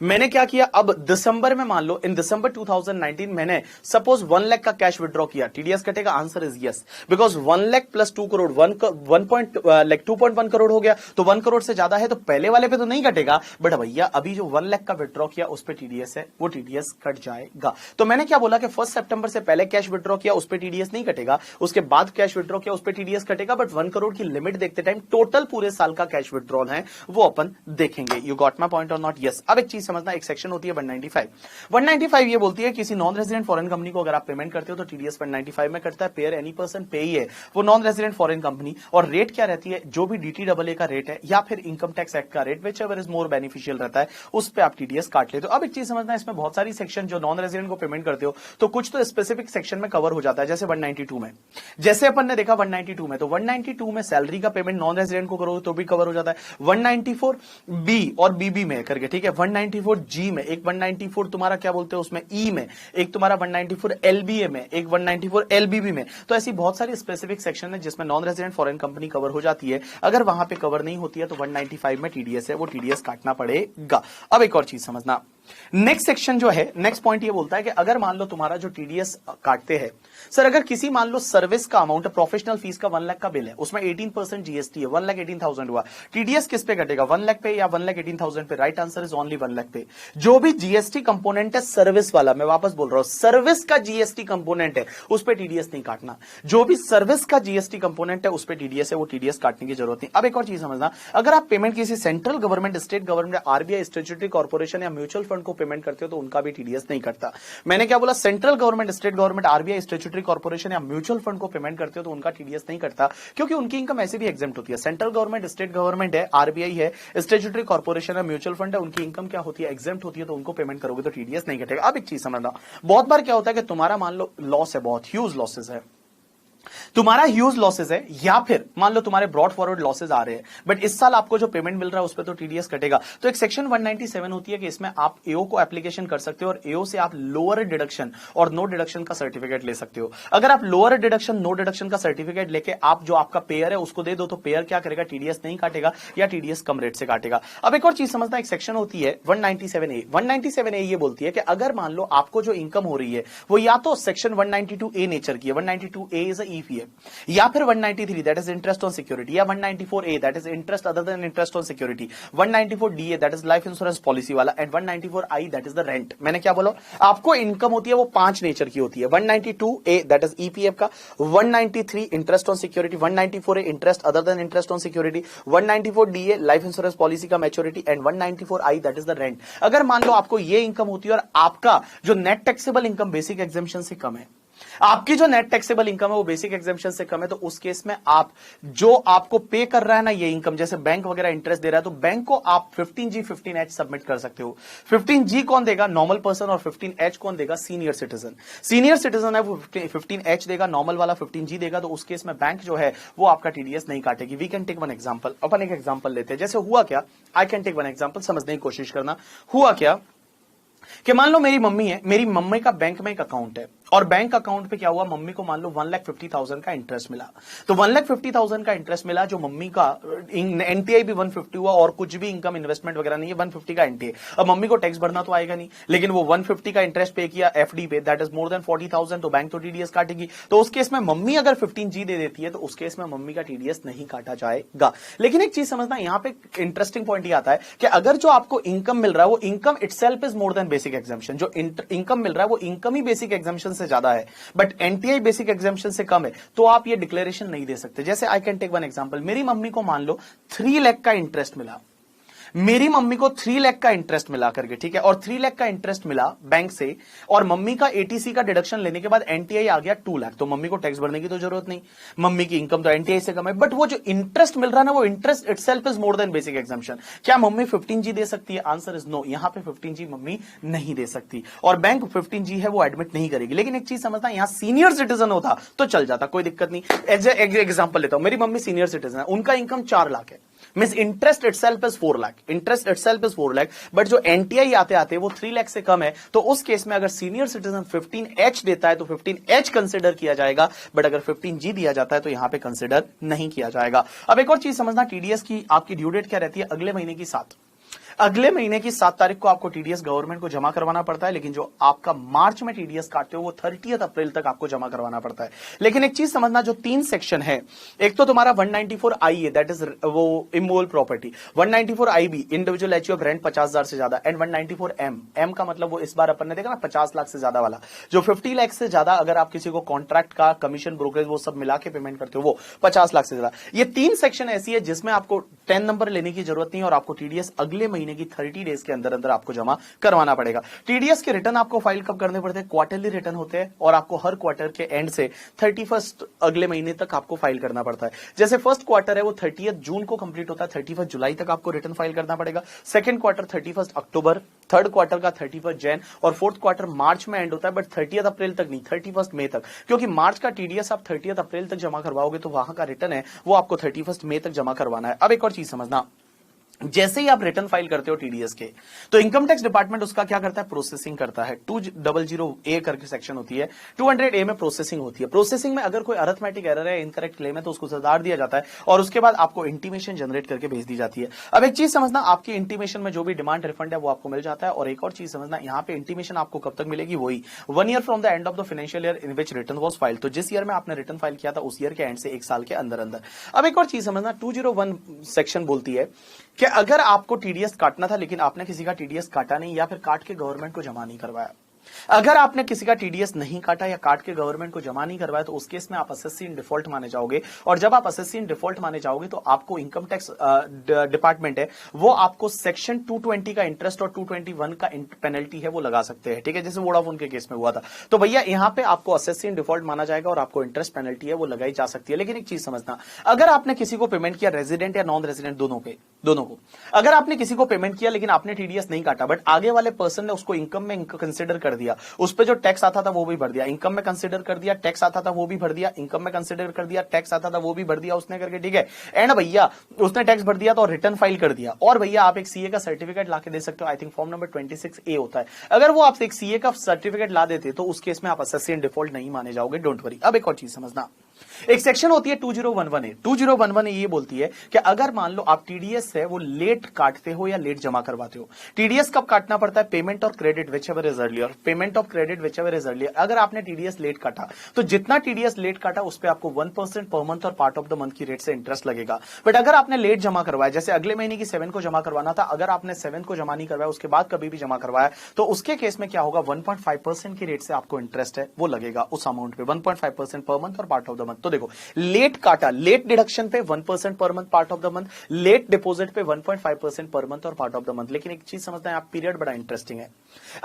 मैंने क्या किया, अब दिसंबर में मान लो इन दिसंबर 2019 मैंने सपोज 1 लाख का कैश विड्रॉ किया, टीडीएस कटेगा? Answer is yes, because 1 lakh plus 2 crore 2.1 crore हो गया, तो 1 करोड़ से ज्यादा है तो पहले वाले पे तो नहीं कटेगा, बट भैया अभी जो 1 लाख का विड्रॉ किया उस पे टीडीएस है, वो टीडीएस कट जाएगा। तो मैंने क्या बोला कि 1 सितंबर से पहले कैश विड्रॉ किया उस पे टीडीएस नहीं कटेगा, उसके बाद कैश विड्रॉ किया उस पे टीडीएस कटेगा, बट 1 करोड़ की लिमिट देखते टाइम टोटल पूरे साल का कैश विड्रॉल है वो अपन देखेंगे। You got my point or not? Yes. अब एक चीज समझना, एक सेक्शन होती है 195 ये बोलती है किसी नॉन रेजिडेंट फॉरेन कंपनी को अगर आप पेमेंट करते हो तो टीडीएस 195 में कटता है, पेयर एनी पर्सन पे ही है वो नॉन रेजिडेंट फॉरेन कंपनी, और रेट क्या रहती है, जो भी डीटीडब्ल्यूए का रेट है या फिर इनकम टैक्स एक्ट का rate whichever is more beneficial रहता है उस पे आप टीडीएस काट लेते हो। अब एक चीज समझना, इसमें बहुत सारी सेक्शन जो नॉन रेजिडेंट को पेमेंट करते हो तो कुछ तो स्पेसिफिक सेक्शन में कवर हो जाता है, जैसे 192 में, जैसे अपन ने देखा 192 में, तो 192 में सैलरी का पेमेंट नॉन रेजिडेंट को करो तो भी कवर हो जाता है, 194 बी और बीबी में करके, ठीक है, 194 जी में, एक 194 तुम्हारा क्या बोलते हो उसमें ई में, एक तुम्हारा 194 एलबीए में, एक 194 एलबीबी में, तो ऐसी बहुत सारी स्पेसिफिक सेक्शन है जिसमें non resident foreign company cover हो जाती है। अगर वहां पे कवर नहीं होती है तो 195 में टीडीएस है वो टीडीएस काटना पड़ेगा। अब एक और चीज समझना, नेक्स्ट सेक्शन जो है, नेक्स्ट पॉइंट ये बोलता है कि अगर मान लो तुम्हारा जो टीडीएस काटते हैं, सर अगर किसी मान लो सर्विस का अमाउंट, प्रोफेशनल फीस का 1 लाख का बिल है, उसमें 18% जीएसटी है, 1,18,000 हुआ, टीडीएस किस पे कटेगा, 1 लाख पे या 1,18,000 पे? Right answer is only 1 lakh पे। जो भी जीएसटी कंपोनेंट है सर्विस वाला, मैं वापस बोल रहा हूं, सर्विस का जीएसटी कंपोनेंट है उस पे टीडीएस नहीं काटना, जो भी सर्विस का जीएसटी कंपोनेंट है उस पे टीडीएस है वो टीडीएस काटने की जरूरत नहीं। अब एक और चीज समझना, अगर आप पेमेंट किसी central government, state government, RBI, statutory corporation या म्यूचुअल फंड को पेमेंट करते हो तो उनका भी टीडीएस नहीं कटता। मैंने क्या बोला, central government, state government, RBI, statutory corporation या म्यूचुअल फंड को पेमेंट करते हो तो उनका टीडीएस नहीं कटता, क्योंकि उनकी इनकम ऐसे भी एग्जेम्प्ट होती है। सेंट्रल गवर्नमेंट, स्टेट गवर्नमेंट है, आरबीआई है, स्टैट्यूटरी कॉर्पोरेशन है, म्यूचुअल फंड है, उनकी इनकम क्या होती है, एग्जेम्प्ट होती है, तो उनको पेमेंट करोगे तो टीडीएस नहीं कटेगा। अब एक चीज समझना, बहुत बार क्या होता है कि तुम्हारा मान लो लॉस है, बहुत ह्यूज लॉसेस है, तुम्हारा ह्यूज लॉसेस है, या फिर मान लो तुम्हारे ब्रॉड फॉरवर्ड लॉसेस आ रहे हैं, बट इस साल आपको जो पेमेंट मिल रहा है उस पर तो टीडीएस कटेगा, तो एक सेक्शन 197 होती है कि इसमें आप एओ को एप्लीकेशन कर सकते हो और एओ से आप लोअर डिडक्शन और नो डिडक्शन का सर्टिफिकेट ले सकते हो। अगर आप लोअर डिडक्शन, नो डिडक्शन का सर्टिफिकेट लेके आप जो आपका पेयर है उसको दे दो तो पेयर क्या करेगा, टीडीएस नहीं काटेगा या टीडीएस कम रेट से काटेगा। अब एक और चीज समझना, एक सेक्शन होती है 197A। 197A ये बोलती है कि अगर मान लो आपको जो इनकम हो रही है वो या तो सेक्शन 192A नेचर की है, 192A इज ईपीएफ, या फिर 193 that is interest on security, या 194A that is interest other than interest on security, 194DA that is life insurance policy वाला, and 194I that is the rent. मैंने क्या बोला, आपको इनकम होती है वो 5 नेचर की होती है, 192A दैट इज ईपीएफ का, 193 interest on security, 194A interest other than interest on security, 194DA life insurance policy का maturity, and 194I that is the rent. अगर मान लो आपको ये इनकम होती है और आपका जो net taxable income basic exemption से कम है, आपकी जो नेट टैक्सेबल इनकम है वो बेसिक एग्जेम्पशन से कम है, तो उस केस में आप जो आपको पे कर रहा है ना ये इनकम, जैसे बैंक वगैरह इंटरेस्ट दे रहा है तो बैंक को आप 15G 15H सबमिट कर सकते हो। 15G कौन देगा, नॉर्मल पर्सन, और 15H कौन देगा, सीनियर सिटीजन। सीनियर सिटीजन है वो 15H देगा, नॉर्मल वाला 15G देगा, तो उस केस में बैंक जो है वो आपका टीडीएस नहीं काटेगी। We can take one example, अपन एक एग्जांपल लेते हैं, जैसे हुआ क्या, I can take one example, समझने की कोशिश करना। हुआ क्या कि मान लो मेरी मम्मी है, मेरी मम्मी का बैंक में एक अकाउंट है और बैंक अकाउंट पे क्या हुआ, मम्मी को मान लो 1,50,000 का इंटरेस्ट मिला। तो 1,50,000 का इंटरेस्ट मिला, जो मम्मी का एनटीआई भी 150 हुआ और कुछ भी इनकम इन्वेस्टमेंट वगैरह नहीं है, 150 का एनटीआई। अब मम्मी को टैक्स भरना तो आएगा नहीं, लेकिन वो 150 का इंटरेस्ट पे किया एफडी पे, दैट इज मोर देन 40,000, तो बैंक तो टीडीएस काटेगी। तो उस केस में मम्मी अगर 15G दे देती है तो उस केस में मम्मी का टीडीएस नहीं काटा जाएगा। लेकिन एक चीज समझना, यहां पे इंटरेस्टिंग पॉइंट ये आता है कि अगर जो आपको इनकम मिल रहा है वो income itself is more then basic exemption, जो इनकम मिल रहा है वो इनकम ही बेसिक एग्जाम्पशन से ज्यादा है, बट एनटीआई बेसिक एग्जाम्पशन से कम है, तो आप ये डिक्लेरेशन नहीं दे सकते। जैसे I can take one example, मेरी मम्मी को मान लो 3 लाख का इंटरेस्ट मिला, मेरी मम्मी को 3 लाख का इंटरेस्ट मिला करके, ठीक है, और 3 लाख का इंटरेस्ट मिला बैंक से, और मम्मी का एटीसी का डिडक्शन लेने के बाद एनटीआई आ गया 2 लाख, तो मम्मी को टैक्स भरने की तो जरूरत नहीं, मम्मी की इनकम तो एनटीआई से कम है, बट वो जो इंटरेस्ट मिल रहा है ना, वो interest itself is more then basic exemption. क्या मम्मी 15G दे सकती है? आंसर इज नो, यहां पे 15G मम्मी नहीं दे सकती, और बैंक 15G है वो एडमिट नहीं करेगी। लेकिन एक चीज समझना, यहां सीनियर सिटीजन होता तो चल जाता, कोई दिक्कत नहीं। एग्जाम्पल लेता हूं, मेरी मम्मी सीनियर सिटीजन है, उनका इनकम 4 लाख है, means interest itself is 4 lakh, interest itself is 4 lakh, but जो एनटीआई आते आते वो 3 लाख से कम है, तो उस केस में अगर सीनियर सिटीजन 15H देता है तो 15H कंसिडर किया जाएगा, बट अगर 15G दिया जाता है तो यहां पे कंसिडर नहीं किया जाएगा। अब एक और चीज समझना, टीडीएस की आपकी ड्यू डेट क्या रहती है? अगले महीने की 7, अगले महीने की 7 तारीख को आपको टीडीएस गवर्नमेंट को जमा करवाना पड़ता है, लेकिन जो आपका मार्च में टीडीएस काटते हो वो 30 अप्रैल तक आपको जमा करवाना पड़ता है। लेकिन एक चीज समझना, जो 3 सेक्शन है, एक तो तुम्हारा 194I है, दैट इज वो इमोवल property, 194IB individual H of rent 50,000 से ज्यादा, एंड 194M, एम का मतलब वो इस बार अपन ने देखा ना 50 लाख से ज्यादा वाला, जो 50 लाख से ज्यादा अगर आप किसी को कॉन्ट्रैक्ट का कमीशन ब्रोकरेज वो सब मिला के पेमेंट करते हो वो 50 लाख से ज्यादा। ये 3 सेक्शन ऐसी है जिसमें आपको 10 नंबर लेने की जरूरत नहीं है, और आपको टीडीएस अगले महीने की 30 डेज के अंदर अंदर आपको जमा करवाना पड़ेगा। टीडीएस के रिटर्न आपको फाइल कब करने पड़ते हैं? क्वार्टरली रिटर्न होते हैं, और आपको हर क्वार्टर के एंड से 31 अगले महीने तक आपको फाइल करना पड़ता है। जैसे फर्स्ट क्वार्टर है वो 30 जून को कंप्लीट होता है, 31 जुलाई तक आपको रिटर्न फाइल करना पड़ेगा। सेकंड क्वार्टर 31 अक्टूबर, थर्ड क्वार्टर का 31 जैन, और फोर्थ क्वार्टर मार्च में एंड होता है, बट 30 अप्रैल तक नहीं, 31 मई तक, क्योंकि मार्च का टीडीएस आप 30 अप्रैल तक जमा करवाओगे तो वहां का रिटर्न है वो आपको 31 मई तक जमा करवाना है। अब एक और चीज समझना, जैसे ही आप रिटर्न फाइल करते हो टीडीएस के, तो इनकम टैक्स डिपार्टमेंट उसका क्या करता है? प्रोसेसिंग करता है। 200A करके सेक्शन होती है, 200A में प्रोसेसिंग होती है। प्रोसेसिंग में अगर कोई अरिथमेटिक एरर है, इनकरेक्ट क्लेम है, तो उसको सुधार दिया जाता है, और उसके बाद आपको इंटीमेशन जनरेट करके भेज दी जाती है। अब एक चीज समझना, आपकी इंटीमेशन में जो भी डिमांड रिफंड है वो आपको मिल जाता है, और एक और चीज समझना, यहाँ पे इंटीमेशन आपको कब तक मिलेगी? वही 1 year from the end of the financial year in which return was filed, तो जिस ईयर में आपने रिटर्न फाइल किया था उस ईयर के एंड से 1 साल के अंदर अंदर। अब एक और चीज समझना, 201 सेक्शन बोलती है कि अगर आपको टीडीएस काटना था लेकिन आपने किसी का टीडीएस काटा नहीं, या फिर काट के गवर्नमेंट को जमा नहीं करवाया, अगर आपने किसी का टीडीएस नहीं काटा या काट के गवर्नमेंट को जमा नहीं करवाया, तो उस केस में आप असेसी इन डिफॉल्ट माने जाओगे, और जब आप असेसी इन डिफॉल्ट माने जाओगे तो आपको इनकम टैक्स डिपार्टमेंट है वो आपको सेक्शन 220 का इंटरेस्ट और 221 का पेनल्टी है वो लगा सकते हैं, ठीक है, जैसे वोडाफोन के केस में हुआ था। तो भैया यहां पे आपको असेसी इन डिफॉल्ट माना जाएगा और आपको इंटरेस्ट पेनल्टी है वो लगाई जा सकती है। लेकिन एक चीज समझना, अगर आपने किसी को पेमेंट किया, रेजिडेंट या नॉन रेजिडेंट दोनों को, अगर आपने किसी को पेमेंट किया लेकिन आपने टीडीएस नहीं काटा, बट आगे वाले पर्सन ने उसको इनकम में कंसिडर कर दिया, उस पर जो टैक्स आता था वो भी भर दिया, इनकम में कंसीडर कर दिया, टैक्स आता था वो भी भर दिया, इनकम में कंसीडर कर दिया, टैक्स आता था वो भी भर दिया उसने करके, ठीक है, एंड भैया उसने टैक्स भर दिया तो रिटर्न फाइल कर दिया, और भैया आप एक सीए का सर्टिफिकेट लाके दे सकते हो, I think form number 26A होता है, अगर वो आपसे एक सीए का सर्टिफिकेट ला देते तो उस केस में आप असेसी इन डिफॉल्ट नहीं माने जाओगे, डोंट वरी। अब एक और चीज समझना, एक सेक्शन होती है 2011A, 2011A ये बोलती है कि अगर मान लो आप टीडीएस है वो लेट काटते हो या लेट जमा करवाते हो, टीडीएस कब काटना पड़ता है? पेमेंट और credit whichever is earlier, payment of credit whichever is earlier. अगर आपने टीडीएस लेट काटा तो जितना टीडीएस लेट काटा उस पर आपको 1% पर मंथ और पार्ट ऑफ द मंथ की रेट से इंटरेस्ट लगेगा। बट अगर आपने लेट जमा करवाया, जैसे अगले महीने की 7 को जमा करवाना था, अगर आपने 7 को जमा नहीं करवाया उसके बाद कभी भी जमा करवाया, तो उसके केस में क्या होगा? 1.5% की रेट से आपको इंटरेस्ट है वो लगेगा उस अमाउंट पे, 1.5% पर मंथ और पार्ट ऑफ द मंथ। तो देखो, लेट काटा, लेट डिडक्शन पे 1% per month part of the month, late deposit पे 1.5% पर मंथ और पार्ट ऑफ द मंथ। लेकिन एक चीज समझना है आप, पीरियड बड़ा इंटरेस्टिंग है।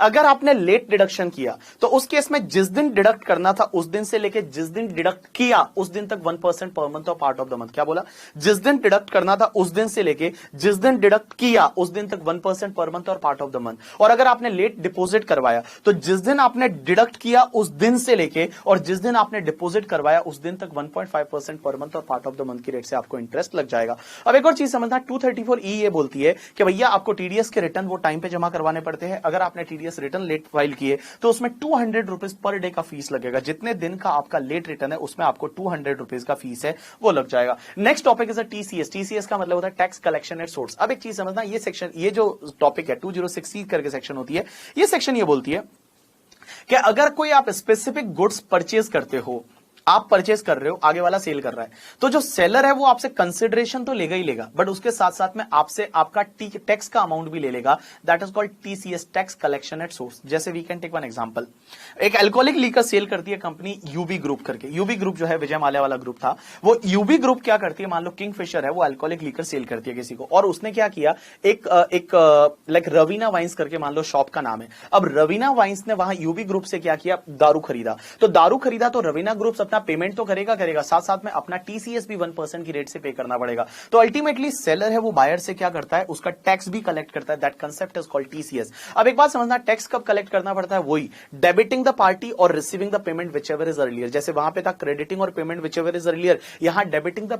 अगर आपने लेट डिडक्शन किया तो उस केस में जिस दिन डिडक्ट करना था उस दिन से लेके जिस दिन डिडक्ट किया उस दिन तक 1% पर मंथ और पार्ट ऑफ द मंथ। क्या बोला? जिस दिन डिडक्ट करना था उस दिन से लेके जिस दिन डिडक्ट किया उस दिन तक 1% पर मंथ और पार्ट ऑफ द मंथ। और अगर आपने लेट डिपॉजिट करवाया तो जिस दिन आपने डिडक्ट किया उस दिन से लेके और जिस दिन आपने डिपॉजिट करवाया उस दिन दिन तक 1.5% पर मंथ और पार्ट ऑफ द मंथ की रेट से आपको इंटरेस्ट लग जाएगा। अब एक और चीज समझना, 234E ये बोलती है कि भैया आपको टीडीएस के रिटर्न वो टाइम पे जमा करवाने पड़ते हैं। अगर आपने टीडीएस रिटर्न लेट फाइल किए तो उसमें 200 रुपीज पर डे का फीस लगेगा। जितने दिन का आपका लेट रिटर्न है उसमें आपको 200 रुपीज का फीस है वो लग जाएगा। Next topic is TCS. TCS का मतलब होता है टैक्स कलेक्शन एट सोर्स। अब एक चीज समझना, ये सेक्शन, ये जो टॉपिक है 206C करके सेक्शन होती है, ये सेक्शन ये बोलती है कि अगर कोई आप स्पेसिफिक गुड्स परचेज करते हो, आप परचेज कर रहे हो, आगे वाला सेल कर रहा है, तो जो सेलर है वो आपसे कंसिडरेशन तो लेगा ही लेगा, बट उसके साथ साथ में आपसे आपका टैक्स का अमाउंट भी ले लेगा। That is called TCS, tax collection at source. जैसे we can take one example, एक अल्कोहलिक लीकर सेल करती है कंपनी यूबी ग्रुप करके। यूबी ग्रुप जो है विजय माल्या वाला ग्रुप था, वो यूबी ग्रुप क्या करती है, मान लो किंगफिशर है, वो अल्कोहलिक लीकर सेल करती है किसी को, और उसने क्या किया, एक लाइक रवीना वाइन्स करके मान लो शॉप का नाम है। अब रवीना वाइन्स ने वहां यूबी ग्रुप से क्या किया, दारू खरीदा। तो दारू खरीदा तो रवीना ग्रुप अपना पेमेंट तो करेगा, साथ साथ में अपना टीसीएस भी 1% की रेट से पे करना पड़ेगा। तो अल्टीमेटली सेलर है वो बायर से क्या करता है, उसका टैक्स भी कलेक्ट करता है। That concept is called TCS. अब एक बात समझना, टैक्स कब कलेक्ट करना पड़ता है, वही डेबिटिंग द पार्टी और receiving the payment which ever is earlier. जैसे वहां पे था क्रेडिटिंग और payment which ever is earlier, यहां डेबिटिंग द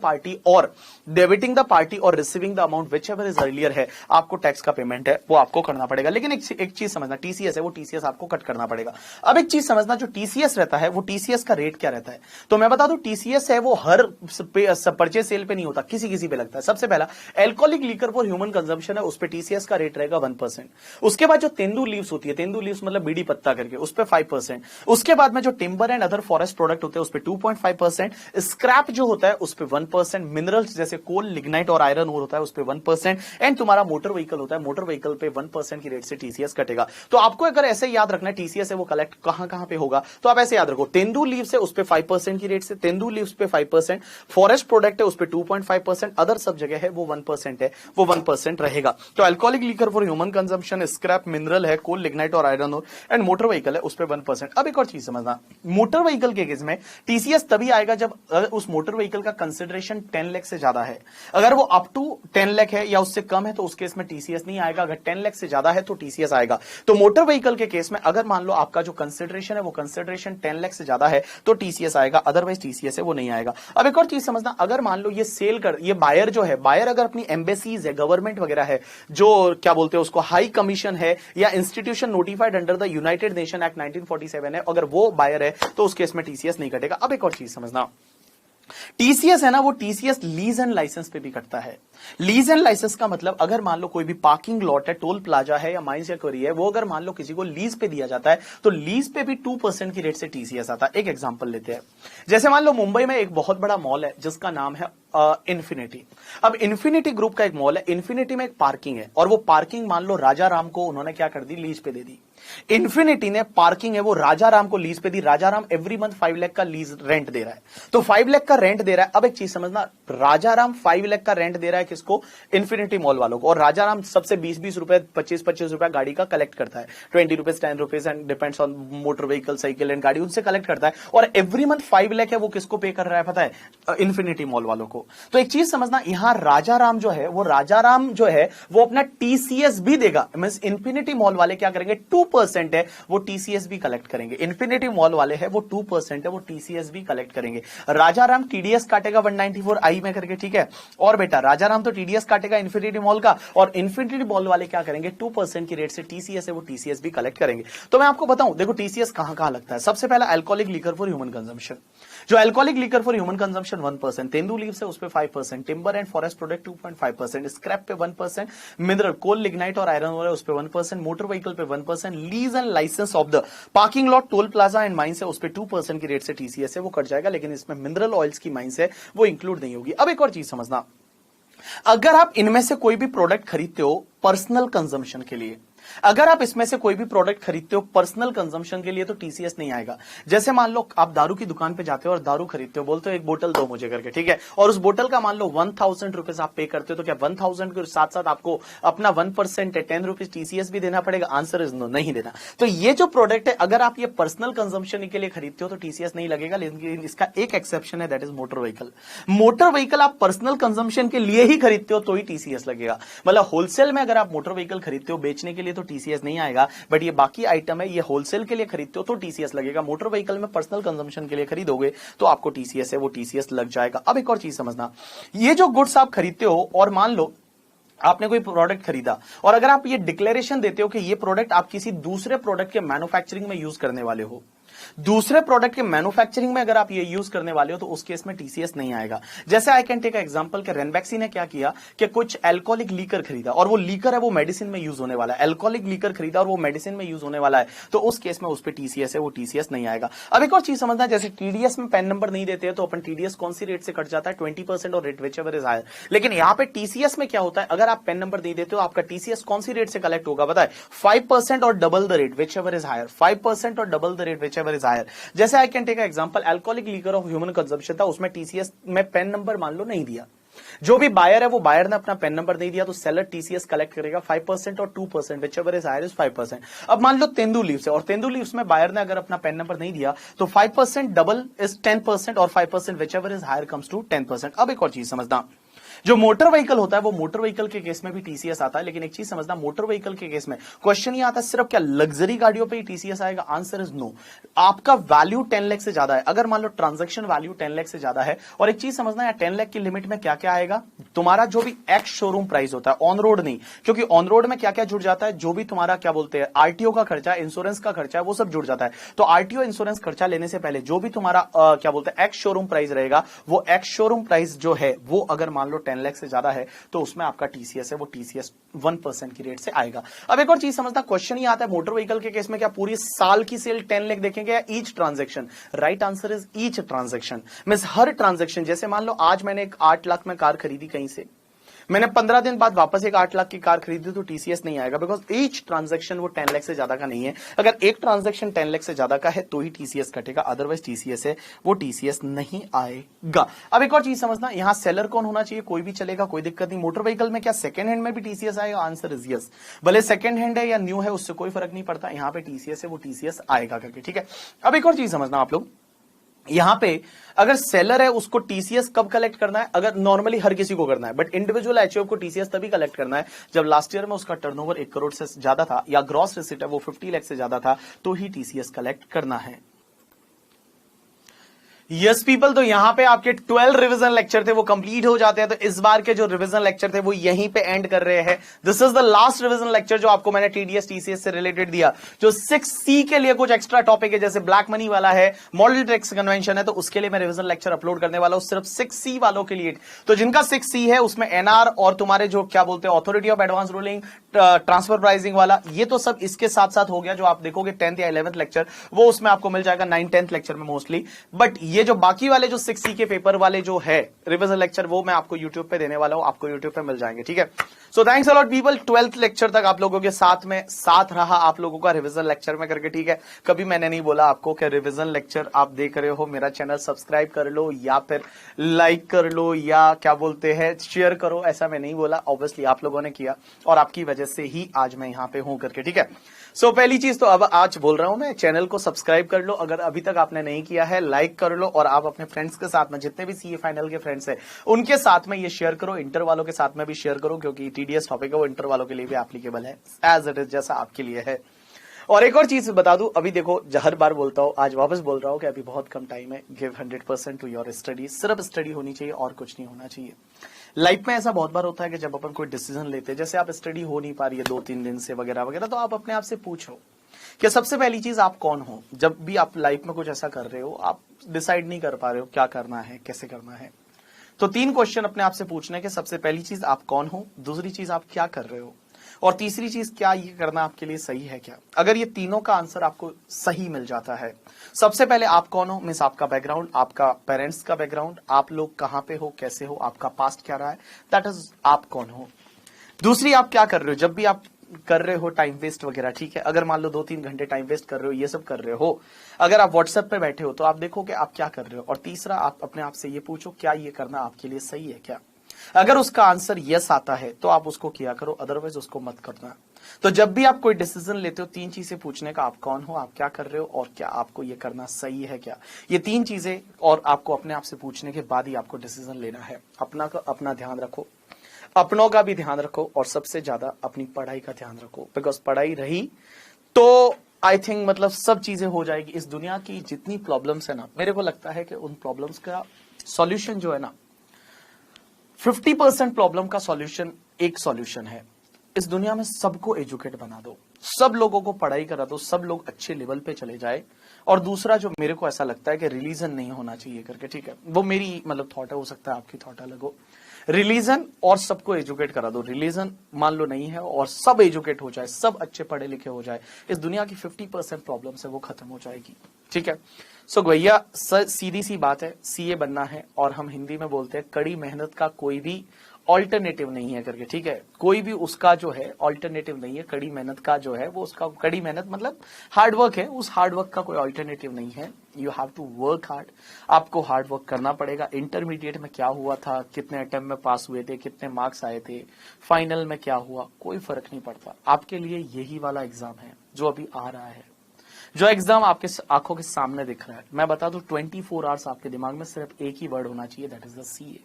पार्टी और receiving the amount which ever is earlier है, आपको टैक्स का पेमेंट है वो आपको करना पड़ेगा। लेकिन एक चीज समझना, टीसीएस है वो टीसीएस आपको कट करना पड़ेगा। अब एक चीज समझना, जो टीसीएस रहता है वो टीसीएस का रेट क्या रहता है, तो मैं बता दूं टीसीएस है वो हर परचेज सेल पे नहीं होता, किसी किसी पे लगता है। सबसे पहला alcoholic liquor for human consumption है, उस पे टीसीएस का रेट रहेगा 1%। उसके बाद जो तेंदू लीव्स होती है, तेंदू लीव्स मतलब बीड़ी पत्ता करके, उस पे 5%। उसके बाद में जो timber and other forest product होते हैं उस पे 2.5%। स्क्रैप जो होता है उस पे 1%। मिनरल्स जैसे कोल, लिग्नाइट और आयरन ओर होता है उस पे 1%। एंड तुम्हारा मोटर व्हीकल होता है, मोटर व्हीकल पे 1% की रेट से टीसीएस कटेगा। तो आपको अगर ऐसे याद रखना है टीसीएस है वो कलेक्ट कहां पे होगा, तो आप ऐसे याद रखो, तेंदू लीव्स है उस पे 5% की रेट से, तेंदू लीव्स पे 5%, फॉरेस्ट प्रोडक्ट है उस पे 2.5%, अदर सब जगह है वो 1% है, वो 1% रहेगा। तो alcoholic liquor for human consumption, scrap, mineral है, कोल, लिग्नाइट और iron ore and motor vehicle है उस पे 1%। अब एक और चीज समझना, मोटर व्हीकल के केस में टीसीएस तभी आएगा जब उस मोटर व्हीकल का कंसिडरेशन 10 लाख से ज्यादा है। अगर वो अप टू 10 लाख है या उससे कम है तो उस केस में टीसीएस नहीं आएगा। अगर 10 लाख से ज्यादा है तो टीसीएस आएगा। तो मोटर व्हीकल के केस में अगर मान लो आपका जो कंसिडरेशन है वो कंसिडरेशन 10 लाख से ज्यादा है तो टीसीएस आएगा, अदरवाइज टीसीएस है वो नहीं आएगा। अब एक और चीज समझना, अगर मान लो ये बायर जो है, बायर अगर अपनी एम्बेसीज है, गवर्नमेंट वगैरह है, जो क्या बोलते हैं उसको, हाई कमीशन है या institution notified under the United nation act 1947 है, अगर वो बायर है तो उस केस में टीसीएस नहीं कटेगा। अब एक और चीज समझना, टीसीएस है ना वो टीसीएस लीज एंड लाइसेंस पे भी कटता है। लीज एंड लाइसेंस का मतलब अगर मान लो कोई भी पार्किंग लॉट है, टोल प्लाजा है या माइंस या क्वेरी है, वो अगर मान लो किसी को लीज पे दिया जाता है तो लीज पे भी 2% की रेट से टीसीएस आता है। एक एग्जांपल लेते हैं, जैसे मान लो मुंबई में एक बहुत बड़ा मॉल है जिसका नाम है इन्फिनिटी। अब इन्फिनिटी ग्रुप का एक मॉल है, इन्फिनिटी में एक पार्किंग है और वो पार्किंग मान लो राजा राम को उन्होंने क्या कर दी, लीज पे दे दी। इन्फिनिटी ने पार्किंग है वो राजा राम को लीज पे दी, राजा राम एवरी मंथ 5 लाख का लीज रेंट दे रहा है, तो 5 लाख का रेंट दे रहा है। अब एक चीज समझना, राजा राम 5 लाख का रेंट दे रहा है किसको, इन्फिनिटी मॉल वालों को, और राजा राम सबसे 20-20 रुपए, 25-25 रुपए गाड़ी का कलेक्ट करता है, 20 rupees, 10 rupees and depends on motor vehicle, cycle and गाड़ी, उनसे कलेक्ट करता है। और एवरी मंथ 5 लाख है वो किसको पे कर रहा है पता है, इन्फिनिटी मॉल वालों को। तो एक चीज समझना, यहां राजा राम जो है वो अपना टीसीएस भी देगा। मींस इन्फिनिटी मॉल वाले क्या करेंगे, 2% है वो टीसीएस भी कलेक्ट करेंगे। इन्फिनिटी मॉल वाले है वो 2% है वो टीसीएस भी कलेक्ट करेंगे। राजा राम टीडीएस काटेगा 194I में करके, ठीक है। और बेटा राजा राम तो टीडीएस काटेगा इन्फिनिटी मॉल का, और इन्फिनिटी मॉल वाले क्या करेंगे, 2% की रेट से टीसीएस है वो टीसीएस भी कलेक्ट करेंगे। तो मैं आपको बताऊं, देखो टीसीएस कहां लगता है। सबसे पहला alcoholic liquor for human consumption, जो alcoholic liquor for human consumption 1%, tendu leaves है उस पे 5%, timber and forest product 2.5%, scrap पे 1%, मिनरल, कोल, लिग्नाइट और आयरन ओर है उस पे 1%, मोटर व्हीकल पे 1%, lease and licence of the parking lot, toll plaza and mines है उस पे 2% की रेट से टीसीएस है वो कट जाएगा, लेकिन इसमें मिनरल ऑयल्स की माइंस है वो इंक्लूड नहीं होगी। अब एक और चीज समझना, अगर आप इनमें से कोई भी प्रोडक्ट खरीदते हो पर्सनल कंजम्पशन के लिए, अगर आप इसमें से कोई भी प्रोडक्ट खरीदते हो पर्सनल कंजम्पशन के लिए तो टीसीएस नहीं आएगा। जैसे मान लो आप दारू की दुकान पे जाते हो और दारू खरीदते हो, बोलते हो एक बोतल दो मुझे करके, ठीक है, और उस बोतल का मान लो 1000 रुपीज आप पे करते हो, तो क्या 1000 के साथ साथ आपको अपना 1% है 10 रुपीज टीसीएस भी देना पड़ेगा? आंसर इज नो, नहीं देना। तो ये जो प्रोडक्ट है अगर आप ये पर्सनल कंजम्पशन के लिए खरीदते हो तो टीसीएस नहीं लगेगा, लेकिन इसका एक एक्सेप्शन है, that is motor vehicle. Motor vehicle आप पर्सनल कंजम्पशन के लिए ही खरीदते हो तो ही टीसीएस लगेगा। मतलब होलसेल में अगर आप मोटर व्हीकल खरीदते हो बेचने के लिए तो तो टीसीएस नहीं आएगा, बट ये बाकी आइटम है, ये होलसेल के लिए खरीदते हो तो टीसीएस लगेगा। मोटर व्हीकल में पर्सनल कंजम्पशन के लिए खरीदोगे तो आपको टीसीएस है वो टीसीएस लग जाएगा। अब एक और चीज समझना, ये जो गुड्स आप खरीदते हो और मान लो आपने कोई प्रोडक्ट खरीदा और अगर आप ये डिक्लेरेशन देते हो कि ये प्रोडक्ट आप किसी दूसरे प्रोडक्ट के मैन्युफैक्चरिंग में यूज करने वाले हो, दूसरे प्रोडक्ट के मैन्युफैक्चरिंग में अगर आप ये यूज करने वाले हो तो उस केस में टीसीएस नहीं आएगा। जैसे आई कैन टेक एग्जांपल कि रेनबैक्सी ने क्या किया कि कुछ अल्कोहलिक लीकर खरीदा और वो लीकर है वो मेडिसिन में यूज होने वाला है, अल्कोहलिक लीकर खरीदा और वो मेडिसिन में यूज होने वाला है, तो उस केस में उस पर टीसीएस है वो टीसीएस नहीं आएगा। अब एक और चीज समझना, जैसे टीडीएस में पेन नंबर नहीं देते हैं तो अपन टीडीएस कौन सी रेट से कट जाता है, 20% और रेट विचएवर इज हायर। लेकिन यहां पे टीसीएस में क्या होता है, अगर आप पेन नंबर नहीं देते हो आपका टीसीएस कौन सी रेट से कलेक्ट होगा बताए, 5% और double the rate whichever is higher, 5% और double the rate whichever is higher. जैसे I can take example, alcoholic liquor of human consumption था, उसमें टीसीएस में पेन नंबर मान लो नहीं दिया, जो भी बायर है वो बायर ने अपना पेन नंबर नहीं दिया तो सेलर टीसीएस कलेक्ट करेगा 5% और 2%, व्हिचएवर इज हायर इज 5%। अब मान लो तेंदू लीव्स है और तेंदू लीव्स में बायर ने अगर अपना पेन नंबर नहीं दिया तो 5% डबल इज 10% और 5% whichever is higher comes to 10%। अब एक और चीज समझना, जो मोटर व्हीकल होता है वो मोटर व्हीकल के केस में भी टीसीएस आता है, लेकिन एक चीज समझना, मोटर व्हीकल के केस में क्वेश्चन ये आता है सिर्फ क्या लग्जरी गाड़ियों पे ही टीसीएस आएगा, आंसर इज नो। आपका वैल्यू 10 लाख से ज्यादा है, अगर मान लो ट्रांजैक्शन वैल्यू 10 लाख से ज्यादा है, और एक चीज समझना यार 10 लाख की लिमिट में क्या क्या आएगा, तुम्हारा जो भी एक्स शोरूम प्राइस होता है, ऑन रोड नहीं, क्योंकि ऑन रोड में क्या क्या जुड़ जाता है, जो भी तुम्हारा क्या बोलते हैं आरटीओ का खर्चा, इंश्योरेंस का खर्चा है, वो सब जुड़ जाता है। तो आरटीओ इंश्योरेंस खर्चा लेने से पहले जो भी तुम्हारा क्या बोलते हैं एक्स शोरूम प्राइस रहेगा, वो एक्स शोरूम प्राइस जो है वो अगर मान लो 10 लाख से ज्यादा है तो उसमें आपका टीसीएस है वो टीसीएस 1% की रेट से आएगा। अब एक और चीज समझना, क्वेश्चन ही आता है मोटर व्हीकल के केस में क्या पूरी साल की सेल 10 लाख देखेंगे या each transaction, right answer is each transaction. Means her transaction, जैसे मान लो आज मैंने एक 8 लाख में कार खरीदी कहीं से, मैंने 15 दिन बाद वापस एक 8 लाख की कार खरीदी तो टीसीएस नहीं आएगा, बिकॉज ईच ट्रांजैक्शन वो 10 लाख से ज्यादा का नहीं है। अगर एक ट्रांजैक्शन 10 लाख से ज्यादा का है तो ही टीसीएस कटेगा, अदरवाइज टीसीएस है वो टीसीएस नहीं आएगा। अब एक और चीज समझना, यहां सेलर कौन होना चाहिए, कोई भी चलेगा, कोई दिक्कत नहीं। मोटर व्हीकल में क्या सेकंड हैंड में भी टीसीएस आएगा, आंसर इज यस। भले सेकंड हैंड है या न्यू है उससे कोई फर्क नहीं पड़ता, यहां पे टीसीएस है वो टीसीएस आएगा करके, ठीक है। अब एक और चीज समझना आप लोग, यहां पे अगर सेलर है उसको टीसीएस कब कलेक्ट करना है, अगर नॉर्मली हर किसी को करना है, बट इंडिविजुअल एचओएफ को टीसीएस तभी कलेक्ट करना है जब लास्ट ईयर में उसका टर्नओवर 1 करोड़ से ज्यादा था या ग्रॉस रिसीट है वो 50 लाख से ज्यादा था, तो ही टीसीएस कलेक्ट करना है। यस पीपल, तो यहां पे आपके 12 रिवीजन लेक्चर थे वो कंप्लीट हो जाते हैं, तो इस बार के जो रिवीजन लेक्चर थे वो यहीं पे एंड कर रहे हैं। This is the last revision lecture जो आपको मैंने टीडीएस टीसीएस से रिलेटेड दिया। जो 6C के लिए कुछ एक्स्ट्रा टॉपिक है, जैसे ब्लैक मनी वाला है, मॉडल टैक्स कन्वेंशन है, तो उसके लिए मैं रिवीजन लेक्चर अपलोड करने वाला हूं सिर्फ 6C वालों के लिए। तो जिनका 6C है उसमें एनआर और तुम्हारे जो क्या बोलते हैं authority of advance ruling, transfer pricing वाला, ये तो सब इसके साथ साथ हो गया। जो आप देखोगे 10th या 11th लेक्चर वो उसमें आपको मिल जाएगा 9th-10th लेक्चर में मोस्टली, बट ये जो बाकी वाले जो 6C के पेपर वाले जो है रिवीजन लेक्चर वो मैं आपको यूट्यूब पे देने वाला हूं, आपको यूट्यूब पे मिल जाएंगे, ठीक है। So thanks a lot people, 12th lecture तक आप लोगों के साथ में साथ रहा आप लोगों का रिवीजन लेक्चर में करके, ठीक है। कभी मैंने नहीं बोला आपको कि रिवीजन लेक्चर आप देख रहे हो मेरा चैनल सब्सक्राइब कर लो या फिर लाइक कर लो या क्या बोलते हैं शेयर करो, ऐसा मैं नहीं बोला, ऑब्वियसली आप लोगों ने किया और आपकी वजह से ही आज मैं यहां पे हूं करके, ठीक है। सो पहली चीज तो अब आज बोल रहा हूं मैं, चैनल को सब्सक्राइब कर लो अगर अभी तक आपने नहीं किया है, लाइक कर लो और आप अपने फ्रेंड्स के साथ में, जितने भी सीए फाइनल के फ्रेंड्स हैं उनके साथ में ये शेयर करो, इंटर वालों के साथ में भी शेयर करो, क्योंकि टीडीएस टॉपिक है वो इंटर वालों के लिए भी एप्लीकेबल है एज इट इज जैसा आपके लिए है। और एक और चीज बता दूं, अभी देखो हर बार बोलता हूं, आज वापस बोल रहा हूं कि अभी बहुत कम टाइम है। गिव 100% टू योर स्टडी, सिर्फ स्टडी होनी चाहिए और कुछ नहीं होना चाहिए। लाइफ में ऐसा बहुत बार होता है कि जब अपन कोई डिसीजन लेते हैं, जैसे आप स्टडी हो नहीं पा रही है 2-3 दिन से वगैरह वगैरह, तो आप अपने आप से पूछो कि सबसे पहली चीज आप कौन हो। जब भी आप लाइफ में कुछ ऐसा कर रहे हो, आप डिसाइड नहीं कर पा रहे हो क्या करना है, कैसे करना है, तो 3 क्वेश्चन अपने आप से पूछने के, सबसे पहली चीज आप कौन हो, दूसरी चीज आप क्या कर रहे हो, और तीसरी चीज क्या ये करना आपके लिए सही है क्या। अगर ये तीनों का आंसर आपको सही मिल जाता है, सबसे पहले आप कौन हो मींस आपका बैकग्राउंड, आपका पेरेंट्स का बैकग्राउंड, आप लोग कहां पे हो, कैसे हो, आपका पास्ट क्या रहा है, दैट इज आप कौन हो। दूसरी आप क्या कर रहे हो, जब भी आप कर रहे हो टाइम वेस्ट वगैरह, ठीक है, अगर मान लो 2-3 घंटे टाइम वेस्ट कर रहे हो, ये सब कर रहे हो, अगर आप व्हाट्सएप पे बैठे हो तो आप देखो कि आप क्या कर रहे हो। और तीसरा आप अपने आप से ये पूछो क्या ये करना आपके लिए सही है क्या। अगर उसका आंसर यस आता है तो आप उसको किया करो, अदरवाइज उसको मत करना। तो जब भी आप कोई डिसीजन लेते हो 3 चीजें पूछने का, आप कौन हो, आप क्या कर रहे हो और क्या आपको ये करना सही है क्या। ये 3 चीजें और आपको अपने आप से पूछने के बाद ही आपको डिसीजन लेना है। अपना ध्यान रखो, अपनों का भी ध्यान रखो और सबसे ज्यादा अपनी पढ़ाई का ध्यान रखो, बिकॉज पढ़ाई रही तो आई थिंक मतलब सब चीजें हो जाएगी। इस दुनिया की जितनी प्रॉब्लम्स है ना, मेरे को लगता है कि उन प्रॉब्लम्स का सॉल्यूशन जो है ना, 50% प्रॉब्लम का सॉल्यूशन एक सॉल्यूशन है, इस दुनिया में सबको एजुकेट बना दो, सब लोगों को पढ़ाई करा दो, सब लोग अच्छे लेवल पे चले जाए। और दूसरा जो मेरे को ऐसा लगता है कि रिलीजन नहीं होना चाहिए करके, ठीक है, वो मेरी मतलब थॉट है, हो सकता है आपकी थॉट अलग हो। रिलीजन और सबको एजुकेट करा दो, रिलीजन मान लो नहीं है और सब एजुकेट हो जाए, सब अच्छे पढ़े लिखे हो जाए, इस दुनिया की 50% प्रॉब्लम है वो खत्म हो जाएगी, ठीक है। सो भैया सीधी सी बात है, सीए बनना है और हम हिंदी में बोलते हैं कड़ी मेहनत का कोई भी ऑल्टरनेटिव नहीं है करके, ठीक है, कोई भी उसका जो है ऑल्टरनेटिव नहीं है, कड़ी मेहनत का जो है वो उसका कड़ी मेहनत मतलब हार्ड वर्क है, उस हार्ड वर्क का कोई ऑल्टरनेटिव नहीं है। You have to work hard, आपको हार्ड वर्क करना पड़ेगा। इंटरमीडिएट में क्या हुआ था, कितने अटेम्प्ट में पास हुए थे, कितने मार्क्स आए थे, फाइनल में क्या हुआ, कोई फर्क नहीं पड़ता। आपके लिए यही वाला एग्जाम है जो अभी आ रहा है, जो एग्जाम आपके आंखों के सामने दिख रहा है। मैं बता दूं 24 आवर्स आपके दिमाग में सिर्फ एक ही वर्ड होना चाहिए, दैट इज द सीए।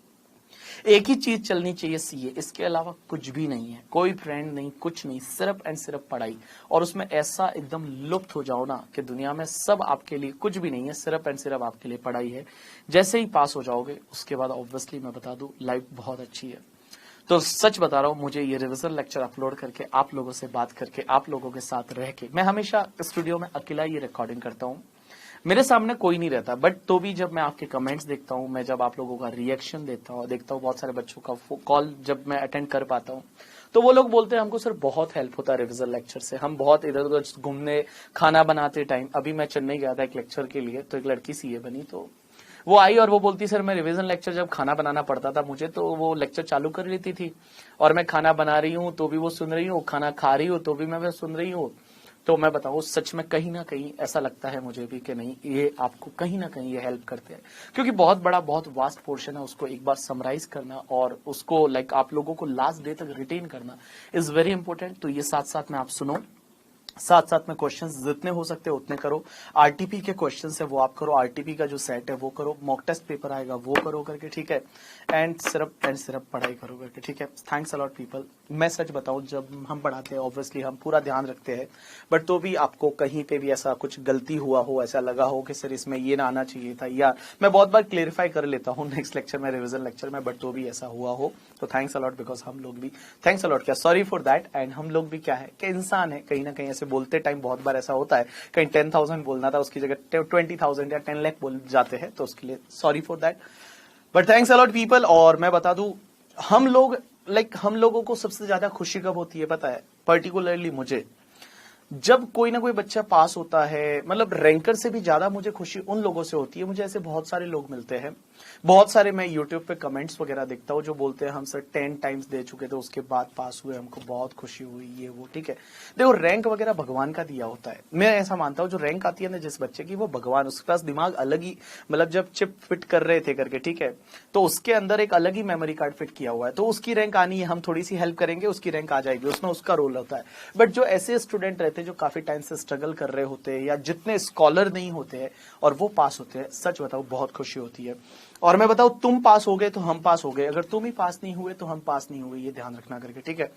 एक ही चीज चलनी चाहिए, सीए, इसके अलावा कुछ भी नहीं है, कोई फ्रेंड नहीं, कुछ नहीं, सिर्फ एंड सिर्फ पढ़ाई। और उसमें ऐसा एकदम लुप्त हो जाओ ना कि दुनिया में सब आपके लिए कुछ भी नहीं है, सिर्फ एंड सिर्फ आपके लिए पढ़ाई है। जैसे ही पास हो जाओगे उसके बाद ऑब्वियसली मैं बता दूं लाइफ बहुत अच्छी है। तो सच बता रहा हूं, मुझे ये रिविजन लेक्चर अपलोड करके, आप लोगों से बात करके, आप लोगों के साथ रह के, मैं हमेशा स्टूडियो में अकेला ये रिकॉर्डिंग करता हूं, मेरे सामने कोई नहीं रहता, बट तो भी जब मैं आपके कमेंट्स देखता हूं, मैं जब आप लोगों का रिएक्शन देखता हूं बहुत सारे बच्चों का कॉल जब मैं अटेंड कर पाता हूं, तो वो लोग बोलते हैं हमको सर बहुत हेल्प होता है रिविजन लेक्चर से, हम बहुत इधर उधर घूमने, खाना बनाते टाइम, अभी मैं चेन्नई गया था एक लेक्चर के लिए, तो एक लड़की सीए बनी, तो वो आई और वो बोलती सर मैं रिवीजन लेक्चर जब खाना बनाना पड़ता था मुझे, तो वो लेक्चर चालू कर लेती थी और मैं खाना बना रही हूँ तो भी वो सुन रही हूँ, खाना खा रही हूँ तो भी मैं सुन रही हूँ। तो मैं बताऊँ सच में कहीं ना कहीं ऐसा लगता है मुझे भी कि नहीं, ये आपको कहीं ना कहीं ये हेल्प करते हैं, क्योंकि बहुत बड़ा बहुत वास्ट पोर्शन है, उसको एक बार समराइज करना और उसको लाइक आप लोगों को लास्ट डे तक रिटेन करना इज वेरी इंपॉर्टेंट। तो ये साथ साथ में आप सुनो, साथ साथ में क्वेश्चंस जितने हो सकते हैं उतने करो, आरटीपी के क्वेश्चंस है वो आप करो, आरटीपी का जो सेट है वो करो, मॉक टेस्ट पेपर आएगा वो करो करके, ठीक है, एंड सिर्फ पढ़ाई करो करके, ठीक है। Thanks a lot people. मैं सच बताऊं जब हम पढ़ाते हैं ऑब्वियसली हम पूरा ध्यान रखते हैं, बट तो भी आपको कहीं पे भी ऐसा कुछ गलती हुआ हो, ऐसा लगा हो कि सर इसमें ये ना आना चाहिए था, या मैं बहुत बार क्लेरिफाई कर लेता हूँ नेक्स्ट लेक्चर में, रिविजन लेक्चर में, बट तो भी ऐसा हुआ हो तो थैंक्स अलॉट, बिकॉज हम लोग भी थैंक्स अलॉट क्या, सॉरी फॉर दैट। एंड हम लोग भी क्या है कि इंसान है, कहीं ना कहीं ऐसे बोलते टाइम बहुत बार ऐसा होता है, कहीं 10,000 बोलना था उसकी जगह 20,000 या 10 लाख बोल जाते हैं, तो उसके लिए sorry for that, but thanks a lot people. और मैं बता दूं हम लोग हम लोगों को सबसे ज्यादा खुशी कब होती है पता है, पर्टिकुलरली मुझे, जब कोई ना कोई बच्चा पास होता है, मतलब रैंकर से भी ज्यादा मुझे खुशी उन लोगों से होती है। मुझे ऐसे बहुत सारे लोग मिलते हैं, बहुत सारे मैं यूट्यूब पे कमेंट्स वगैरह देखता हूँ जो बोलते हैं हम सर 10 टाइम्स दे चुके थे उसके बाद पास हुए, हमको बहुत खुशी हुई, ये वो, ठीक है। देखो रैंक वगैरह भगवान का दिया होता है, मैं ऐसा मानता हूँ, जो रैंक आती है ना जिस बच्चे की, वो भगवान, उसके पास दिमाग अलग ही, मतलब जब चिप फिट कर रहे थे करके, ठीक है, तो उसके अंदर एक अलग ही मेमोरी कार्ड फिट किया हुआ है, तो उसकी रैंक आनी है, हम थोड़ी सी हेल्प करेंगे उसकी रैंक आ जाएगी, उसमें उसका रोल होता है। बट जो ऐसे स्टूडेंट रहते हैं जो काफी टाइम से स्ट्रगल कर रहे होते हैं या जितने स्कॉलर नहीं होते हैं और वो पास होते हैं, सच बताओ बहुत खुशी होती है। और मैं बताऊं तुम पास हो गए तो हम पास हो गए, अगर तुम ही पास नहीं हुए तो हम पास नहीं हुए, ये ध्यान रखना करके, ठीक है।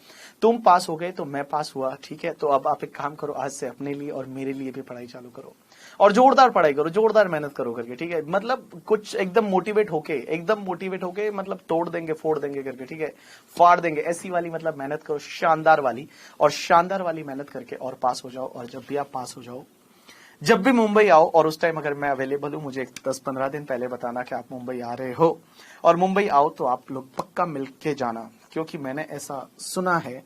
तुम पास हो गए तो मैं पास हुआ, ठीक है। तो अब आप एक काम करो, आज से अपने लिए और मेरे लिए भी पढ़ाई चालू करो और जोरदार पढ़ाई करो, जोरदार मेहनत करो करके, ठीक है। मतलब कुछ एकदम मोटिवेट होके मतलब तोड़ देंगे फोड़ देंगे करके, ठीक है, फाड़ देंगे, ऐसी वाली मतलब मेहनत करो, शानदार वाली, और शानदार वाली मेहनत करके और पास हो जाओ। और जब भी आप पास हो जाओ, जब भी मुंबई आओ, और उस टाइम अगर मैं अवेलेबल हूं, मुझे 10-15 दिन पहले बताना कि आप मुंबई आ रहे हो, और मुंबई आओ तो आप लोग पक्का मिल के जाना, क्योंकि मैंने ऐसा सुना है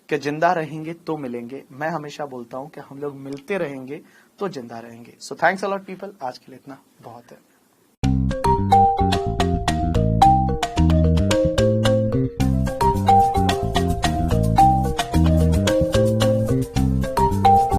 कि जिंदा रहेंगे तो मिलेंगे। मैं हमेशा बोलता हूं कि हम लोग मिलते रहेंगे तो जिंदा रहेंगे। So thanks a lot people, आज के लिए इतना बहुत है।